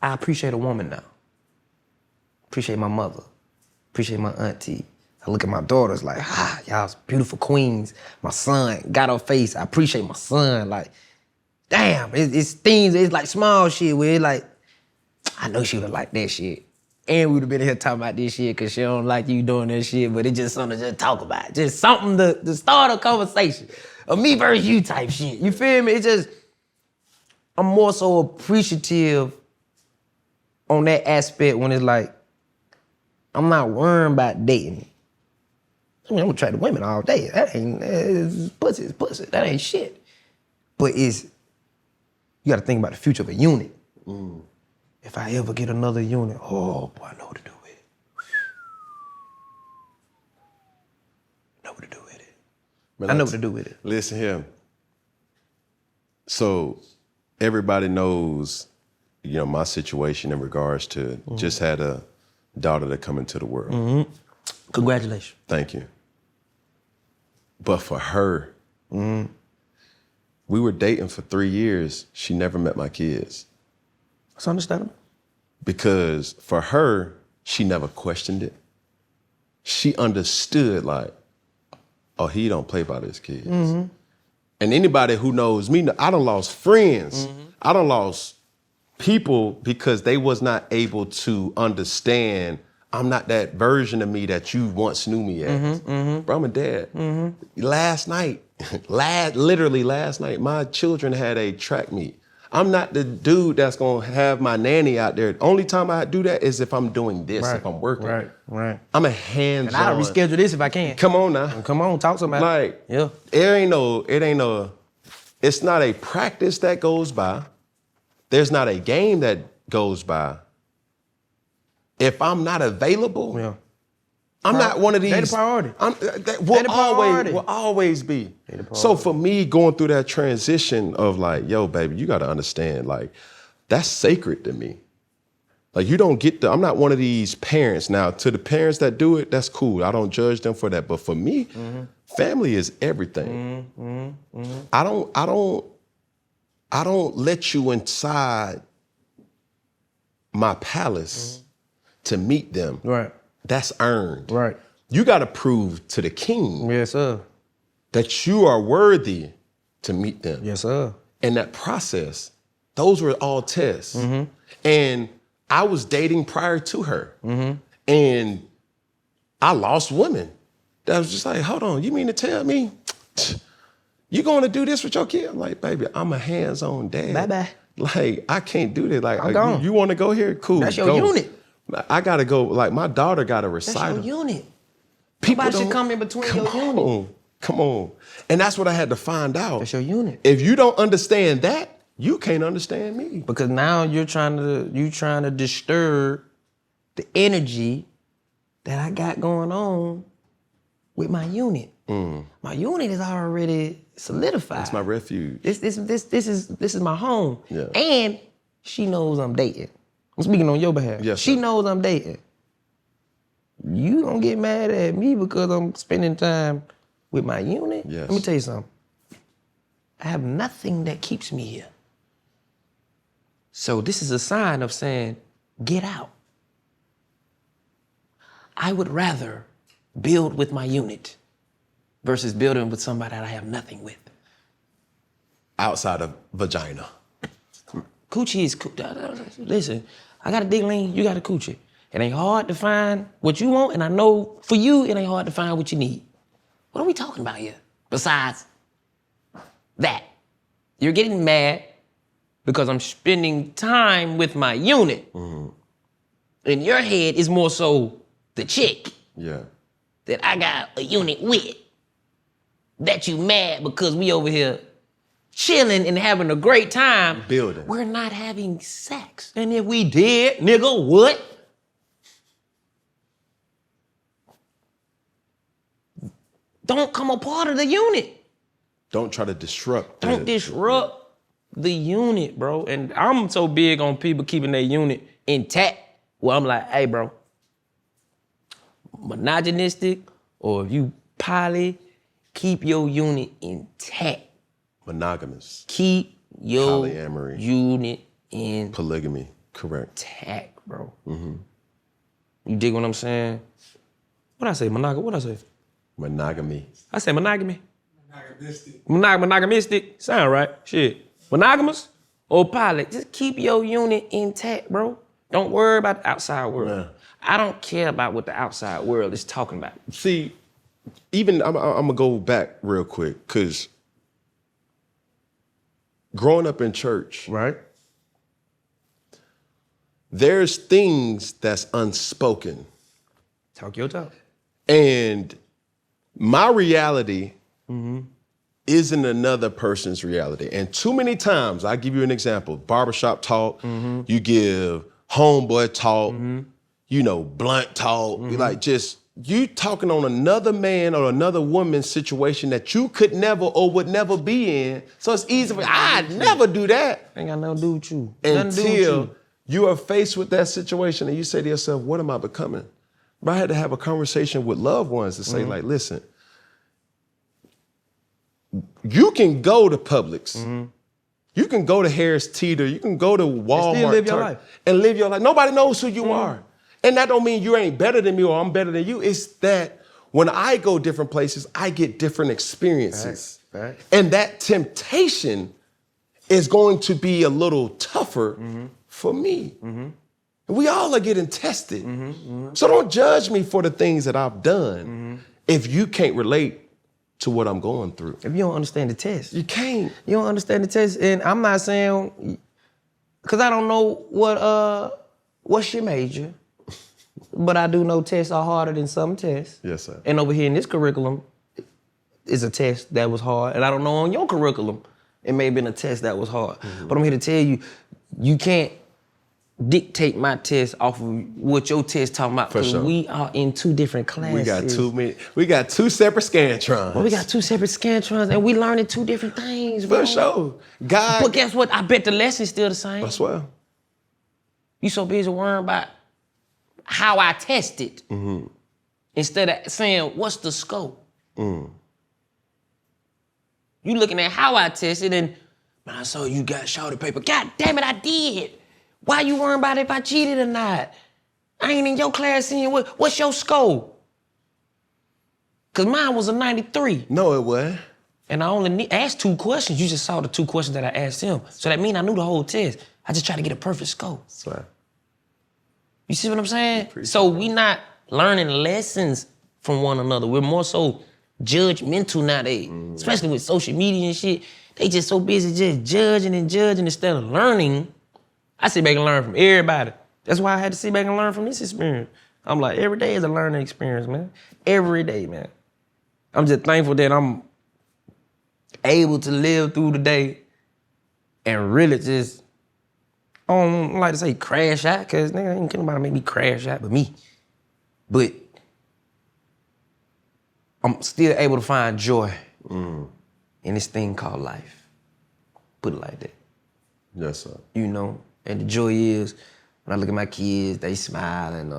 I appreciate a woman now. Appreciate my mother. Appreciate my auntie. I look at my daughters like, y'all's beautiful queens. My son got her face. I appreciate my son. Like, damn, it's things, it's like small shit where it's like, I know she would have liked that shit. And we would have been here talking about this shit because she don't like you doing that shit, but it's just something to just talk about. Just something to start a conversation. A me versus you type shit. You feel me? It's just, I'm more so appreciative on that aspect when it's like, I'm not worrying about dating. I mean, I'm gonna try the women all day. That ain't, it's pussy, it's pussy. That ain't shit. But you gotta think about the future of a unit. If I ever get another unit, oh boy, I know what to do with it. Know what to do with it. Man, I know what to do with it. Listen here. So everybody knows, my situation in regards to just had a daughter that come into the world. Congratulations. Thank you. But for her, we were dating for 3 years. She never met my kids. That's understandable. Because for her, she never questioned it. She understood like, oh, he don't play by his kids. And anybody who knows me, I done lost friends. I done lost people because they was not able to understand I'm not that version of me that you once knew me as. Bro, I'm a dad. Last night, literally last night, my children had a track meet. I'm not the dude that's gonna have my nanny out there. Only time I do that is if I'm doing this, if I'm working. Right. I'm a hands-on. And I'll reschedule this if I can. Come on now. Come on, talk to somebody. Like, yeah. It's not a practice that goes by. There's not a game that goes by. If I'm not available, I'm not one of these. They the priority. Will always be. So for me, going through that transition of like, yo, baby, you got to understand, like, that's sacred to me. Like, you don't get I'm not one of these parents. Now, to the parents that do it, that's cool. I don't judge them for that. But for me, family is everything. I don't let you inside my palace to meet them. Right. That's earned. Right. You got to prove to the king Yes, sir. that you are worthy to meet them. Yes, sir. And that process, those were all tests. And I was dating prior to her. And I lost women. That was just like, hold on, you mean to tell me you going to do this with your kid? I'm like, baby, I'm a hands-on dad. Bye-bye. Like, I can't do this. Like, I'm gone. You want to go here? Cool. That's your go. unit. I got to go. Like, my daughter got a recital. That's your unit. People Nobody should don't- come in between your unit. Come on. And that's what I had to find out. That's your unit. If you don't understand that, you can't understand me. Because now you're trying to disturb the energy that I got going on with my unit. My unit is already solidified. It's my refuge. This is my home. Yeah. And she knows I'm dating. I'm speaking on your behalf. Yes, she sir. knows I'm dating. You don't get mad at me because I'm spending time with my unit? Yes. Let me tell you something. I have nothing that keeps me here. So this is a sign of saying, get out. I would rather build with my unit versus building with somebody that I have nothing with. Outside of vagina. Coochie is, listen, I got a ding-ling, you got a coochie. It ain't hard to find what you want, and I know for you, it ain't hard to find what you need. What are we talking about here? Besides that, you're getting mad because I'm spending time with my unit. In your head is more so the chick Yeah. that I got a unit with. That you mad because we over here chilling and having a great time. Building. We're not having sex. And if we did, nigga, what? Don't come a part of the unit. Don't try to disrupt. Don't disrupt the unit, bro. And I'm so big on people keeping their unit intact. Well, I'm like, hey, bro, monogynistic, or if you poly, keep your unit intact. Monogamous. Keep your Polyamory. unit intact, Polygamy. Correct. bro. You dig what I'm saying? What I say, monogamy? What I say? Monogamy. I said monogamy. Monogamistic. Monogamistic? Sound right. Shit. Monogamous or poly? Just keep your unit intact, bro. Don't worry about the outside world. Yeah. I don't care about what the outside world is talking about. See, even I'm gonna go back real quick, because growing up in church, Right. there's things that's unspoken. Talk your talk. And my reality isn't another person's reality. And too many times, I'll give you an example, barbershop talk, you give homeboy talk, you know, blunt talk, like just you talking on another man or another woman's situation that you could never or would never be in. So it's easy for I'd never do that. Ain't got nothing to do with you. Nothing to do with Until you are faced with that situation and you say to yourself, what am I becoming? But I had to have a conversation with loved ones to say, like, listen, you can go to Publix, you can go to Harris Teeter, you can go to Walmart still live your life. and live your life. Nobody knows who you are. And that don't mean you ain't better than me or I'm better than you. It's that when I go different places, I get different experiences. Facts. And that temptation is going to be a little tougher for me. We all are getting tested. So don't judge me for the things that I've done if you can't relate to what I'm going through. If you don't understand the test. You can't. You don't understand the test, and I'm not saying, because I don't know what's your major, but I do know tests are harder than some tests. Yes, sir. And over here in this curriculum is a test that was hard, and I don't know on your curriculum, it may have been a test that was hard. But I'm here to tell you, you can't dictate my test off of what your test talking about, For because sure. we are in two different classes. We got two separate scantrons. Well, we got two separate scantrons, and we learning two different things, bro. For sure. God. But guess what? I bet the lesson's still the same. I swear. You so busy worrying about how I tested instead of saying, what's the scope? You looking at how I tested and, man, I saw you got shorty paper. God damn it, I did. Why you worrying about if I cheated or not? I ain't in your class seeing what's your score? Cause mine was a 93. No, it wasn't. And I only asked 2 questions. You just saw the 2 questions that I asked him. So that means I knew the whole test. I just tried to get a perfect score. Swear. You see what I'm saying? So we not learning lessons from one another. We're more so judgmental nowadays, especially with social media and shit. They just so busy just judging instead of learning. I sit back and learn from everybody. That's why I had to sit back and learn from this experience. I'm like, every day is a learning experience, man. Every day, man. I'm just thankful that I'm able to live through the day and really just, I don't like to say crash out, because nigga ain't nobody make me crash out but me. But I'm still able to find joy in this thing called life. Put it like that. Yes, sir. You know? And the joy is, when I look at my kids, they smile, and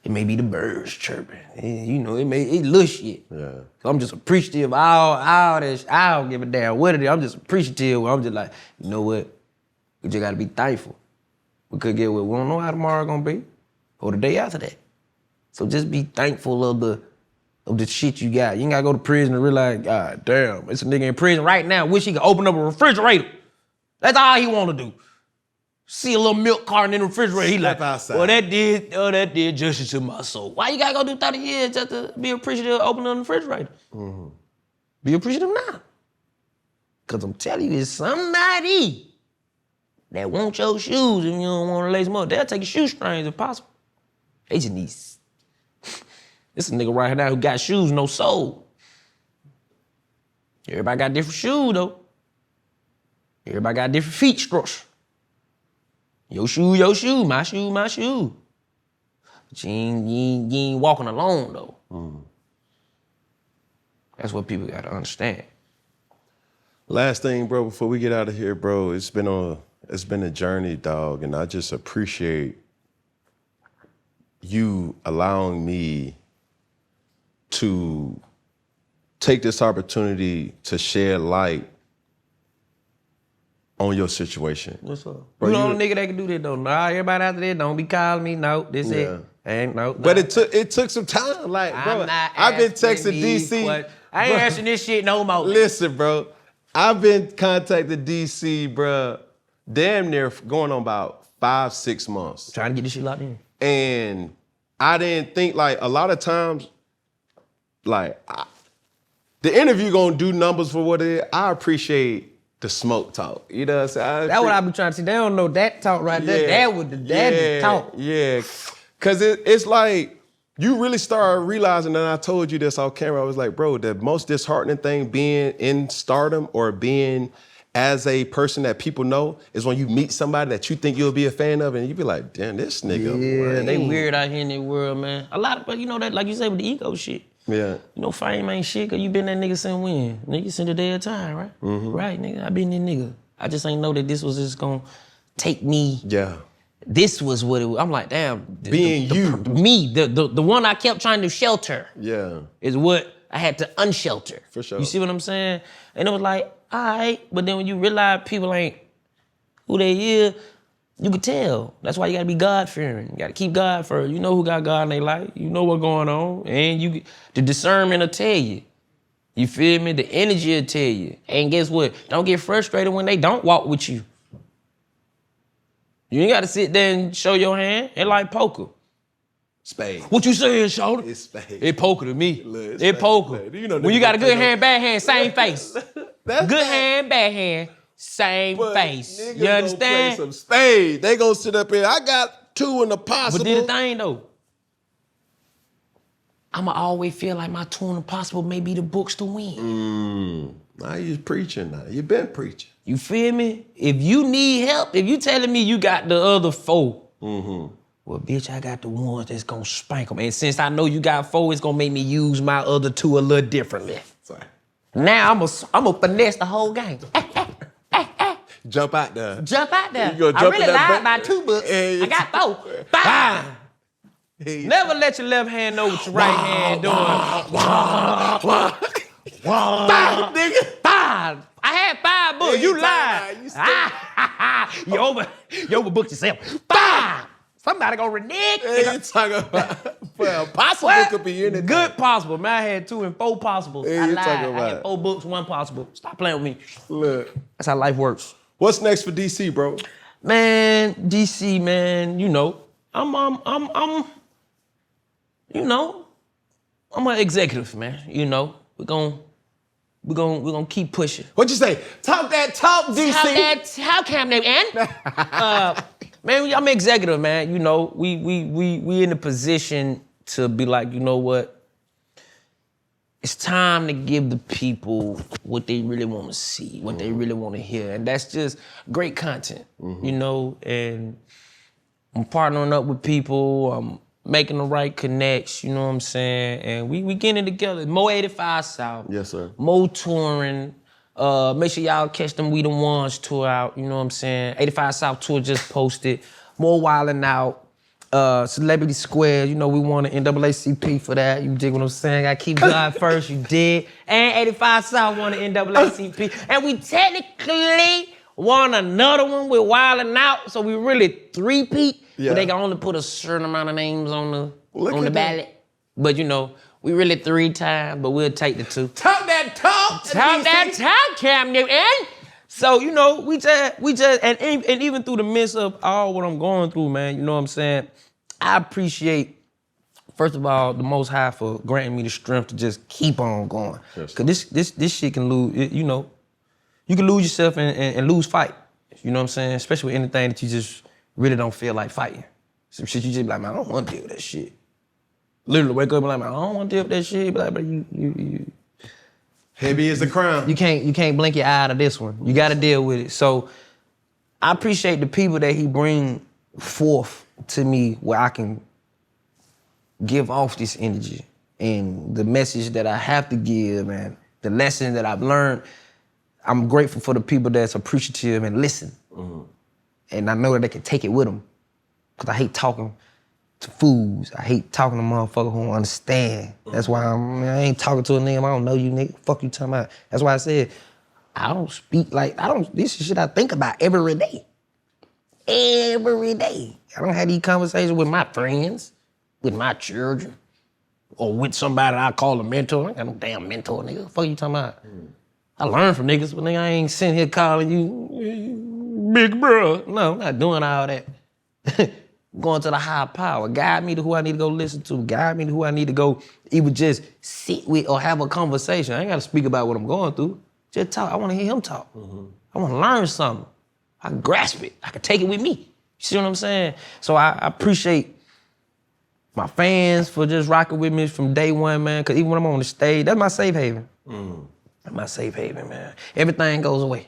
it may be the birds chirping. You know, it little shit. Yeah. I'm just appreciative of all this. I don't give a damn what it is. I'm just appreciative. I'm just like, you know what? We just gotta be thankful. We could get what we don't know how tomorrow gonna be, or the day after that. So just be thankful of the shit you got. You ain't gotta go to prison and realize, God damn, it's a nigga in prison right now. Wish he could open up a refrigerator. That's all he wanna do. See a little milk carton in the refrigerator. He Step like, outside. well, that did justice to my soul. Why you gotta go do 30 years just to be appreciative of opening the refrigerator? Be appreciative now. Cause I'm telling you, it's somebody that wants your shoes and you don't want to lace them up. They'll take your shoestrings if possible. They just need, this a nigga right here now who got shoes, no soul. Everybody got different shoes though. Everybody got different feet structure. Your shoe, my shoe. But you ain't walking alone though. That's what people gotta understand. Last thing, bro, before we get out of here, bro, it's been a journey, dog, and I just appreciate you allowing me to take this opportunity to shed light on your situation. What's up? Bro, you the only nigga that can do that though. Nah, everybody after that don't be calling me. No, this it. Ain't no. But it took some time. Like, bro, I've been texting DC. I ain't asking this shit no more. Listen, bro, I've been contacting DC, bro, damn near going on about 5-6 months. Trying to get this shit locked in. And I didn't think, like, a lot of times, like, the interview gonna do numbers for what it is. I appreciate the smoke talk. You know what I'm saying? That's what I be trying to see. They don't know that talk right there. That was the talk. Yeah. Cause it's like, you really start realizing, and I told you this off camera, I was like, bro, the most disheartening thing being in stardom or being as a person that people know is when you meet somebody that you think you'll be a fan of and you be like, damn, this nigga. Yeah, they weird out here in the world, man. A lot of, but you know that, like you said with the ego shit. Yeah. You know, fame ain't shit, cause you been that nigga since when? Nigga, since the day of time, right? Mm-hmm. Right, nigga, I been that nigga. I just ain't know that this was just gonna take me. Yeah. This was what it was. I'm like, damn. The one I kept trying to shelter. Yeah. Is what I had to unshelter. For sure. You see what I'm saying? And it was like, all right, but then when you realize people ain't who they is, you could tell. That's why you gotta be God-fearing. You gotta keep God first. You know who got God in their life. You know what's going on. And the discernment will tell you. You feel me? The energy will tell you. And guess what? Don't get frustrated when they don't walk with you. You ain't gotta sit there and show your hand. It's like poker. Spade. What you saying, shorty? It's spade. It poker to me. Look, it poker. Look, you know, when you got a good hand, bad hand, same face. That's good hand, bad hand, same face. You understand? Play some spade. They gonna sit up here. I got 2 in the possible. But did the thing though, I'ma always feel like my 2 in the possible may be the books to win. Now you preaching now. You been preaching. You feel me? If you need help, if you telling me you got the other 4, well, bitch, I got the ones that's gonna spank them. And since I know you got 4, it's gonna make me use my other 2 a little differently. Sorry. Now I'm a finesse the whole game. Jump out there. Jump out there. You gonna I jump really in that lied back- by 2 books. Hey, I got 4. Bye. Hey. Never let your left hand know what your right hand doing. Bye, nigga. 5. I had 5 books. Hey, You lied. You overbooked yourself. 5. Somebody gonna renege. Hey, you talking about, well, possible could be anything. Good possible. Man, I had 2 and 4 possibles. Hey, I you lied. talking I about- had 4 books, 1 possible. Stop playing with me. Look. That's how life works. What's next for DC, bro? Man, DC, man, you know, I'm an executive, man. You know, we're gonna keep pushing. What you say? Talk that talk, DC. How can they end? Man, I'm executive, man. You know, we in a position to be like, you know what? It's time to give the people what they really want to see, what they really want to hear. And that's just great content, you know? And I'm partnering up with people, I'm making the right connects, you know what I'm saying? And we getting it together. More 85 South. Yes, sir. More touring. Make sure y'all catch them We The Ones tour out, you know what I'm saying? 85 South tour just posted. More Wildin' Out. Celebrity Square, you know, we want an NAACP for that. You dig what I'm saying? I keep God first, you dig? And 85 South want an NAACP. And we technically want another one with Wildin' Out, so we really 3-peat. Yeah. But they can only put a certain amount of names on the at ballot. But you know, we really 3 times, but we'll take the 2. Talk that talk. Talk that talk, Cam Newton. So, you know, we just, and even through the midst of all what I'm going through, man, you know what I'm saying? I appreciate, first of all, the Most High for granting me the strength to just keep on going. Yes. Cause this shit can lose, you know, you can lose yourself and lose fight. You know what I'm saying? Especially with anything that you just really don't feel like fighting. Some shit you just be like, man, I don't want to deal with that shit. Literally wake up and be like, man, I don't want to deal with that shit. But like, but you Heavy as a crown. You can't blink your eye out of this one. You got to deal with it. So I appreciate the people that he bring forth to me where I can give off this energy and the message that I have to give and the lesson that I've learned. I'm grateful for the people that's appreciative and listen. And I know that they can take it with them because I hate talking to fools. I hate talking to motherfuckers who don't understand. That's why I ain't talking to a nigga. I don't know you, nigga. Fuck you talking about. That's why I said I don't speak like this is shit I think about every day. Every day. I don't have these conversations with my friends, with my children, or with somebody I call a mentor. I ain't got no damn mentor, nigga. Fuck you talking about? I learn from niggas, but nigga, I ain't sitting here calling you big bro. No, I'm not doing all that. Going to the higher power. Guide me to who I need to go listen to. Guide me to who I need to go either just sit with or have a conversation. I ain't got to speak about what I'm going through. Just talk. I want to hear him talk. I want to learn something. I can grasp it. I can take it with me. You see what I'm saying? So I appreciate my fans for just rocking with me from day one, man. Because even when I'm on the stage, that's my safe haven. That's my safe haven, man. Everything goes away.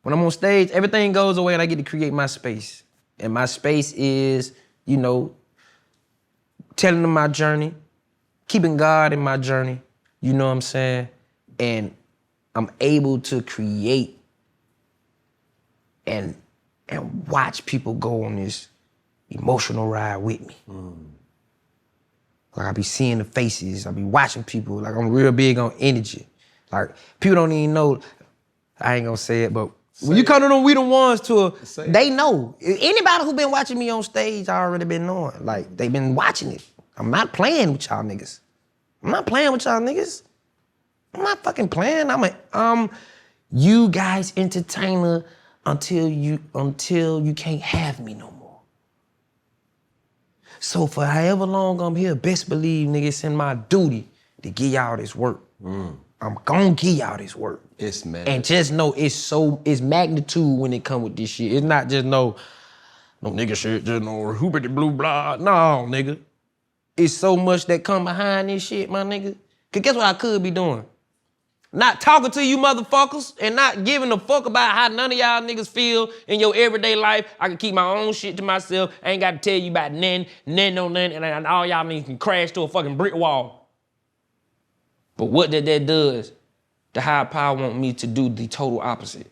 When I'm on stage, everything goes away and I get to create my space. And my space is, you know, telling them my journey, keeping God in my journey, you know what I'm saying? And I'm able to create and watch people go on this emotional ride with me. Like I be seeing the faces, I be watching people, like I'm real big on energy. Like people don't even know, I ain't gonna say it, but when you come to them, we the ones they know. Anybody who been watching me on stage, I already been knowing. Like, they been watching it. I'm not playing with y'all niggas. I'm not playing with y'all niggas. I'm not fucking playing. I'm you guys entertainer until you can't have me no more. So for however long I'm here, best believe, nigga, it's in my duty to give y'all this work. I'm gonna give y'all this work. It's mad. And just know it's magnitude when it come with this shit. It's not just no nigga shit, just no hoopity blue blah. No, nigga. It's so much that come behind this shit, my nigga. Cause guess what I could be doing? Not talking to you motherfuckers and not giving a fuck about how none of y'all niggas feel in your everyday life. I can keep my own shit to myself. I ain't got to tell you about none, and all y'all niggas can crash to a fucking brick wall. But what that does, the higher power want me to do the total opposite.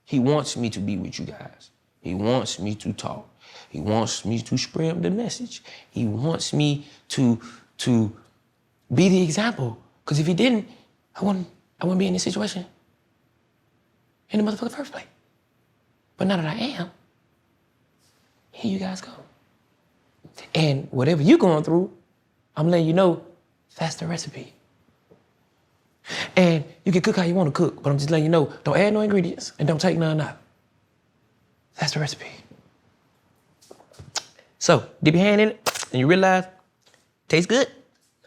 He wants me to be with you guys. He wants me to talk. He wants me to spread the message. He wants me to be the example. Because if he didn't, I wouldn't be in this situation in the motherfucking first place. But now that I am, here you guys go. And whatever you're going through, I'm letting you know that's the recipe. And you can cook how you want to cook, but I'm just letting you know, don't add no ingredients and don't take none out. That's the recipe. So, dip your hand in it and you realize, tastes good,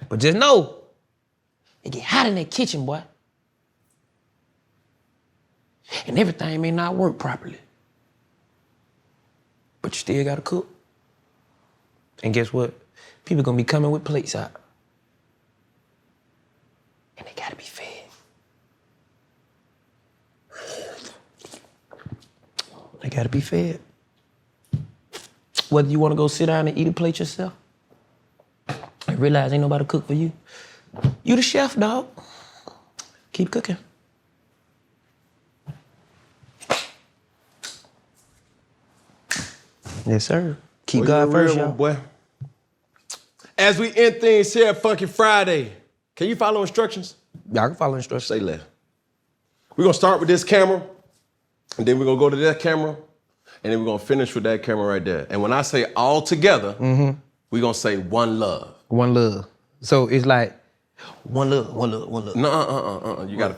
but just know, it get hot in that kitchen, boy. And everything may not work properly. But you still gotta cook. And guess what? People gonna be coming with plates out. And they gotta be fed. They gotta be fed. Whether you wanna go sit down and eat a plate yourself and realize ain't nobody to cook for you, you the chef, dog. Keep cooking. Yes, sir. Keep God first, y'all. Boy. As we end things here at Funky Friday, can you follow instructions? Y'all can follow instructions. Say left. We're gonna start with this camera, and then we're gonna go to that camera, and then we're gonna finish with that camera right there. And when I say all together, we're gonna say one love. One love. So it's like one love, one love, one love. No, You gotta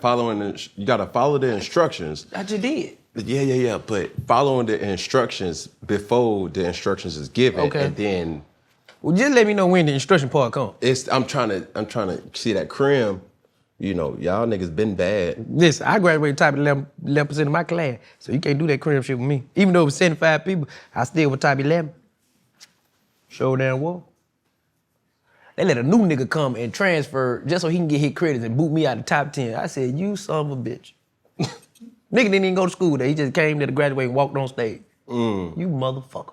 follow the instructions. I just did. Yeah. But following the instructions before the instructions is given, Okay. and then Well, just let me know when the instruction part comes. I'm trying to see that crim. You know, y'all niggas been bad. Listen, I graduated type 11% of my class, so you can't do that crib shit with me. Even though it was 75 people, I still was type 11. Show damn well. They let a new nigga come and transfer just so he can get his credits and boot me out of the top 10. I said, you son of a bitch. Nigga didn't even go to school there. He just came there to graduate and walked on stage. You motherfucker.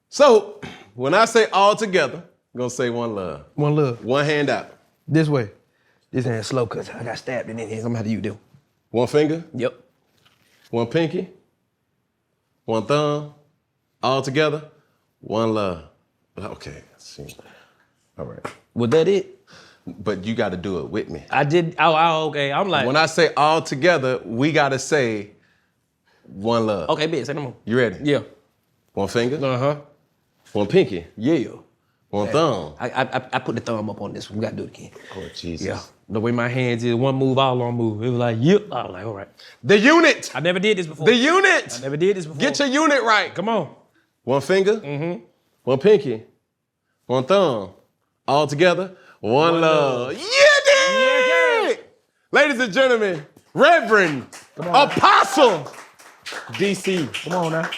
So, when I say all together, I'm gonna say one love. One love. One hand out. This way. This hand slow, cause I got stabbed in here. I'm gonna have to use them. One finger. Yep. One pinky. One thumb. All together, one love. Okay, see. All right. Was that it? But you got to do it with me. I did. Oh, okay. I'm like. When I say all together, we got to say one love. Okay, bitch. Say no more. You ready? Yeah. One finger. Uh-huh. One pinky. Yeah. One thumb. I put the thumb up on this one. We got to do it again. Oh, Jesus. Yeah. The way my hands is, one move, all on move. It was like, yep. I was like, all right. The unit. I never did this before. The unit. I never did this before. Get your unit right. Come on. One finger. Mm-hmm. One pinky. One thumb. All together. One love. Yeah, ladies and gentlemen, Reverend Apostle DC. Come on now.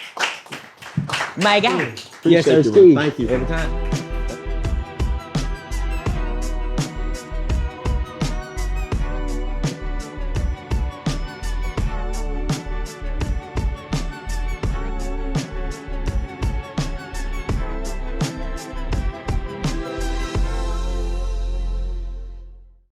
My guy. Yes, sir, Steve. Thank you. Every time.